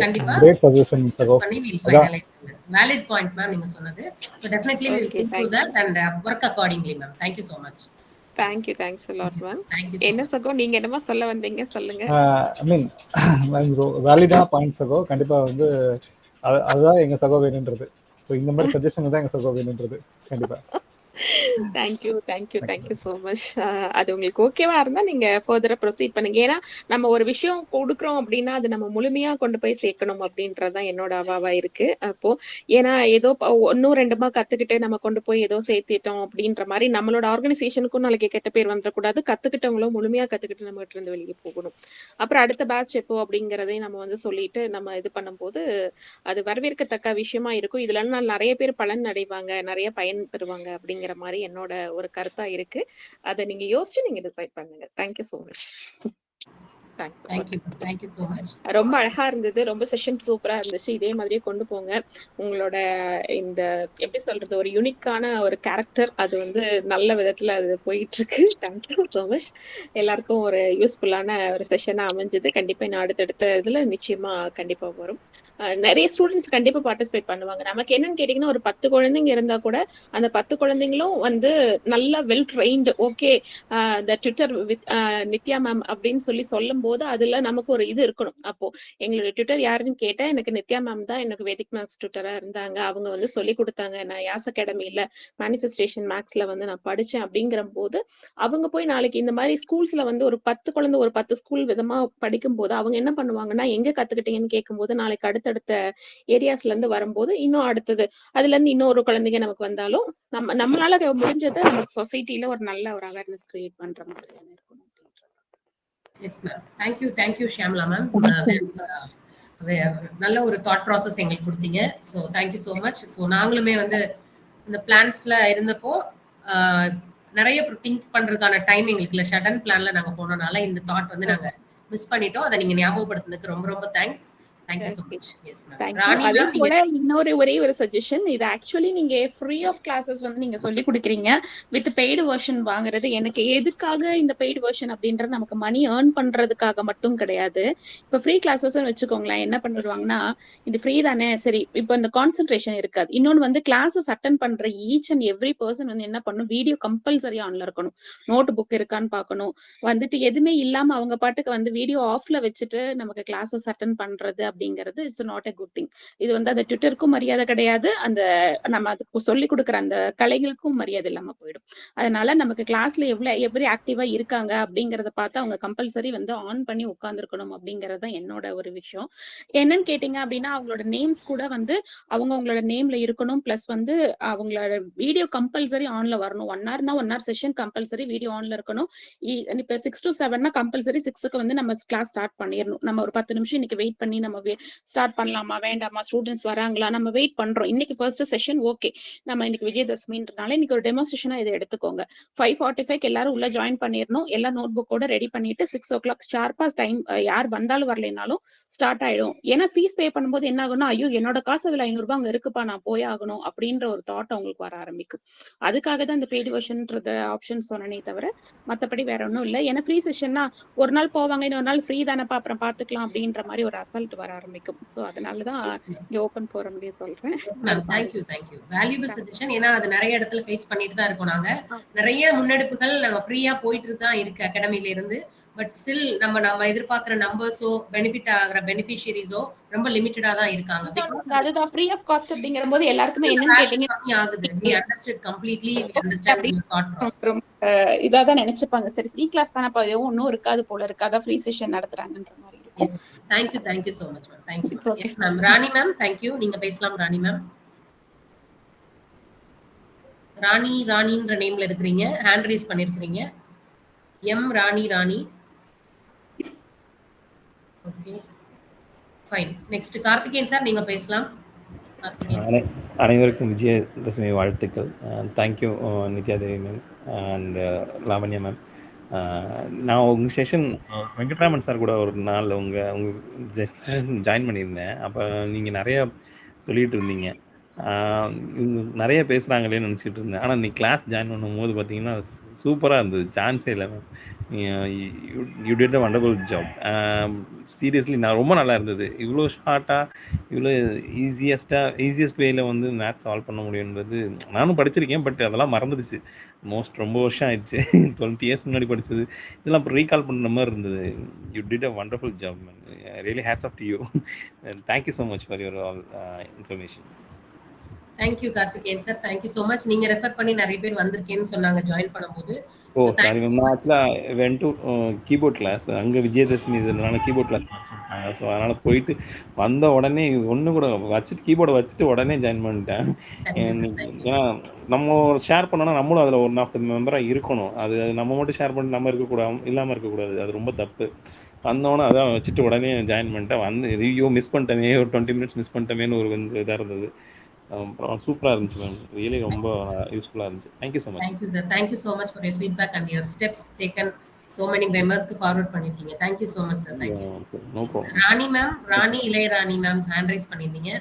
S1: கண்டிப்பா
S8: கிரேட் சஜஷன் சகோ.
S1: டிஸ்கஸ் பண்ணி we'll
S8: அதான்
S1: finalize பண்ணு. Valid point மேம் நீங்க சொன்னது. So definitely we will
S11: okay.
S1: think through that and work accordingly ma'am. Thank you so much.
S11: Thanks a lot ma'am.
S1: Thank you so
S11: என்ன
S1: much.
S11: சகோ நீங்க என்னமா சொல்ல வந்தீங்க சொல்லுங்க.
S8: ஐ மீன் வேலிடான பாயிண்ட் சகோ. கண்டிப்பா வந்து அதுதான் எங்க சகோ வேணுன்றது. ஸோ இந்த மாதிரி சஜஷன் தான் எங்க சகோ வேணுன்றது. கண்டிப்பா
S11: தேங்க்யூ ஸோ மச். அது உங்களுக்கு ஓகேவா இருந்தா நீங்க ஃபர்தரா ப்ரொசீட் பண்ணுங்க. ஏன்னா நம்ம ஒரு விஷயம் கொடுக்குறோம் அப்படின்னா அது நம்ம முழுமையா கொண்டு போய் சேர்க்கணும் அப்படின்றதான் என்னோட அவாவா இருக்கு. அப்போ ஏன்னா ஏதோ 1-2 கத்துக்கிட்டு நம்ம கொண்டு போய் ஏதோ சேர்த்திட்டோம் அப்படின்ற மாதிரி நம்மளோட ஆர்கனைசேஷனுக்கும் நாளைக்கு கெட்ட பேர் வந்துடக்கூடாது. கத்துக்கிட்டவங்களும் முழுமையா கத்துக்கிட்டு நம்ம கிட்ட இருந்து வெளியே போகணும். அப்புறம் அடுத்த பேட்ச் எப்போ அப்படிங்கிறதையும் நம்ம வந்து சொல்லிட்டு நம்ம இது பண்ணும்போது அது வரவேற்கத்தக்க விஷயமா இருக்கும். இதுல நிறைய பேர் பலன் அடைவாங்க, நிறைய பயன் பெறுவாங்க அப்படிங்கிற மாதிரி என்னோட ஒரு கருத்தா இருக்கு. அதை நீங்க யோசிச்சு நீங்க டிசைட் பண்ணுங்க. Thank you so much.
S1: Thank you so much.
S11: ரொம்ப அழகா இருந்தது. ரொம்ப செஷன் சூப்பரா இருந்துச்சு. இதே மாதிரியே கொண்டு போங்க. உங்களோட இந்த எப்படி சொல்றது ஒரு யூனிக்கான ஒரு கேரக்டர் அது வந்து நல்ல விதத்துல அது போயிட்டு இருக்கு. Thank you so much. எல்லாருக்கும் ஒரு யூஸ்ஃபுல்லான ஒரு செஷனா அமைஞ்சது. கண்டிப்பா நான் அடுத்தடுத்த இதுல நிச்சயமா கண்டிப்பா வரும். நிறைய ஸ்டூடெண்ட்ஸ் கண்டிப்பா பார்ட்டிசிபேட் பண்ணுவாங்க. நமக்கு என்னன்னு கேட்டீங்கன்னா ஒரு 10 குழந்தைங்க இருந்தா கூட அந்த 10 குழந்தைங்களும் வந்து நல்ல well trained okay the Twitter with Nithya ma'am அப்படின்னு சொல்லும் போது அதுல நமக்கு ஒரு இது இருக்கணும். அப்போ எங்களோட ட்விட்டர் யாருன்னு கேட்டா எனக்கு நித்யா மேம் தான் எனக்கு வேதிக் மேக்ஸ் ட்விட்டரா இருந்தாங்க. அவங்க வந்து சொல்லி கொடுத்தாங்க. நான் யாஸ் அகாடமியில மேனிஃபெஸ்டேஷன் மேக்ஸ்ல வந்து நான் படிச்சேன் அப்படிங்கிற போது அவங்க போய் நாளைக்கு இந்த மாதிரி ஸ்கூல்ஸ்ல வந்து ஒரு 10 குழந்தை ஒரு 10 ஸ்கூல் விதமா படிக்கும் போது அவங்க என்ன பண்ணுவாங்கன்னா எங்க கத்துக்கிட்டீங்கன்னு கேட்கும்போது நாளைக்கு அடுத்தடுத்த ஏரியாஸ்ல இருந்து வரும்போது இன்னும் அடுத்தது அதுல இருந்து இன்னொரு குழந்தைங்க நமக்கு வந்தாலும் நம்மளால முடிஞ்சதை நமக்கு சொசைட்டில ஒரு நல்ல ஒரு அவேர்னஸ் கிரியேட் பண்ற மாதிரி இருக்கணும்.
S1: Yes ma'am. Thank you Shyamala ma'am. நல்ல ஒரு தாட் ப்ராசஸ் எங்களுக்கு கொடுத்தீங்க. So thank you so much. So நாங்களுமே வந்து இந்த பிளான்ஸ்ல இருந்தப்போ நிறைய திங்க் பண்றதுக்கான டைம் எங்களுக்கு இல்லை. ஷடன் பிளான்ல நாங்க போனனால இந்த தாட் வந்து நாங்க மிஸ் பண்ணிட்டோம். அதை நீங்க ஞாபகப்படுத்துனதுக்கு ரொம்ப ரொம்ப thanks. Thank you so much. Yes ma'am. ராணி
S11: அதே
S1: மேம்
S11: போல இன்னொரு ஒரே ஒரு சஜஷன். இது ஆக்சுவலி நீங்க ஃப்ரீ ஆஃப் கிளாஸஸ் வந்து நீங்க சொல்லி கொடுக்குறீங்க வித் பெய்டு வெர்ஷன் வாங்குறது. எனக்கு எதுக்காக இந்த பெய்டு வெர்ஷன் அப்படின்றது நமக்கு மணி ஏர்ன் பண்றதுக்காக மட்டும் கிடையாது. இப்போ ஃப்ரீ கிளாஸஸ் வச்சுக்கோங்களேன். என்ன பண்ணிடுவாங்கன்னா இது ஃப்ரீ தானே சரி இப்போ இந்த கான்சென்ட்ரேஷன் இருக்காது. இன்னொன்று வந்து கிளாஸஸ் அட்டன் பண்ற ஈச் அண்ட் எவ்ரி பர்சன் வந்து என்ன பண்ணணும், வீடியோ கம்பல்சரி ஆன்ல இருக்கணும். நோட் புக் இருக்கான்னு பார்க்கணும். வந்துட்டு எதுவுமே இல்லாம அவங்க பாட்டுக்கு வந்து வீடியோ ஆஃப்ல வச்சுட்டு நமக்கு கிளாஸஸ் அட்டன் பண்றது அப்படிங்கிறது it's not a good thing. இது வந்து அந்த ட்விட்டருக்கும் மரியாதை கிடையாது, அந்த நம்ம அதுக்கு சொல்லிக் கொடுக்குற அந்த கலைகளுக்கும் மரியாதை இல்லாம போயிடும். அதனால நமக்கு கிளாஸ்ல எவ்வளவு ஆக்டிவா இருக்காங்க அப்படிங்கறத பார்த்து அவங்க கம்பல்சரி வந்து ஆன் பண்ணி உட்கார்ந்துருக்கணும் அப்படிங்கறது தான் என்னோட ஒரு விஷயம். என்னன்னு கேட்டீங்க அப்படின்னா அவங்களோட நேம்ஸ் கூட வந்து அவங்களோட நேம்ல இருக்கணும். பிளஸ் வந்து அவங்களோட வீடியோ கம்பல்சரி ஆன்ல வரணும். 1 ஹவர்னா 1 ஹவர் செஷன் கம்பல்சரி வீடியோ ஆன்ல இருக்கணும். இப்ப 6 to 7னா கம்பல்சரி 6க்கு வந்து நம்ம கிளாஸ் ஸ்டார்ட் பண்ணிடணும். நம்ம ஒரு 10 நிமிஷம் இன்னைக்கு வெயிட் பண்ணி நம்ம ஸ்டார்ட் பண்ணலாமா வேண்டாமா, ஸ்டூடெண்ட்ஸ் வராங்களா, நம்ம வெயிட் பண்றோம். இன்னைக்கு ஃபர்ஸ்ட் செஷன் ஓகே, நம்ம இன்னைக்கு விஜயதசமின்றனால இன்னைக்கு ஒரு டெமோஸ்ட்ரேஷனா இதை எடுத்துக்கோங்க. 5:45 எல்லாரும் உள்ள ஜாயின் பண்ணிடணும். எல்லா நோட் புக்கோட ரெடி பண்ணிட்டு 6 o'clock ஷார்ப்பா டைம் யார் வந்தாலும் வரலைனாலும் ஸ்டார்ட் ஆயிடும். ஏன்னா ஃபீஸ் பே பண்ணும்போது என்ன ஆகும்னா, ஐயோ என்னோட காசு அதுல 500 ரூபாய் அங்க இருக்குப்பா, நான் போய் ஆகணும் அப்படின்ற ஒரு தாட் அவங்களுக்கு வர ஆரம்பிக்கும். அதுக்காக தான் இந்த பெய்டு வெர்ஷன்ன்றத ஆப்ஷன் சொன்னனே தவிர மத்தபடி வேற ஒன்றும் இல்லை. ஏன்னா ஃப்ரீ செஷன்னா ஒரு நாள் போவாங்க, இன்னொரு நாள் ஃப்ரீ தானப்பா அப்புறம் பாத்துக்கலாம் அப்படின்ற மாதிரி ஒரு அசல்ட் வர ஆரம்பிக்கும். ஸோ அதனாலதான் இங்க ஓப்பன் போறோம்னே சொல்றேன்.
S1: Thank you valuable suggestion. ஏன்னா அது நிறைய இடத்துல ஃபேஸ் பண்ணிட்டு தான் இருக்கோம். நாங்க நிறைய முன்னெடுப்புகள் நாங்க ஃப்ரீயா போயிட்டு தான் இருக்கு அகாடமில இருந்து. பட் ஸ்டில் நம்ம எதிர்பார்க்கிற நம்பர்ஸோ பெனிஃபிட் ஆகிற பெனிஃபிஷியரிஸோ ரொம்ப லிமிட்டடா தான் இருக்காங்க.
S11: அதுதான் ஃப்ரீ ஆஃப் காஸ்ட் அப்படிங்கிற போது எல்லாருக்குமே என்னன்னு கேட்டீங்க
S1: கம்மி ஆகுது. we understood completely, we understand your thought process.
S11: இதாதான் நினைச்சுப்பாங்க, சரி ஃப்ரீ கிளாஸ் தானப்பா ஒன்னும் இருக்காது போல இருக்கு, அதான் ஃப்ரீ செஷன் நடத்துறாங்கன்ற மாதிரி இருக்கும்.
S1: Thank you so much ma'am. Thank you. Yes ma'am. Rani ma'am thank you. நீங்க பேசலாம் ராணி மேம். ராணின்ற நேம்ல இருக்கிறீங்க, ஹேண்ட் ரைஸ் பண்ணிருக்கீங்க. M Rani. Okay fine. Next Karthikeyan sir, நீங்க பேசலாம்.
S10: அனைவருக்கும் விஜயதசமி வாழ்த்துக்கள். Thank you Nithya Devi ma'am and Lavanya ma'am. நான் உங்கள் செஷன் வெங்கட்ராமன் சார் கூட ஒரு நாள் உங்கள் ஜாயின் பண்ணியிருந்தேன். அப்போ நீங்கள் நிறையா சொல்லிகிட்டு இருந்தீங்க, இவங்க நிறைய பேசுகிறாங்களேன்னு நினச்சிக்கிட்டு இருந்தேன். ஆனால் நீ கிளாஸ் ஜாயின் பண்ணும்போது பார்த்தீங்கன்னா சூப்பராக இருந்தது, சான்ஸே இல்லை ma'am. You did a wonderful job. Seriously நான் ரொம்ப நல்லா இருந்தது. இவ்வளோ ஷார்ட்டாக இவ்வளோ ஈஸியஸ்ட் வேயில் வந்து மேத்ஸ் சால்வ் பண்ண முடியுன்றது நானும் படிச்சிருக்கேன், பட் அதெல்லாம் மறந்துடுச்சு. ரொம்ப வருஷம் ஆயிடுச்சு. 20 years முன்னாடி படித்தது இதெல்லாம் இப்போ ரீகால் பண்ணுற மாதிரி இருந்தது. You did a wonderful job ma'am. Really hats off to you. Thank you so much for your all information.
S1: Thank you Karthikeyan sir. Thank you so much. நீங்க ரெஃபர் பண்ணி நிறைய பேர் வந்திருக்கேன்னு சொன்னாங்க ஜாயின் பண்ணும்போது.
S10: Sorry ma'am. நான் ஆக்சுவலாக வென்ட் டு கீபோர்ட் கிளாஸ். அங்கே விஜயதசமி இதனால கீபோர்ட் கிளாஸ் சொல்லிட்டாங்க. ஸோ அதனால் போயிட்டு வந்த உடனே ஒன்று கூட வச்சுட்டு கீபோர்டை வச்சுட்டு உடனே ஜாயின் பண்ணிட்டேன். ஏன்னா நம்ம ஷேர் பண்ணோன்னா நம்மளும் அதில் ஒன் ஆஃப் த மெம்பராக இருக்கணும். அது நம்ம மட்டும் ஷேர் பண்ணி நம்ம இல்லாமல் இருக்கக்கூடாது. அது ரொம்ப தப்பு. வந்தோன்னே அதான் வச்சுட்டு உடனே ஜாயின் பண்ணிட்டேன். ஐயோ மிஸ் பண்ணிட்டேனே, ஒரு 20 minutes மிஸ் பண்ணிட்டேமேன்னு ஒரு கொஞ்சம் இதாக இருந்தது. அப்புறம் சூப்பராக இருந்துச்சு மேம். ரியலி ரொம்ப யூஸ்ஃபுல்லாக இருந்துச்சு. Thank you so much.
S1: Thank you sir. Thank you so much for your feedback and your steps taken. So many மெம்பர்ஸ்க்கு ஃபார்வர்ட் பண்ணிருக்கீங்க. Thank you so much sir. Thank you.
S10: No problem.
S1: Rani ma'am, Ilayarani ma'am hand raise பண்ணிருந்தீங்க,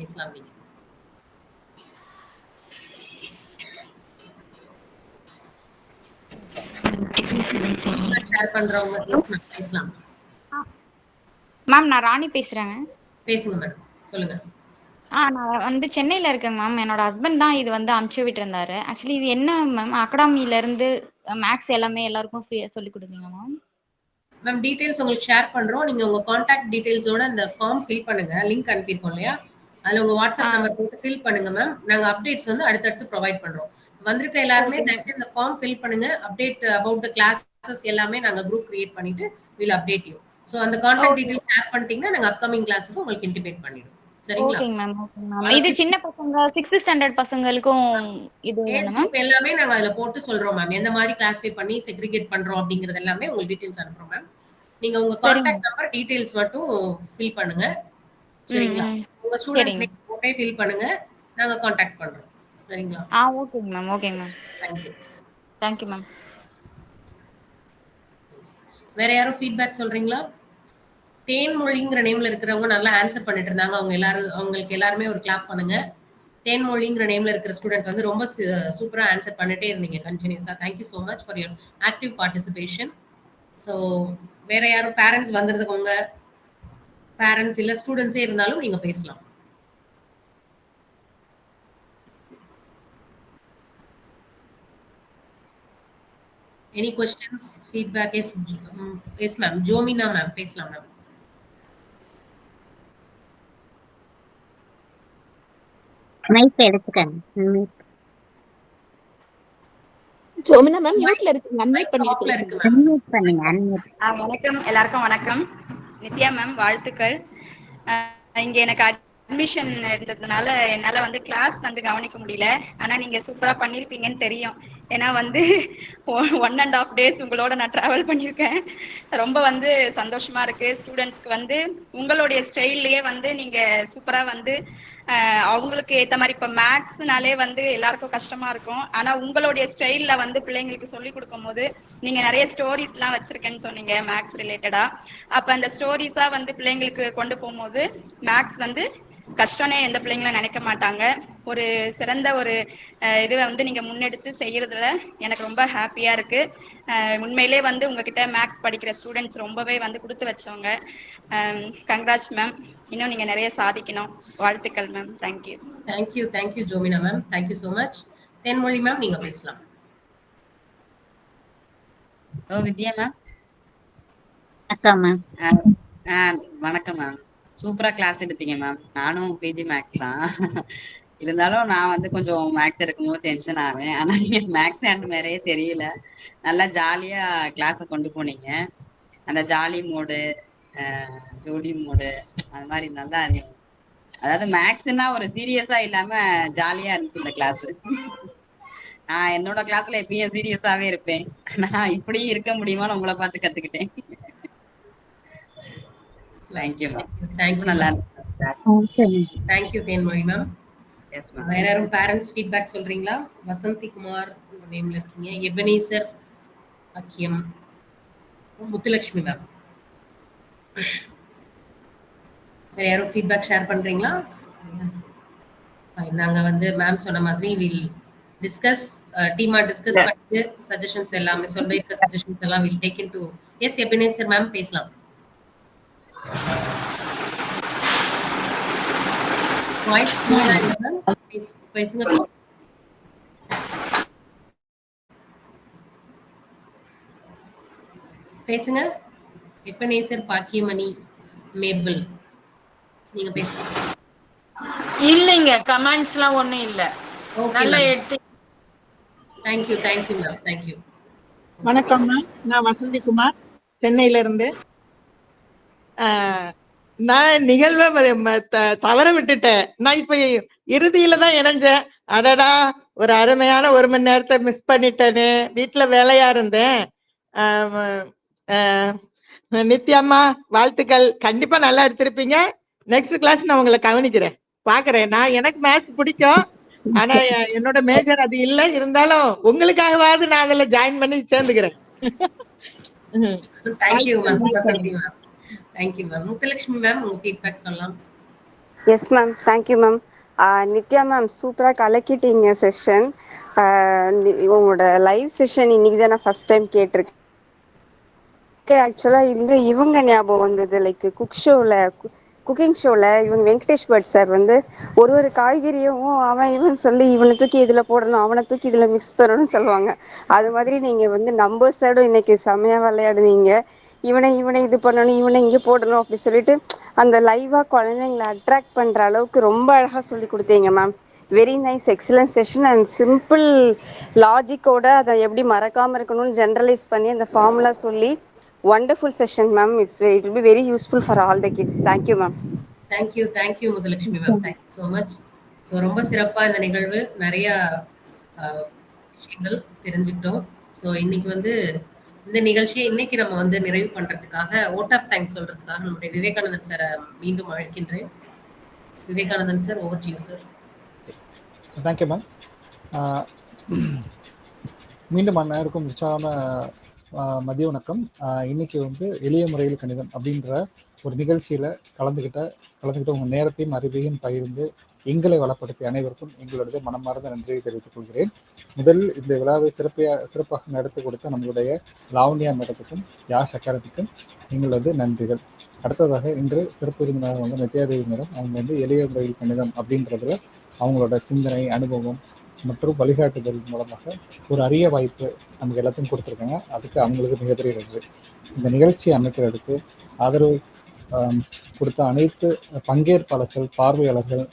S1: பேசலாம் நீங்க. ஷேர் பண்றவங்க பேசலாம்.
S12: மேம் நான் ராணி பேசுறேங்க.
S1: பேசுங்க மேடம், சொல்லுங்க.
S12: நான் வந்து சென்னையில இருக்கேங்க மேம். என்னோட ஹஸ்பண்ட் தான் இது வந்து அனுப்பிச்சு விட்டு இருந்தாரு. ஆக்சுவலி இது என்ன மேம், அகாடமில இருந்து மேக்ஸ் எல்லாமே எல்லாருக்கும் ஃப்ரீயா சொல்லி கொடுக்குறீங்க மேம்?
S1: மேம் டீடைல்ஸ் உங்களுக்கு ஷேர் பண்றோம். நீங்க உங்க கான்டாக்ட் டீடைல்ஸோட அந்த ஃபார்ம் ஃபில் பண்ணுங்க. லிங்க் அனுப்பியிருக்கோம் இல்லையா, அதுல உங்க வாட்ஸ்அப் நம்பர் போட்டு ஃபில் பண்ணுங்க மேம். நாங்க அப்டேட்ஸ் வந்து அடுத்தடுத்து ப்ரொவைட் பண்றோம். வந்திருக்க எல்லாருமே தயவுசெய்து இந்த ஃபார்ம் ஃபில் பண்ணுங்க. அப்டேட் அபவுட் த கிளாஸஸ் எல்லாமே நாங்க குரூப் கிரியேட் பண்ணிட்டு வில் அப்டேட் யூ. சோ அந்த கான்டாக்ட் டீடைல்ஸ் ஷேர் பண்ணிட்டீங்கன்னா நாங்க அப்கமிங் கிளாஸஸ் உங்களுக்கு இன்டிமேட் பண்ணிடுவோம். சரிங்களா?
S12: ஓகேங்க மேம். இது சின்ன பசங்க 6th ஸ்டாண்டர்ட் பசங்களுக்கும் இது மேம்
S1: எல்லாமே நாங்க அதுல போட்டு சொல்றோம் மேம். எந்த மாதிரி கிளாஸிஃபை பண்ணி செக்ரிகேட் பண்றோம் அப்படிங்கறது எல்லாமே உங்களுக்கு டீடைல்ஸ் அனுப்புறோம் மேம். நீங்க உங்க கான்டாக்ட் நம்பர் டீடைல்ஸ் மட்டும் ஃபில் பண்ணுங்க. சரிங்களா? உங்க ஸ்டூடண்ட் நேம் போட்டே ஃபில் பண்ணுங்க. நாங்க கான்டாக்ட் பண்றோம். சரிங்களா?
S12: ஓகேங்க மேம். ஓகேங்க மேம். Thank you ma'am.
S1: வேற யாரும் ஃபீட்பேக் சொல்றீங்களா? தேன்மொழிங்கிற நேம்ல இருக்கிறவங்க நல்லா ஆன்சர் பண்ணிட்டு இருந்தாங்க. அவங்களுக்கு எல்லாருமே ஒரு கிளாப் பண்ணுங்க. தேன்மொழிங்கிற நேம்ல இருக்கிற ஸ்டூடெண்ட் வந்து ரொம்ப சூப்பரா ஆன்சர் பண்ணிட்டே இருந்தீங்க கண்டினியூஸா. Thank you so much for your active participation. So வேற யாரும் பேரண்ட்ஸ் வந்துருதுக்கு உங்க பேரண்ட்ஸ் இல்ல ஸ்டூடெண்ட்ஸே இருந்தாலும் நீங்க பேசலாம். Any questions, feedback? Yes ma'am. Jomina ma'am, பேசலாம் ma'am.
S2: மைக் எடுத்துக்கங்க.
S11: ஜோமினா மேம் மியூட்ல இருக்குங்க, அன்மியூட் பண்ணிட்டு
S1: ஆஃப்ல
S11: பேசுங்க.
S1: இருக்கு மேம்.
S2: அன்மியூட் பண்ணுங்க. அன்மியூட்.
S13: வணக்கம் எல்லாருக்கும் வணக்கம். நித்யா மேம் வாழ்த்துக்கள். இங்க எனக்கு அட்மிஷன் இருந்ததுனால என்னால வந்து கிளாஸ் வந்து கவனிக்க முடியல. ஆனா நீங்க சூப்பரா பண்ணிருப்பீங்கன்னு தெரியும். ஏன்னா வந்து 1.5 days உங்களோட நான் டிராவல் பண்ணியிருக்கேன். ரொம்ப வந்து சந்தோஷமா இருக்கு. ஸ்டூடெண்ட்ஸ்க்கு வந்து உங்களுடைய ஸ்டைல்லயே வந்து நீங்க சூப்பரா வந்து அவங்களுக்கு ஏத்த மாதிரி, இப்ப மேக்ஸ்னாலே வந்து எல்லாருக்கும் கஷ்டமா இருக்கும். ஆனா உங்களுடைய ஸ்டைல்ல வந்து பிள்ளைங்களுக்கு சொல்லி கொடுக்கும் போது நீங்க நிறைய ஸ்டோரிஸ் எல்லாம் வச்சிருக்கேன்னு சொன்னீங்க மேக்ஸ் ரிலேட்டடா. அப்ப அந்த ஸ்டோரிஸா வந்து பிள்ளைங்களுக்கு கொண்டு போகும்போது மேக்ஸ் வந்து கஷ்டம்னே எந்த பிள்ளைங்களும் நினைக்க மாட்டாங்க. ஒரு சிறந்த ஒரு இதை வந்து நீங்க முன்னெடுத்து செய்யறதுல எனக்கு ரொம்ப ஹாப்பியா இருக்கு. உண்மையிலே வந்து உங்ககிட்ட மேக்ஸ் படிக்கிற ஸ்டூடெண்ட்ஸ் ரொம்பவே வந்து கொடுத்து வச்சவங்க. Congrats ma'am. இன்னும் நீங்க நிறைய சாதிக்கணும். வாழ்த்துக்கள் மேம். Thank you.
S1: Thank you Jomina ma'am. Thank you so much. Thenmozhi ma'am நீங்க பேசலாம்.
S14: வித்யா மேம்.
S2: வணக்கம் மேம்.
S14: வணக்கம் மேம். சூப்பரா கிளாஸ் எடுத்தீங்க மேம். நானும் பிஜி மேக்ஸ் தான். இருந்தாலும் நான் வந்து கொஞ்சம் மேக்ஸ் எடுக்கும்போது டென்ஷன் ஆவேன். ஆனா நீங்க மேக்ஸ் அண்ட் மாதிரியே தெரியல. நல்லா ஜாலியா கிளாஸை கொண்டு போனீங்க. அந்த ஜாலி மோடு, ஜோடி மோடு, அது மாதிரி நல்லா இருந்துச்சு. அதாவது மேக்ஸ்னா ஒரு சீரியஸா இல்லாம ஜாலியா இருந்துச்சு இந்த கிளாஸ். நான் என்னோட கிளாஸ்ல எப்பயும் சீரியஸாவே இருப்பேன். நான் இப்படி இருக்க முடியுமான்னு உங்களை பார்த்து கத்துக்கிட்டேன். Thank you ma'am.
S1: தேங்க்யூ
S14: நல்லா
S1: தேங்க்யூ தேன்மொழி மேம். வேற யாரும் பேரண்ட்ஸ் ஃபீட்பேக் சொல்றீங்களா? வசந்தி குமார் நேம்ல இருக்கீங்க. எபனேசர் அக்கியம், முத்துலட்சுமி மேம். வேற யாரும் ஃபீட்பேக் ஷேர் பண்றீங்களா? நாங்க வந்து மேம் சொன்ன மாதிரி வில் டிஸ்கஸ், டீமா டிஸ்கஸ் பண்ணிட்டு சஜஷன்ஸ் எல்லாமே சொல்லிருக்க சஜஷன்ஸ் எல்லாம் will take into. Yes Ebenezer ma'am பேசலாம். வாய்ஸ் கிளியரா இல்ல மேம். பேசுங்க. பேசுங்க. எபனேசர், பாக்கியமணி, மேபிள் நீங்க பேசுங்க.
S9: இல்லைங்க, கமெண்ட்ஸ்லாம் ஒண்ணும் இல்ல. நல்லா எடுத்து.
S1: Thank you ma'am. தேங்க்யூ.
S15: வணக்கம் மேம். நான் வசந்தி குமார், சென்னையில இருந்து. நான் நிகழ்வை தவற விட்டுட்டேன். நான் இப்ப இறுதியில தான் இணைஞ்சேன். அடடா, ஒரு அருமையான 1 மணி நேரத்தை மிஸ் பண்ணிட்டேன்னு வீட்டுல வேலையா இருந்தேன். நித்யாம்மா வாழ்த்துக்கள். கண்டிப்பா நல்லா எடுத்திருப்பீங்க. நெக்ஸ்ட் கிளாஸ் நான் உங்களை கவனிக்கிறேன், பாக்குறேன். நான் எனக்கு மேத்ஸ் பிடிக்கும், ஆனா என்னோட மேஜர் அது இல்லை. இருந்தாலும் உங்களுக்காகவாவது நான் அதுல ஜாயின் பண்ணி சேர்ந்துக்கிறேன்.
S1: Thank you ma'am. Vasanthi ma'am. Thank you ma'am. Muthulakshmi ma'am உங்க ஃபீட்பேக் சொல்லலாம்.
S3: Yes ma'am. Thank you ma'am. Nithya ma'am சூப்பராக கலக்கிட்டீங்க செஷன். உங்களோட லைவ் செஷன் இன்னைக்கு தான் நான் ஃபர்ஸ்ட் டைம் கேட்டிருக்கேன். ஆக்சுவலாக இவங்க ஞாபகம் வந்தது, லைக் குக்கிங் ஷோவில் இவங்க வெங்கடேஷ் பட் சார் வந்து ஒரு காய்கறியும் அவன் இவன் சொல்லி இவனை தூக்கி இதில் போடணும், அவனை தூக்கி இதில் மிக்ஸ் பண்ணணும்னு சொல்லுவாங்க. அது மாதிரி நீங்கள் வந்து நம்பர்ஸோட இன்னைக்கு செமையாக விளையாடுவீங்க. இவனை இது பண்ணணும், இவனை இங்கே போடணும் அப்படி சொல்லிட்டு அந்த லைவாக குழந்தைங்களை அட்ராக்ட் பண்ணுற அளவுக்கு ரொம்ப அழகாக சொல்லி கொடுத்தீங்க ma'am. Very nice, excellent session. And simple லாஜிக்கோட அதை எப்படி மறக்காமல் இருக்கணும்னு ஜென்ரலைஸ் பண்ணி அந்த ஃபார்முலா சொல்லி wonderful session ma'am. It will be very useful for all the kids. Thank you ma'am.
S1: Thank you Muthulakshmi ma'am. Thank you so much. So ரொம்ப சிறப்பா இந்த நிகழ்வு, நிறைய விஷயங்கள் தெரிஞ்சுக்கிட்டோம். ஸோ இன்னைக்கு வந்து இந்த நிகழ்ச்சியை இன்னைக்கு நம்ம வந்து நிறைவு பண்றதுக்காக ஓட் ஆஃப் தேங்க்ஸ் சொல்றதுக்காக நம்முடைய விவேகானந்தன் சாரை மீண்டும் அழைக்கின்றேன். Vivekanandan sir, over to you sir.
S8: Thank you ma'am. மீண்டும் அனைவருக்கும் உற்சாகமான மதிய வணக்கம். இன்னைக்கு வந்து எளிய முறையில் கணிதம் அப்படின்ற ஒரு நிகழ்ச்சியில் கலந்துக்கிட்ட உங்கள் நேரத்தையும் அறிவையும் பகிர்ந்து எங்களை வளப்படுத்திய அனைவருக்கும் எங்களுடைய மனமார்ந்த நன்றியை தெரிவித்துக் கொள்கிறேன். முதலில் இந்த விழாவை சிறப்பாக நடத்தி கொடுத்த நம்மளுடைய லாவண்யா மேடத்துக்கும் யாஷ் அகாடமிக்கும் எங்களது நன்றிகள். அடுத்ததாக இன்று சிறப்பு விருந்தினர் வந்து நித்யாதேவி மேடம். அவங்க வந்து எளிய முறையில் கணிதம் அப்படின்றதுல அவங்களோட சிந்தனை, அனுபவம் மற்றும் வழிகாட்டுதல் மூலமாக ஒரு அரிய வாய்ப்பு நமக்கு எல்லாத்தையும் கொடுத்துருக்காங்க. அதுக்கு அவங்களுக்கு மிகப்பெரிய நன்றி. இந்த நிகழ்ச்சியை அமைக்கிறதுக்கு ஆதரவு கொடுத்த அனைத்து பங்கேற்பாளர்கள், பார்வையாளர்கள்,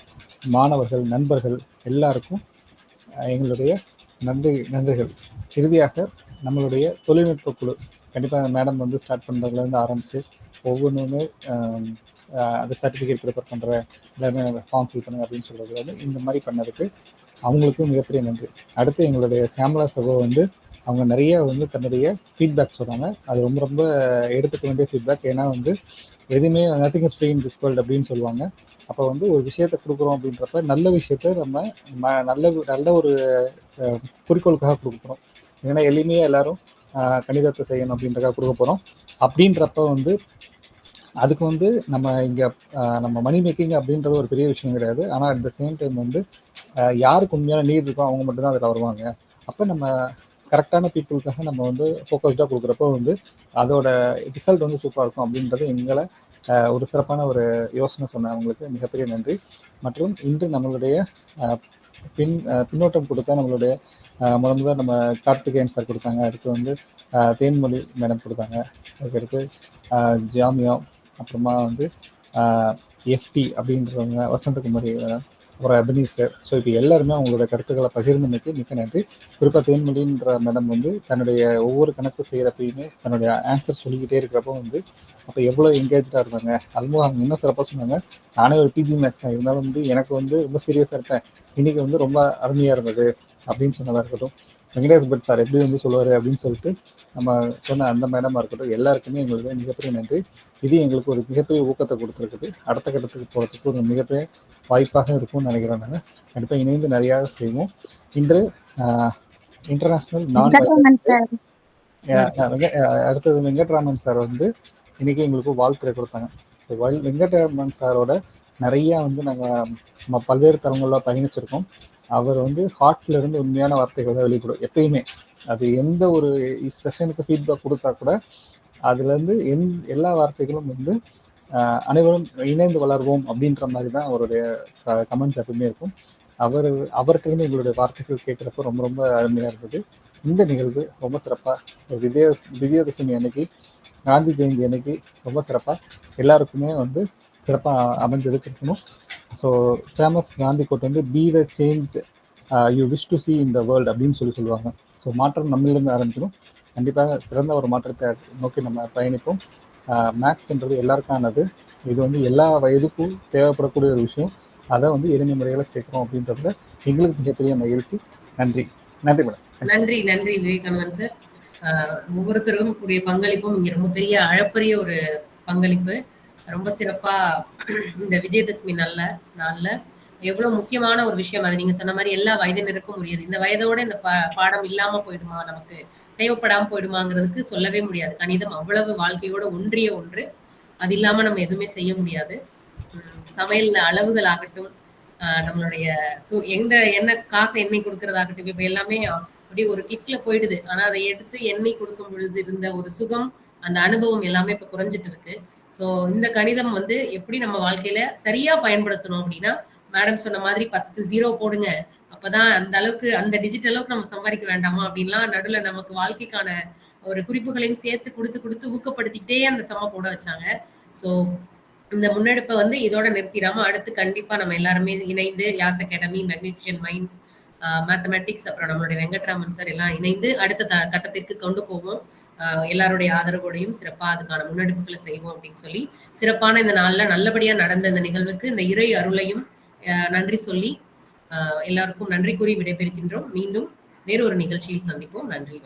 S8: மாணவர்கள், நண்பர்கள் எல்லாருக்கும் எங்களுடைய நன்றிகள். இறுதியாக நம்மளுடைய தொழில்நுட்ப குழு கண்டிப்பாக மேடம் வந்து ஸ்டார்ட் பண்ணுறதுலேருந்து ஆரம்பித்து ஒவ்வொன்றுமே அது சர்டிஃபிகேட் ப்ரிப்பேர் பண்ணுறேன், எல்லாமே ஃபார்ம் ஃபில் பண்ணுங்க அப்படின்னு சொல்கிறது வந்து இந்த மாதிரி பண்ணதுக்கு அவங்களுக்கு மிகப்பெரிய நன்றி. அடுத்து எங்களுடைய சியாமலா சகோ வந்து அவங்க நிறைய வந்து தன்னுடைய ஃபீட்பேக் சொல்கிறாங்க. அது ரொம்ப ரொம்ப எடுத்துக்க வேண்டிய ஃபீட்பேக். ஏன்னா வந்து எதுவுமே nothing is free in this world அப்படின்னு சொல்லுவாங்க. அப்போ வந்து ஒரு விஷயத்தை கொடுக்குறோம் அப்படின்றப்ப நல்ல விஷயத்த நம்ம நல்ல ஒரு குறிக்கோளுக்காக கொடுக்குறோம். ஏன்னா எளிமையாக எல்லாரும் கணிதத்தை செய்யணும் அப்படின்றக்காக கொடுக்க போகிறோம். அப்படின்றப்ப வந்து அதுக்கு வந்து நம்ம மணி மேக்கிங் அப்படின்றது ஒரு பெரிய விஷயம் கிடையாது. ஆனால் அட் த சேம் டைம் வந்து யாருக்கு உண்மையான நீட் இருக்கோ அவங்க மட்டும்தான் அதில் வருவாங்க. அப்போ நம்ம கரெக்டான பீப்புளுக்காக நம்ம வந்து ஃபோக்கஸ்டாக கொடுக்குறப்போ வந்து அதோட ரிசல்ட் வந்து சூப்பராக இருக்கும் அப்படின்றது எங்களை ஒரு சிறப்பான ஒரு யோசனை சொன்ன அவங்களுக்கு மிகப்பெரிய நன்றி. மற்றும் இன்று நம்மளுடைய பின்னோட்டம் கொடுத்தா நம்மளுடைய முதல் நம்ம கார்த்திகேயன் சார் கொடுத்தாங்க. அடுத்து வந்து தேன்மொழி மேடம் கொடுத்தாங்க. அதுக்கடுத்து ஜாமியா, அப்புறமா வந்து எஃப்டி அப்படின்றவங்க, வசந்தகுமாரி மேடம், அப்புறம் அபினீஷ் சார். ஸோ இப்போ எல்லாருமே அவங்களோட கருத்துக்களை பகிர்ந்தமைக்கு மிக்க நன்றி. குறிப்பாக தேன்மொழின்ற மேடம் வந்து தன்னுடைய ஒவ்வொரு கணக்கு செய்கிறப்பையுமே தன்னுடைய ஆன்சர் சொல்லிக்கிட்டே இருக்கிறப்போ வந்து அப்போ எவ்வளோ என்கேஜாக இருந்தாங்க. அதுவும் அவங்க இன்னும் சிறப்பாக சொன்னாங்க. நானே ஒரு பிஜி மேக்ஸ் தான், இருந்தாலும் வந்து எனக்கு வந்து ரொம்ப சீரியஸாக இருப்பேன், இன்றைக்கி வந்து ரொம்ப அருமையாக இருந்தது அப்படின்னு சொன்னதாக இருக்கட்டும். வெங்கடேஷ் பட் சார் எப்படி வந்து சொல்லுவார் அப்படின்னு சொல்லிட்டு நம்ம சொன்ன அந்த மேடமாக இருக்கட்டும், எல்லாருக்குமே எங்களுக்கு மிகப்பெரிய நன்றி. இது எங்களுக்கு ஒரு மிகப்பெரிய ஊக்கத்தை கொடுத்துருக்குது. அடுத்த கட்டத்துக்கு போகிறதுக்கு ஒரு மிகப்பெரிய வாய்ப்பாக இருக்கும்னு நினைக்கிறேன். நாங்கள் கண்டிப்பாக இணைந்து நிறையா செய்வோம். இன்று இன்டர்நேஷ்னல் அடுத்தது வெங்கட்ராமன் சார் வந்து இன்றைக்கி எங்களுக்கு வாழ்த்துறை கொடுத்தாங்க. ஸோ வெங்கட்ராமன் சாரோட நிறையா வந்து நம்ம பல்வேறு தளங்களில் பயணிச்சிருக்கோம். அவர் வந்து ஹார்ட்லேருந்து உண்மையான வார்த்தைகள் தான் வெளிப்படும் எப்பயுமே. அது எந்த ஒரு செஷனுக்கு ஃபீட்பேக் கொடுத்தா கூட அதுலேருந்து எல்லா வார்த்தைகளும் வந்து அனைவரும் இணைந்து வளர்வோம் அப்படின்ற மாதிரி தான் அவருடைய கமெண்ட்ஸ் எப்பவுமே இருக்கும். அவர்கிட்ட எங்களுடைய வார்த்தைகள் கேட்குறப்ப ரொம்ப ரொம்ப அருமையாக இருந்தது. இந்த நிகழ்வு ரொம்ப சிறப்பாக விஜயதசமி அன்னைக்கு, காந்தி ஜெயந்தி அன்னைக்கு ரொம்ப சிறப்பாக எல்லாருக்குமே வந்து சிறப்பாக அமைஞ்சதுக்கு இருக்கணும். ஸோ ஃபேமஸ் காந்தி கோட் வந்து be the change you wish to see in the world அப்படின்னு சொல்லுவாங்க. ஸோ மாற்றம் நம்மளிருந்து ஆரம்பிக்கணும். கண்டிப்பாக சிறந்த ஒரு மாற்றத்தை நோக்கி நம்ம பயணிப்போம். மேக்ஸ்ன்றது எல்லாருக்கானது. இது வந்து எல்லா வயதுக்கும் தேவைப்படக்கூடிய ஒரு விஷயம். அதை வந்து எளிமை முறையில் சேர்க்கிறோம் அப்படின்றதுல எங்களுக்கு மிகப்பெரிய மகிழ்ச்சி. நன்றி மேடம்.
S1: நன்றி விவேகானந்தன் சார். ஒவ்வொருத்தருக்கும் கூடிய பங்களிப்பும் இங்கே ரொம்ப பெரிய அளப்பரிய ஒரு பங்களிப்பு. ரொம்ப சிறப்பா இந்த விஜயதசமி நாள்ல எவ்வளவு முக்கியமான ஒரு விஷயம். அது நீங்க சொன்ன மாதிரி எல்லா வயதினருக்கும் உரியது. இந்த வயதோட இந்த பாடம் இல்லாம போயிடுமா, நமக்கு தேவைப்படாம போயிடுமாங்கிறதுக்கு சொல்லவே முடியாது. கணிதம் அவ்வளவு வாழ்க்கையோட ஒன்றிய ஒன்று. அது இல்லாம நம்ம எதுவுமே செய்ய முடியாது. சமையல் அளவுகள் ஆகட்டும், நம்மளுடைய என்ன காசை எண்ணெய் கொடுக்கறதாகட்டும், இப்ப எல்லாமே அப்படி ஒரு கிளிக்ல போயிடுது. ஆனா அதை எடுத்து எண்ணெய் கொடுக்கும் பொழுது இருந்த ஒரு சுகம், அந்த அனுபவம் எல்லாமே இப்ப குறைஞ்சிட்டு இருக்கு. சோ இந்த கணிதம் வந்து எப்படி நம்ம வாழ்க்கையில சரியா பயன்படுத்தணும் அப்படின்னா, மேடம் சொன்ன மாதிரி 10 0 போடுங்க, அப்பதான் அந்த அளவுக்கு அந்த டிஜிட் அளவுக்கு நம்ம சம்பாதிக்க வேண்டாமா அப்படின்லாம் நடுவுல நமக்கு வாழ்க்கைக்கான ஒரு குறிப்புகளையும் சேர்த்து கொடுத்து ஊக்கப்படுத்திக்கிட்டே அந்த சம போட வச்சாங்க. சோ இந்த முன்னெடுப்பை வந்து இதோட நிறுத்திடாம அடுத்து கண்டிப்பா நம்ம எல்லாருமே இணைந்து யாஸ் அகாடமி, மேக்னிஃபிஷியன்ட் மைண்ட்ஸ், மேத்தமெட்டிக்ஸ், அப்புறம் நம்மளுடைய வெங்கட்ராமன் சார் எல்லாம் இணைந்து அடுத்த கட்டத்திற்கு கொண்டு போவோம். எல்லாருடைய ஆதரவோடையும் சிறப்பா அதுக்கான முன்னெடுப்புகளை செய்வோம் அப்படின்னு சொல்லி சிறப்பான இந்த நாள்ல நல்லபடியா நடந்த இந்த நிகழ்வுக்கு இந்த இறை அருளையும் நன்றி சொல்லி எல்லாருக்கும் நன்றி கூறி விடைபெறுகின்றோம். மீண்டும் வேறு ஒரு நிகழ்ச்சியில் சந்திப்போம். நன்றி.